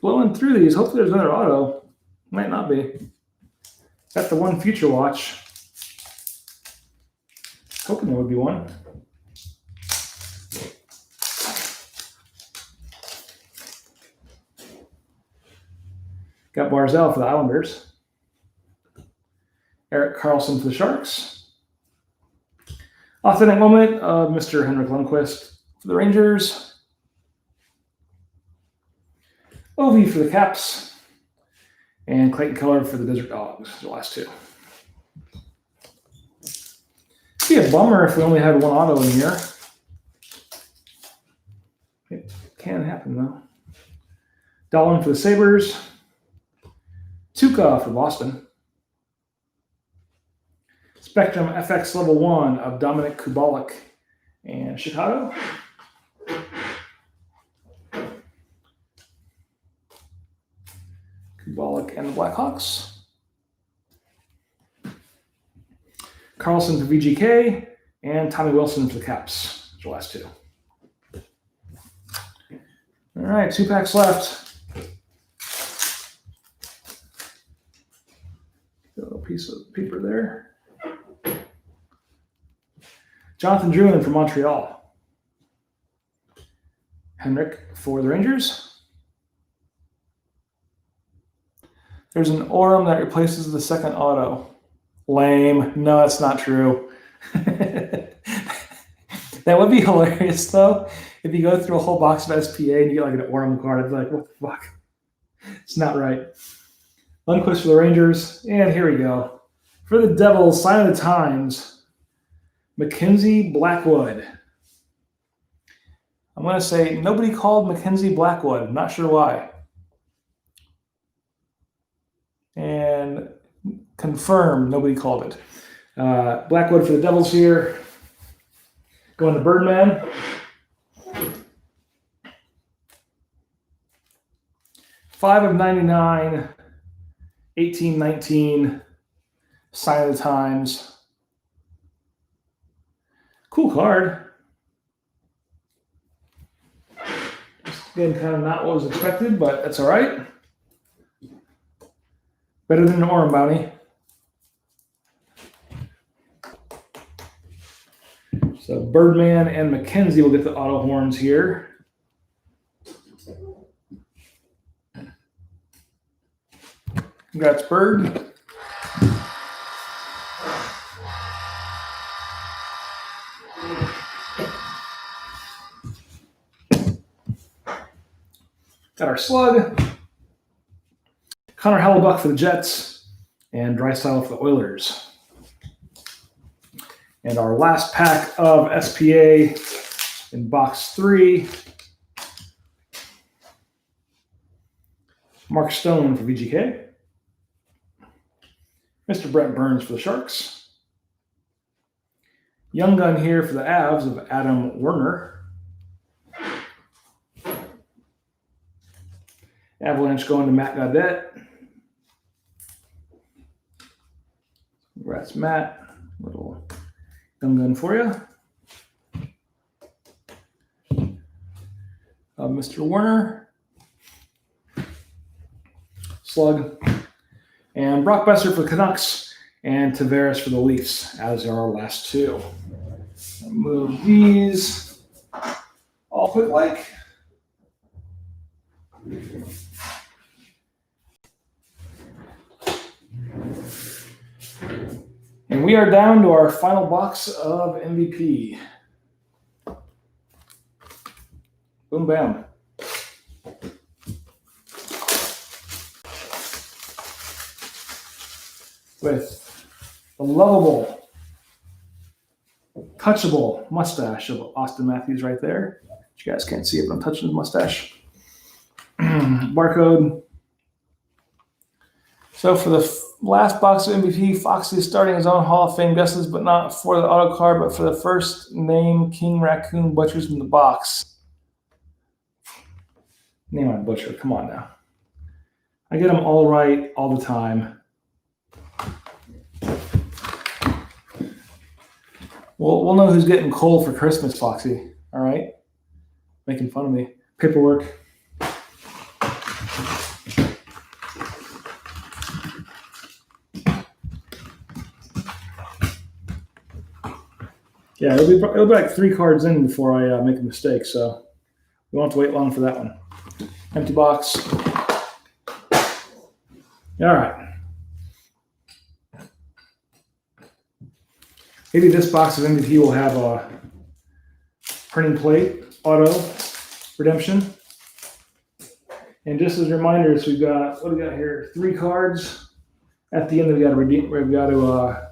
blowing through these. Hopefully there's another auto. Might not be. Got the one Future Watch. Hoping there would be one. Got Barzell for the Islanders. Erik Karlsson for the Sharks. Authentic moment of Mr. Henrik Lundqvist for the Rangers. Ovi for the Caps. And Clayton Keller for the Desert Dogs, the last two. It'd be a bummer if we only had one auto in here. It can happen, though. Dahlin for the Sabres. Tuukka for Boston. Spectrum FX Level 1 of Dominic Kubalik and Chicago. Kubalik and the Blackhawks. Karlsson for VGK and Tommy Wilson for the Caps. Those are the last two. All right, 2 packs left. A little piece of paper there. Jonathan Drouin from Montreal. Henrik for the Rangers. There's an Orem that replaces the second auto. Lame. No, that's not true. That would be hilarious, though. If you go through a whole box of SPA and you get like an Orem card, I'd be like, what the fuck? It's not right. Lundqvist for the Rangers. And here we go. For the Devils, sign of the times, Mackenzie Blackwood. I'm going to say nobody called Mackenzie Blackwood. I'm not sure why. And Confirm. Nobody called it. Blackwood for the Devils here. Going to Birdman. Five of 99, 18-19, Sign of the Times. Cool card. Again, kind of not what was expected, but that's all right. Better than an Orem Bounty. So Birdman and Mackenzie will get the auto horns here. Congrats, Bird. Got our slug. Connor Hellebuck for the Jets and Drysdale for the Oilers. And our last pack of SPA in box 3. Mark Stone for VGK. Mr. Brent Burns for the Sharks. Young gun here for the Avs of Adam Werner. Avalanche going to Matt Gaudette. Congrats, Matt. Little young gun for you. Mr. Werner. Slug. And Brock Besser for the Canucks. And Tavares for the Leafs, as are our last two. I'll move these all quick like. And we are down to our final box of MVP. Boom, bam. With the lovable, touchable mustache of Austin Matthews right there. You guys can't see it, but I'm touching his mustache. Barcode. So for the last box of MVP, Foxy is starting his own Hall of Fame guesses, but not for the auto card, but for the first name, King Raccoon Butchers from the box. Name on Butcher, come on now. I get them all right all the time. We'll know who's getting coal for Christmas, Foxy. All right? Making fun of me. Paperwork. Yeah, it'll be like 3 cards in before I make a mistake, so we won't have to wait long for that one. Empty box. All right. Maybe this box of MVP will have a printing plate, auto, redemption. And just as reminders, we've got, what do we got here? 3 cards. At the end, we've got to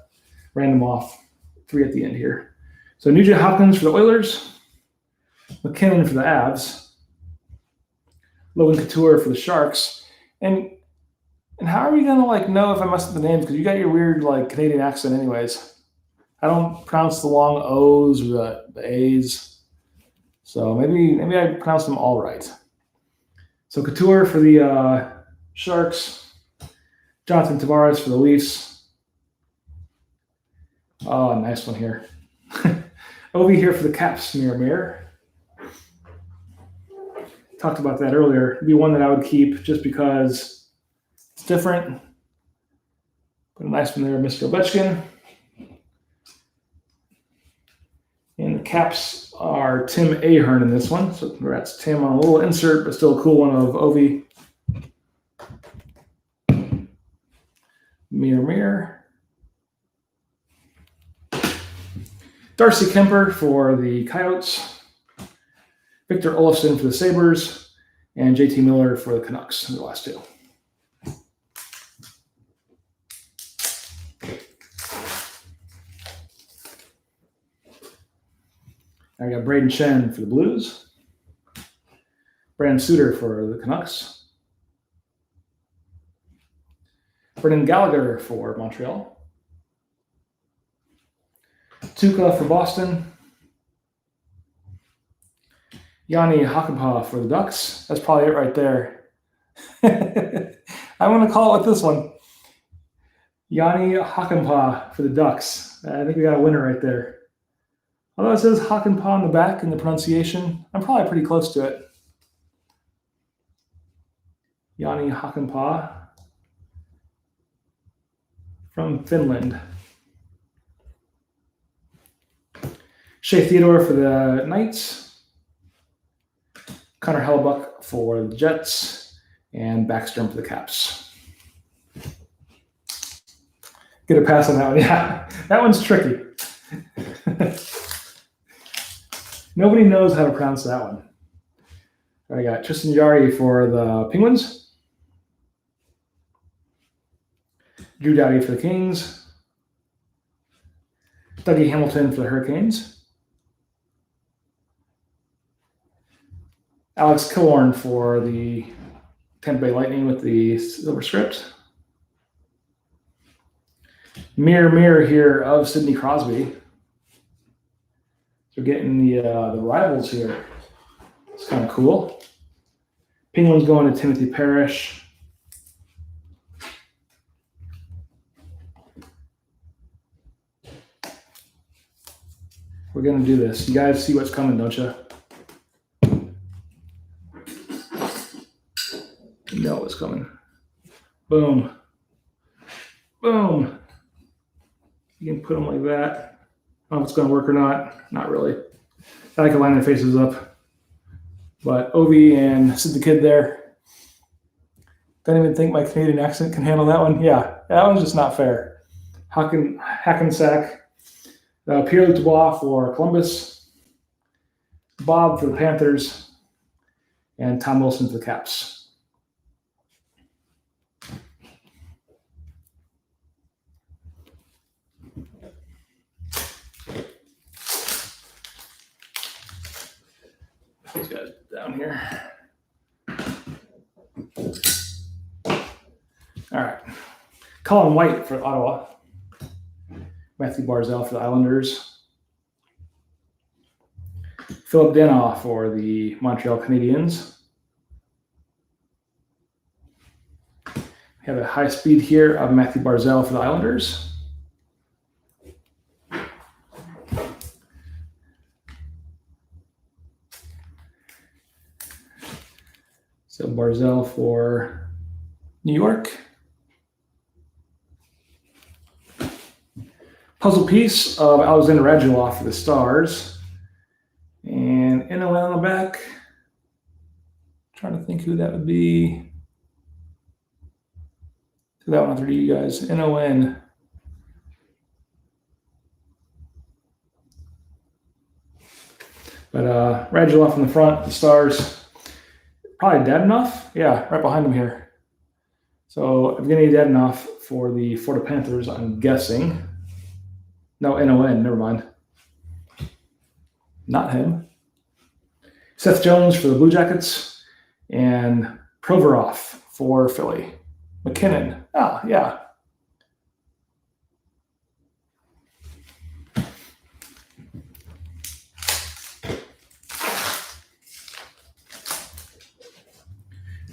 random off 3 at the end here. So Nugent Hopkins for the Oilers, McKinnon for the Avs, Logan Couture for the Sharks, and how are we gonna know if I messed up the names? Because you got your weird Canadian accent, anyways. I don't pronounce the long O's or the A's, so maybe I pronounced them all right. So Couture for the Sharks, Jonathan Tavares for the Leafs. Oh, nice one here. Over here for the Caps, Mirror. Talked about that earlier. It'd be one that I would keep just because it's different. Put a nice one there, Mr. Ovechkin. And the Caps are Tim Ahern in this one. So congrats, Tim, on a little insert, but still a cool one of Ovi. Mirror. Darcy Kemper for the Coyotes, Victor Olofsson for the Sabres, and JT Miller for the Canucks, the last 2. I got Braden Shen for the Blues, Brandon Suter for the Canucks, Brendan Gallagher for Montreal. Tuca for Boston. Yanni Hakanpää for the Ducks. That's probably it right there. I'm going to call it with this one. Yanni Hakanpää for the Ducks. I think we got a winner right there. Although it says Hakanpää on the back in the pronunciation, I'm probably pretty close to it. Yanni Hakanpää from Finland. Shea Theodore for the Knights. Connor Hellebuck for the Jets. And Backstrom for the Caps. Get a pass on that one. Yeah, that one's tricky. Nobody knows how to pronounce that one. I got Tristan Jarry for the Penguins. Drew Doughty for the Kings. Dougie Hamilton for the Hurricanes. Alex Killorn for the Tampa Bay Lightning with the silver script. Mirror here of Sidney Crosby. So getting the rivals here. It's kind of cool. Penguins going to Timothy Parrish. We're going to do this. You guys see what's coming, don't you? You know what's coming. Boom. Boom. You can put them like that. I don't know if it's going to work or not. Not really. I can line their faces up. But Ovi and Sid the Kid there. Don't even think my Canadian accent can handle that one. Yeah, that one's just not fair. Hackensack. Pierre Dubois for Columbus. Bob for the Panthers. And Tom Wilson for the Caps. These guys down here. All right. Colin White for Ottawa. Matthew Barzal for the Islanders. Philip Danoff for the Montreal Canadiens. We have a high speed here of Matthew Barzal for the Islanders. So Barzal for New York. Puzzle piece of Alexander Radulov for the Stars. And NOL on the back. Trying to think who that would be. So that one I'll throw to you guys. NON. But Radulov in the front, the Stars. Probably dead enough. Yeah, right behind him here. So Evgeny Dadonov for the Florida Panthers, I'm guessing. No, NON, never mind. Not him. Seth Jones for the Blue Jackets. And Provorov for Philly. McKinnon. Ah, yeah.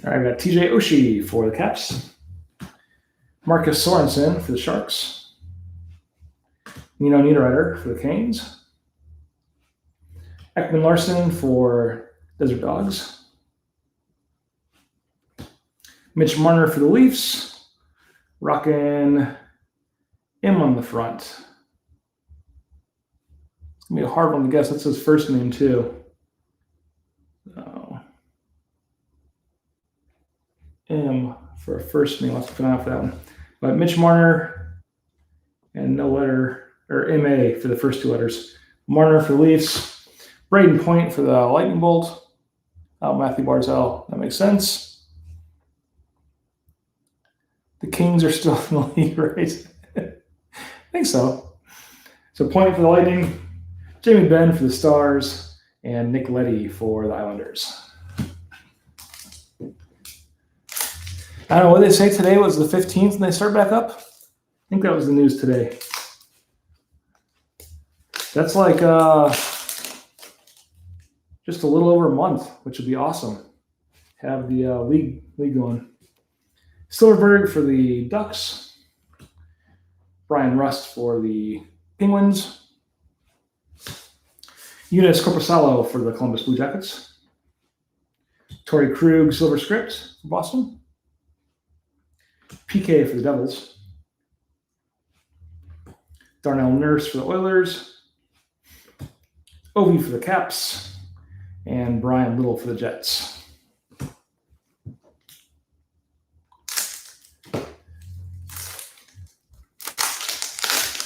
All right, we got TJ Oshie for the Caps. Marcus Sorensen for the Sharks. Nino Niederreiter for the Canes. Ekman Larson for Desert Dogs. Mitch Marner for the Leafs. Rockin' M on the front. It's going to be a hard one to guess. That's his first name, too. M for a first name. Let's put out for that one. But Mitch Marner and no letter, or MA for the first two letters. Marner for the Leafs. Braden Point for the Lightning Bolt. Matthew Barzal. That makes sense. The Kings are still in the league, right? I think so. So Point for the Lightning. Jamie Benn for the Stars. And Nick Leddy for the Islanders. I don't know what they say today was the 15th and they start back up. I think that was the news today. That's like just a little over a month, which would be awesome. Have the league going. Silverberg for the Ducks. Brian Rust for the Penguins. Eunice Corposalo for the Columbus Blue Jackets. Torrey Krug, Silver Script for Boston. PK for the Devils. Darnell Nurse for the Oilers. Ovi for the Caps. And Brian Little for the Jets.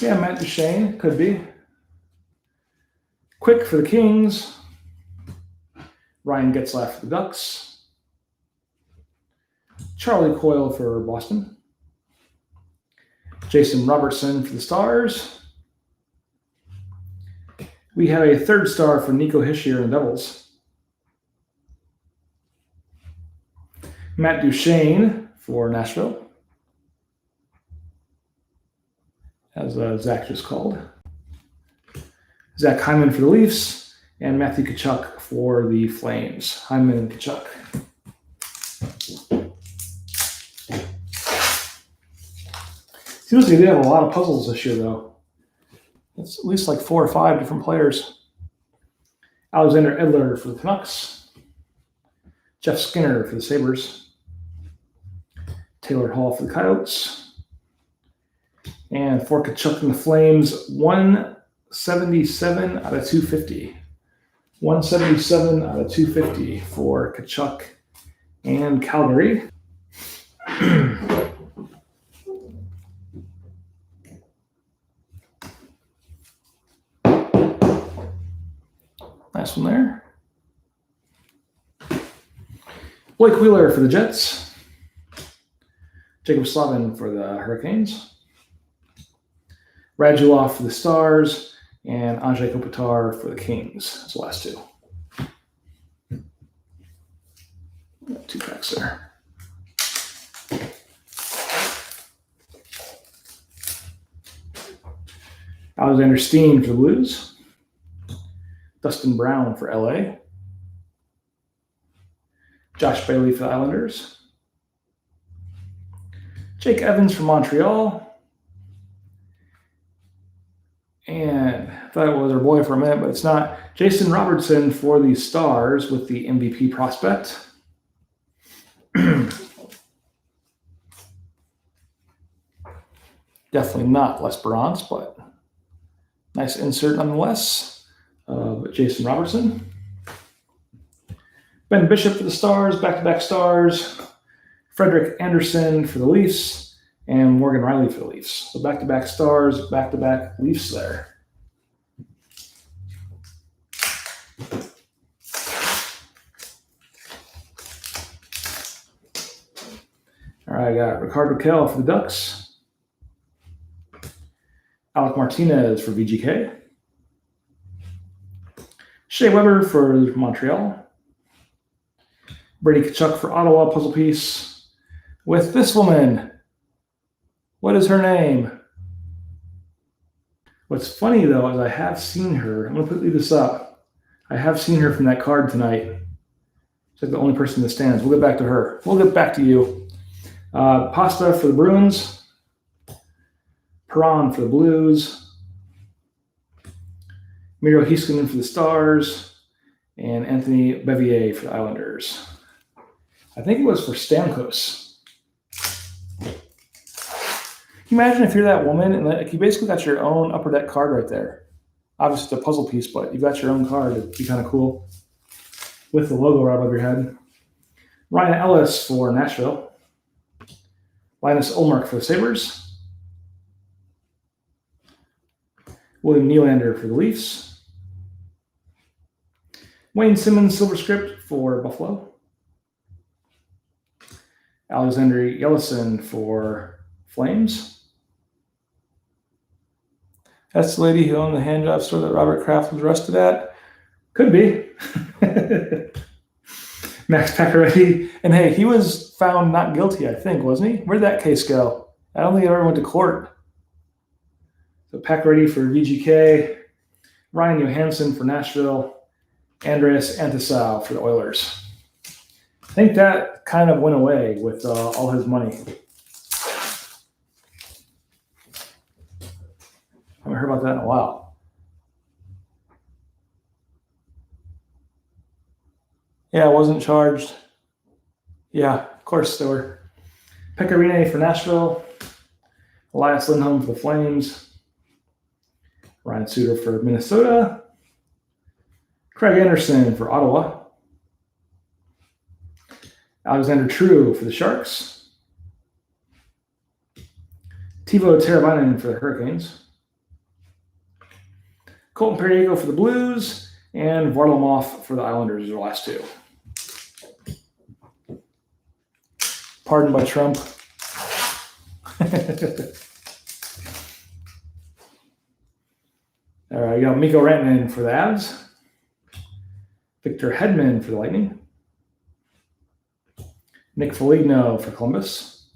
Yeah, Matt Duchene, could be. Quick for the Kings. Ryan Getzlaff for the Ducks. Charlie Coyle for Boston. Jason Robertson for the Stars. We have a third star for Nico Hischier and the Devils. Matt Duchene for Nashville, as Zach just called. Zach Hyman for the Leafs, and Matthew Tkachuk for the Flames. Hyman and Tkachuk. Seems like they have a lot of puzzles this year, though. It's at least like 4 or 5 different players. Alexander Edler for the Canucks. Jeff Skinner for the Sabres. Taylor Hall for the Coyotes. And for Tkachuk and the Flames, 177 out of 250. 177 out of 250 for Tkachuk and Calgary. Nice one there. Blake Wheeler for the Jets. Jacob Slavin for the Hurricanes. Radulov for the Stars. And Andrei Kopitar for the Kings. That's the last 2. Got 2 packs there. Alexander Steen for the Blues. Dustin Brown for LA. Josh Bailey for the Islanders. Jake Evans for Montreal. And I thought it was our boy for a minute, but it's not. Jason Robertson for the Stars with the MVP prospect. Definitely not L'Esperance, but nice insert nonetheless. Jason Robertson. Ben Bishop for the Stars, back-to-back Stars. Frederick Anderson for the Leafs, and Morgan Riley for the Leafs. So back-to-back Stars, back-to-back Leafs there. All right, I got Ricardo Kell for the Ducks. Alec Martinez for VGK. Shea Weber for Montreal. Brady Tkachuk for Ottawa, puzzle piece. With this woman. What is her name? What's funny, though, is I have seen her. I'm going to leave this up. I have seen her from that card tonight. She's like the only person in the stands. We'll get back to her. We'll get back to you. Pasta for the Bruins. Perron for the Blues. Miro Heiskanen for the Stars. And Anthony Bevier for the Islanders. I think it was for Stamkos. Can you imagine if you're that woman and like you basically got your own upper deck card right there? Obviously, it's a puzzle piece, but you got your own card. It'd be kind of cool with the logo right above your head. Ryan Ellis for Nashville. Linus Ullmark for the Sabres. William Nylander for the Leafs. Wayne Simmons, Silver Script for Buffalo. Alexander Yellison for Flames. That's the lady who owned the hand job store that Robert Kraft was arrested at. Could be. Max Pacioretty. And hey, he was found not guilty, I think, wasn't he? Where'd that case go? I don't think it ever went to court. So Pacioretty for VGK, Ryan Johansson for Nashville, Andreas Antisau for the Oilers. I think that kind of went away with all his money. I haven't heard about that in a while. Yeah, I wasn't charged. Yeah, of course they were. Pecorine for Nashville, Elias Lindholm for the Flames, Ryan Suter for Minnesota, Craig Anderson for Ottawa, Alexander True for the Sharks, Teuvo Teravainen for the Hurricanes, Colton Parayko for the Blues, and Varlamov for the Islanders are the last two. Pardoned by Trump. All right, you got Mikko Rantanen for the Avs, Victor Hedman for the Lightning, Nick Foligno for Columbus,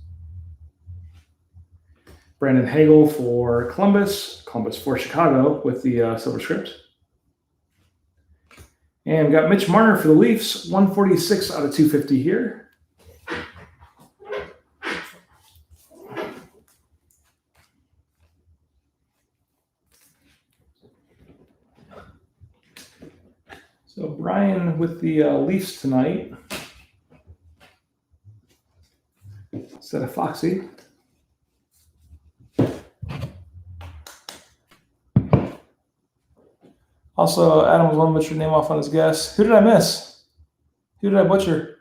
Brandon Hagel for Columbus for Chicago with the silver script. And we got Mitch Marner for the Leafs, 146 out of 250 here. So Brian with the Leafs tonight instead of Foxy. Also, Adam was one to butcher your name off on his guess. Who did I miss? Who did I butcher?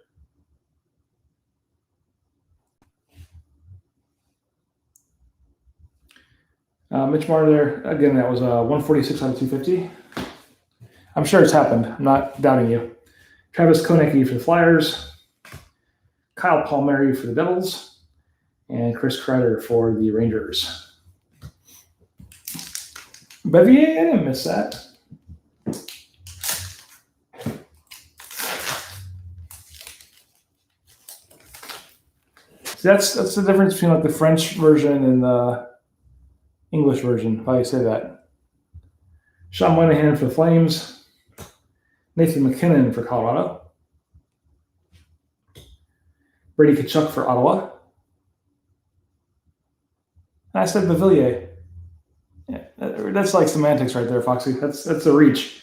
Mitch Marner there. Again, that was 146 out of 250. I'm sure it's happened. I'm not doubting you. Travis Konecny for the Flyers, Kyle Palmieri for the Devils, and Chris Kreider for the Rangers. Bevier, I didn't miss that. See, that's the difference between like the French version and the English version, how you say that. Sean Moynihan for the Flames, Nathan McKinnon for Colorado, Brady Tkachuk for Ottawa. I said Bevillier. Yeah, that's like semantics right there, Foxy. That's a reach.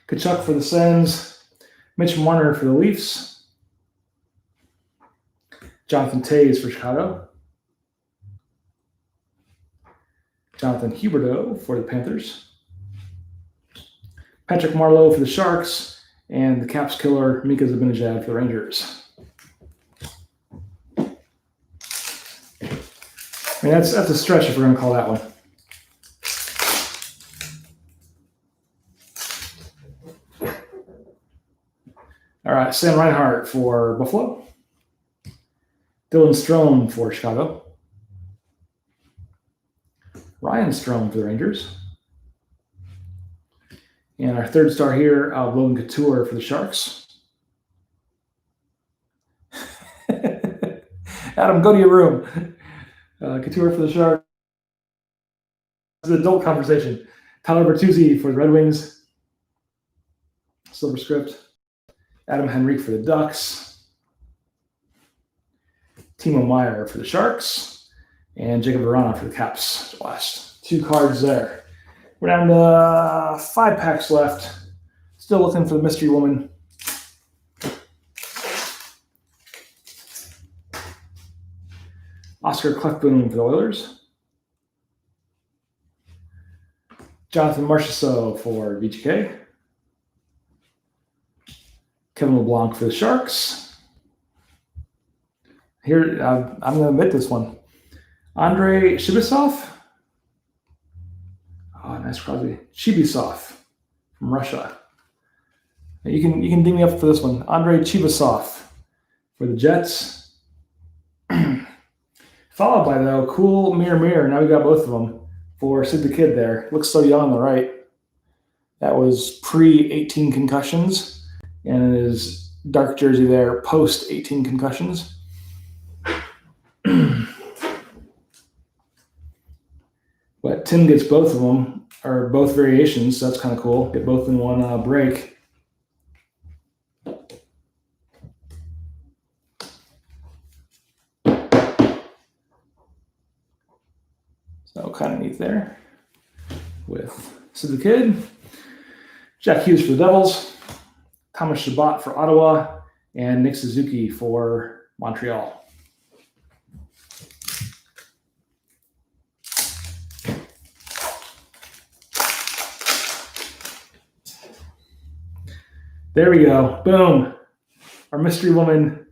Tkachuk for the Sens, Mitch Marner for the Leafs, Jonathan Toews for Chicago, Jonathan Huberdeau for the Panthers, Patrick Marleau for the Sharks, and the Caps killer Mika Zibanejad for the Rangers. I mean, that's a stretch if we're going to call that one. All right, Sam Reinhart for Buffalo, Dylan Strome for Chicago, Ryan Strome for the Rangers, and our third star here, Logan Couture for the Sharks. Adam, go to your room. Couture for the Sharks. It's an adult conversation. Tyler Bertuzzi for the Red Wings. Silver script. Adam Henrique for the Ducks. Timo Meier for the Sharks. And Jacob Verana for the Caps. Last two cards there. We're down to 5 packs left. Still looking for the mystery woman. Oscar Klefbom for the Oilers. Jonathan Marchessault for VGK. Kevin LeBlanc for the Sharks. Here, I'm going to admit this one. Andrei Shibisov. Oh, nice Crosby. Chibisov from Russia. You can ding me up for this one. Andrei Chibisov for the Jets. Followed by, though, cool mirror. Now we got both of them for Sid the Kid there. Looks so young on the right. That was pre-18 concussions. And his dark jersey there, post-18 concussions. But Tim gets both of them, or both variations, so that's kind of cool. Get both in one break. So kind of neat there with Sid the Kid, Jack Hughes for the Devils, Thomas Chabot for Ottawa, and Nick Suzuki for Montreal. There we go. Boom. Our mystery woman,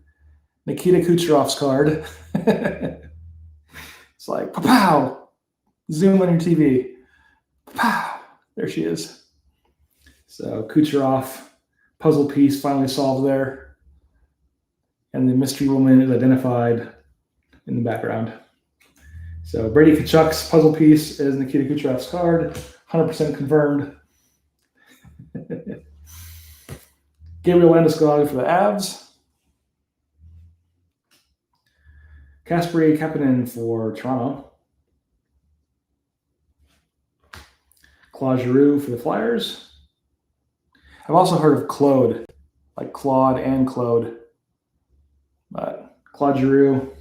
Nikita Kucherov's card. It's like, pow, zoom on your TV. Pow, there she is. So Kucherov, puzzle piece finally solved there. And the mystery woman is identified in the background. So Brady Tkachuk's puzzle piece is Nikita Kucherov's card, 100% confirmed. Gabriel Landeskog for the Avs. Kasperi Kapanen for Toronto. Claude Giroux for the Flyers. I've also heard of Claude, like Claude and Claude. But Claude Giroux.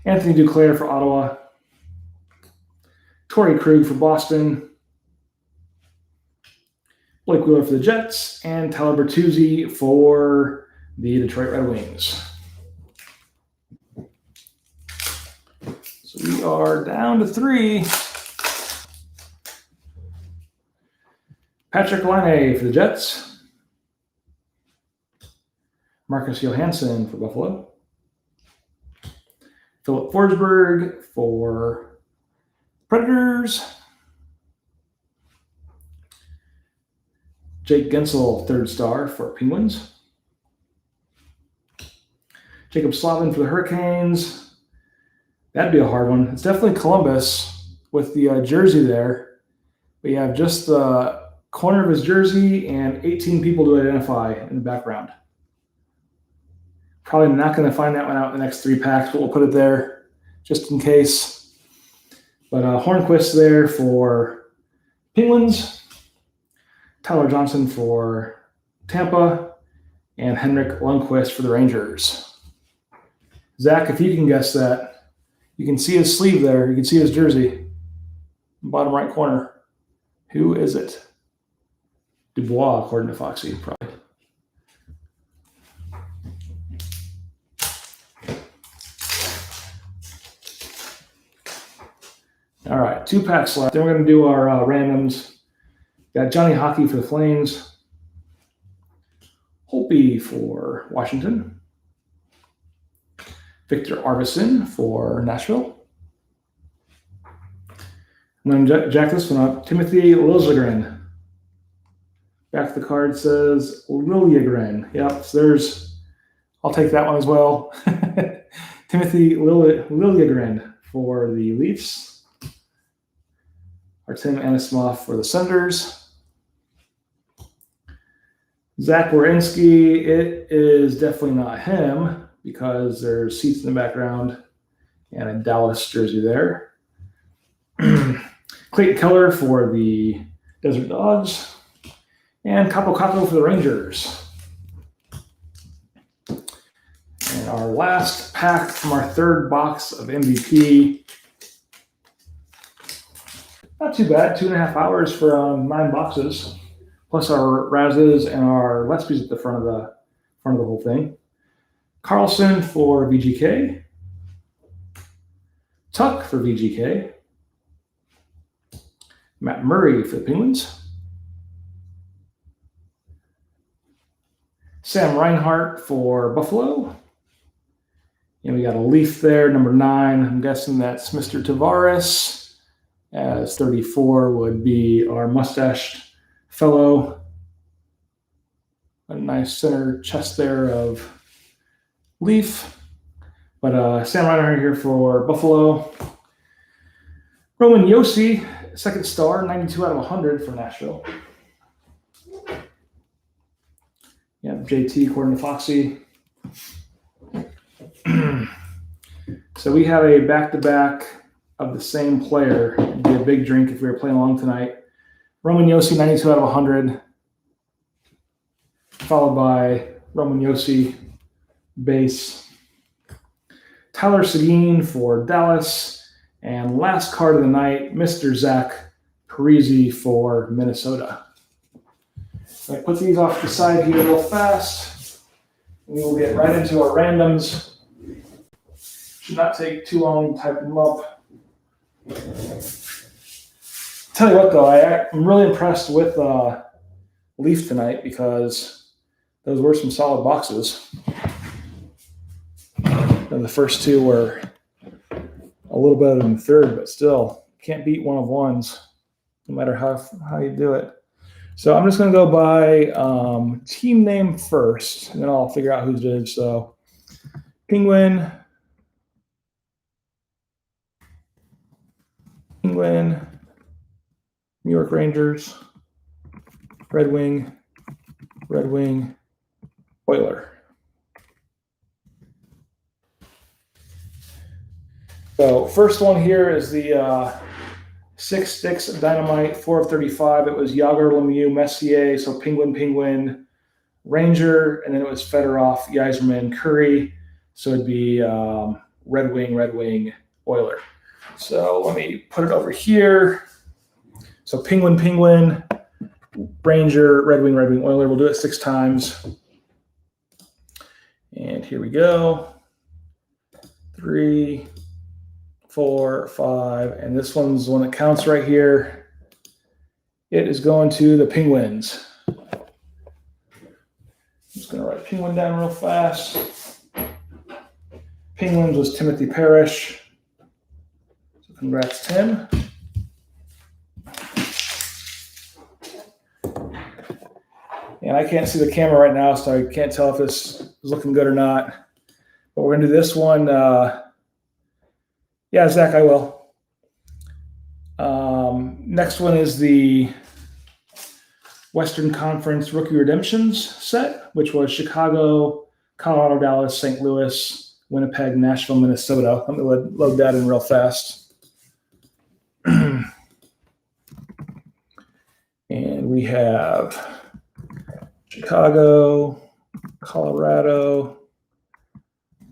Anthony Duclair for Ottawa. Torrey Krug for Boston. Blake Wheeler for the Jets, and Tyler Bertuzzi for the Detroit Red Wings. So we are down to 3. Patrick Laine for the Jets. Marcus Johansson for Buffalo. Philip Forsberg for Predators. Jake Gensel, 3rd star for Penguins. Jacob Slavin for the Hurricanes. That'd be a hard one. It's definitely Columbus with the jersey there. But you have just the corner of his jersey and 18 people to identify in the background. Probably not going to find that one out in the next 3 packs, but we'll put it there just in case. But Hornquist there for Penguins. Tyler Johnson for Tampa, and Henrik Lundqvist for the Rangers. Zach, if you can guess that, you can see his sleeve there. You can see his jersey, bottom right corner. Who is it? Dubois, according to Foxy, probably. All right, 2 packs left. Then we're going to do our randoms. Got Johnny Hockey for the Flames. Holtby for Washington. Victor Arvidsson for Nashville. And then jack this one up. Timothy Liljegren. Back of the card says Liljegren. Yep, so there's, I'll take that one as well. Timothy Liljegren for the Leafs. Artem Anisimov for the Senators. Zach Werenski, it is definitely not him because there's seats in the background and a Dallas jersey there. Clayton Keller for the Desert Dogs, and Capo Capo for the Rangers. And our last pack from our 3rd box of MVP. Not too bad, 2.5 hours for 9 boxes. Plus our Razes and our Lespys at the front of the whole thing. Carlson for VGK. Tuck for VGK. Matt Murray for the Penguins. Sam Reinhart for Buffalo. And we got a Leaf there, number 9. I'm guessing that's Mr. Tavares. As 34 would be our mustached fellow. A nice center chest there of Leaf. But Sam Reinhart here for Buffalo. Roman Josi, 2nd star, 92 out of 100 for Nashville. Yeah, JT according to Foxy. So we have a back-to-back of the same player. It'd be a big drink if we were playing along tonight. Roman Yossi, 92 out of 100. Followed by Roman Yossi, base. Tyler Seguin for Dallas. And last card of the night, Mr. Zach Parise for Minnesota. I put these off the side here real fast. We will get right into our randoms. Should not take too long to type them up. Tell you what, though, I'm really impressed with Leaf tonight because those were some solid boxes. And the first two were a little better than the third, but still can't beat one of ones, no matter how you do it. So I'm just going to go by team name first, and then I'll figure out who's did. So Penguin, New York Rangers, Red Wing, Oiler. So first one here is the 6 Sticks Dynamite, 4 of 35. It was Yager, Lemieux, Messier, so Penguin, Ranger, and then it was Fedorov, Yzerman, Curry. So it'd be Red Wing, Oiler. So let me put it over here. So Penguin, Ranger, Red Wing, Oiler. We'll do it 6 times. And here we go. 3, 4, 5, and this one's the one that counts right here. It is going to the Penguins. I'm just going to write Penguin down real fast. Penguins was Timothy Parrish. So congrats, Tim. And I can't see the camera right now, so I can't tell if this is looking good or not. But we're going to do this one. Yeah, Zach, I will. Next one is the Western Conference Rookie Redemptions set, which was Chicago, Colorado, Dallas, St. Louis, Winnipeg, Nashville, Minnesota. Let me load that in real fast. And we have Chicago, Colorado,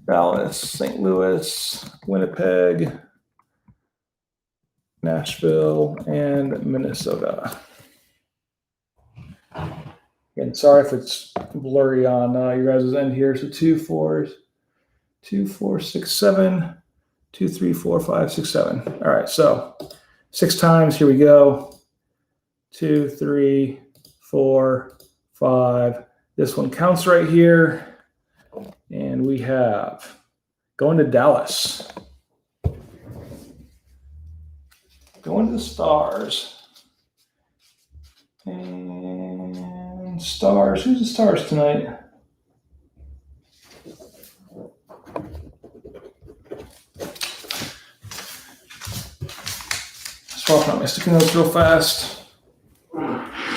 Dallas, St. Louis, Winnipeg, Nashville, and Minnesota. And sorry if it's blurry on your guys' end here. So 2, 4, 6, 7, 2, 3, 4, 5, 6, 7. All right, so 6 times. Here we go. 2, 3, 4, 5. This one counts right here. And we have going to Dallas. Going to the Stars. And Stars. Who's the Stars tonight? Swap out my sticky notes real fast.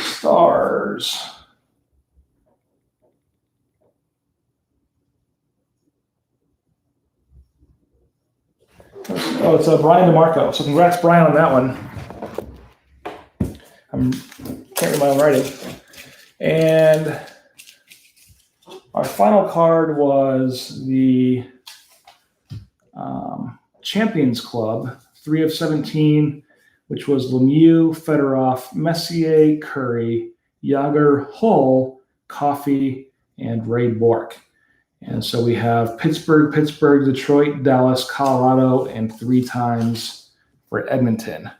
Stars. Oh, it's Brian DeMarco. So congrats, Brian, on that one. Can't read my own writing. And our final card was the Champions Club, 3 of 17, which was Lemieux, Fedorov, Messier, Curry, Yager, Hull, Coffee, and Ray Bork. And so we have Pittsburgh, Detroit, Dallas, Colorado, and 3 times for Edmonton.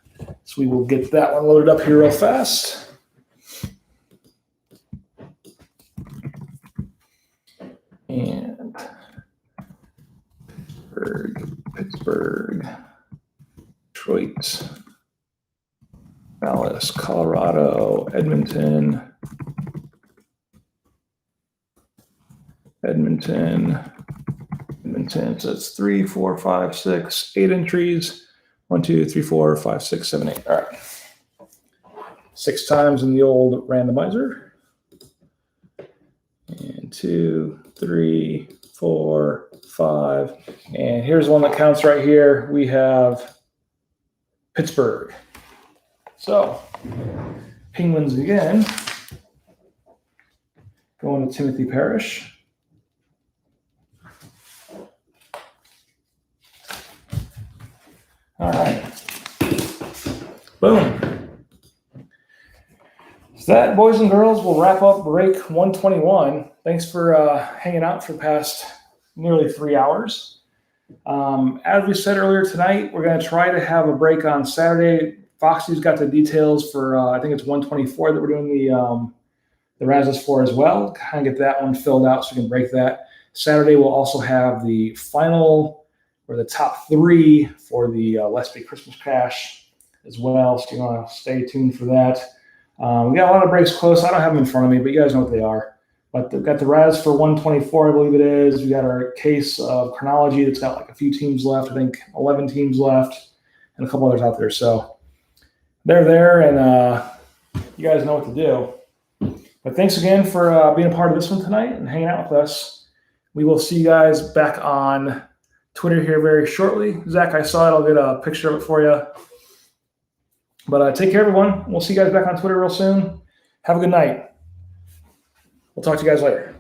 So we will get that one loaded up here real fast. And Pittsburgh, Detroit, Dallas, Colorado, Edmonton. So it's 3, 4, 5, 6, 8 entries. 1, 2, 3, 4, 5, 6, 7, 8. All right. 6 times in the old randomizer. And 2, 3, 4, 5. And here's one that counts right here. We have Pittsburgh. So, Penguins again. Going to Timothy Parrish. All right. Boom. So that, boys and girls, will wrap up break 121. Thanks for hanging out for the past nearly 3 hours. As we said earlier tonight, we're going to try to have a break on Saturday. Foxy's got the details for, I think it's 124 that we're doing the Razzles for as well. Kind of get that one filled out so we can break that. Saturday, we'll also have the final or the top 3 for the Lespy Christmas Cash as well. So you want to stay tuned for that. We got a lot of breaks close. I don't have them in front of me, but you guys know what they are. But we've got the Raz for 124, I believe it is. We got our case of Chronology that's got like a few teams left. I think 11 teams left and a couple others out there. So they're there, and you guys know what to do. But thanks again for being a part of this one tonight and hanging out with us. We will see you guys back on Twitter here very shortly. Zach, I saw it. I'll get a picture of it for you. But take care, everyone. We'll see you guys back on Twitter real soon. Have a good night. We'll talk to you guys later.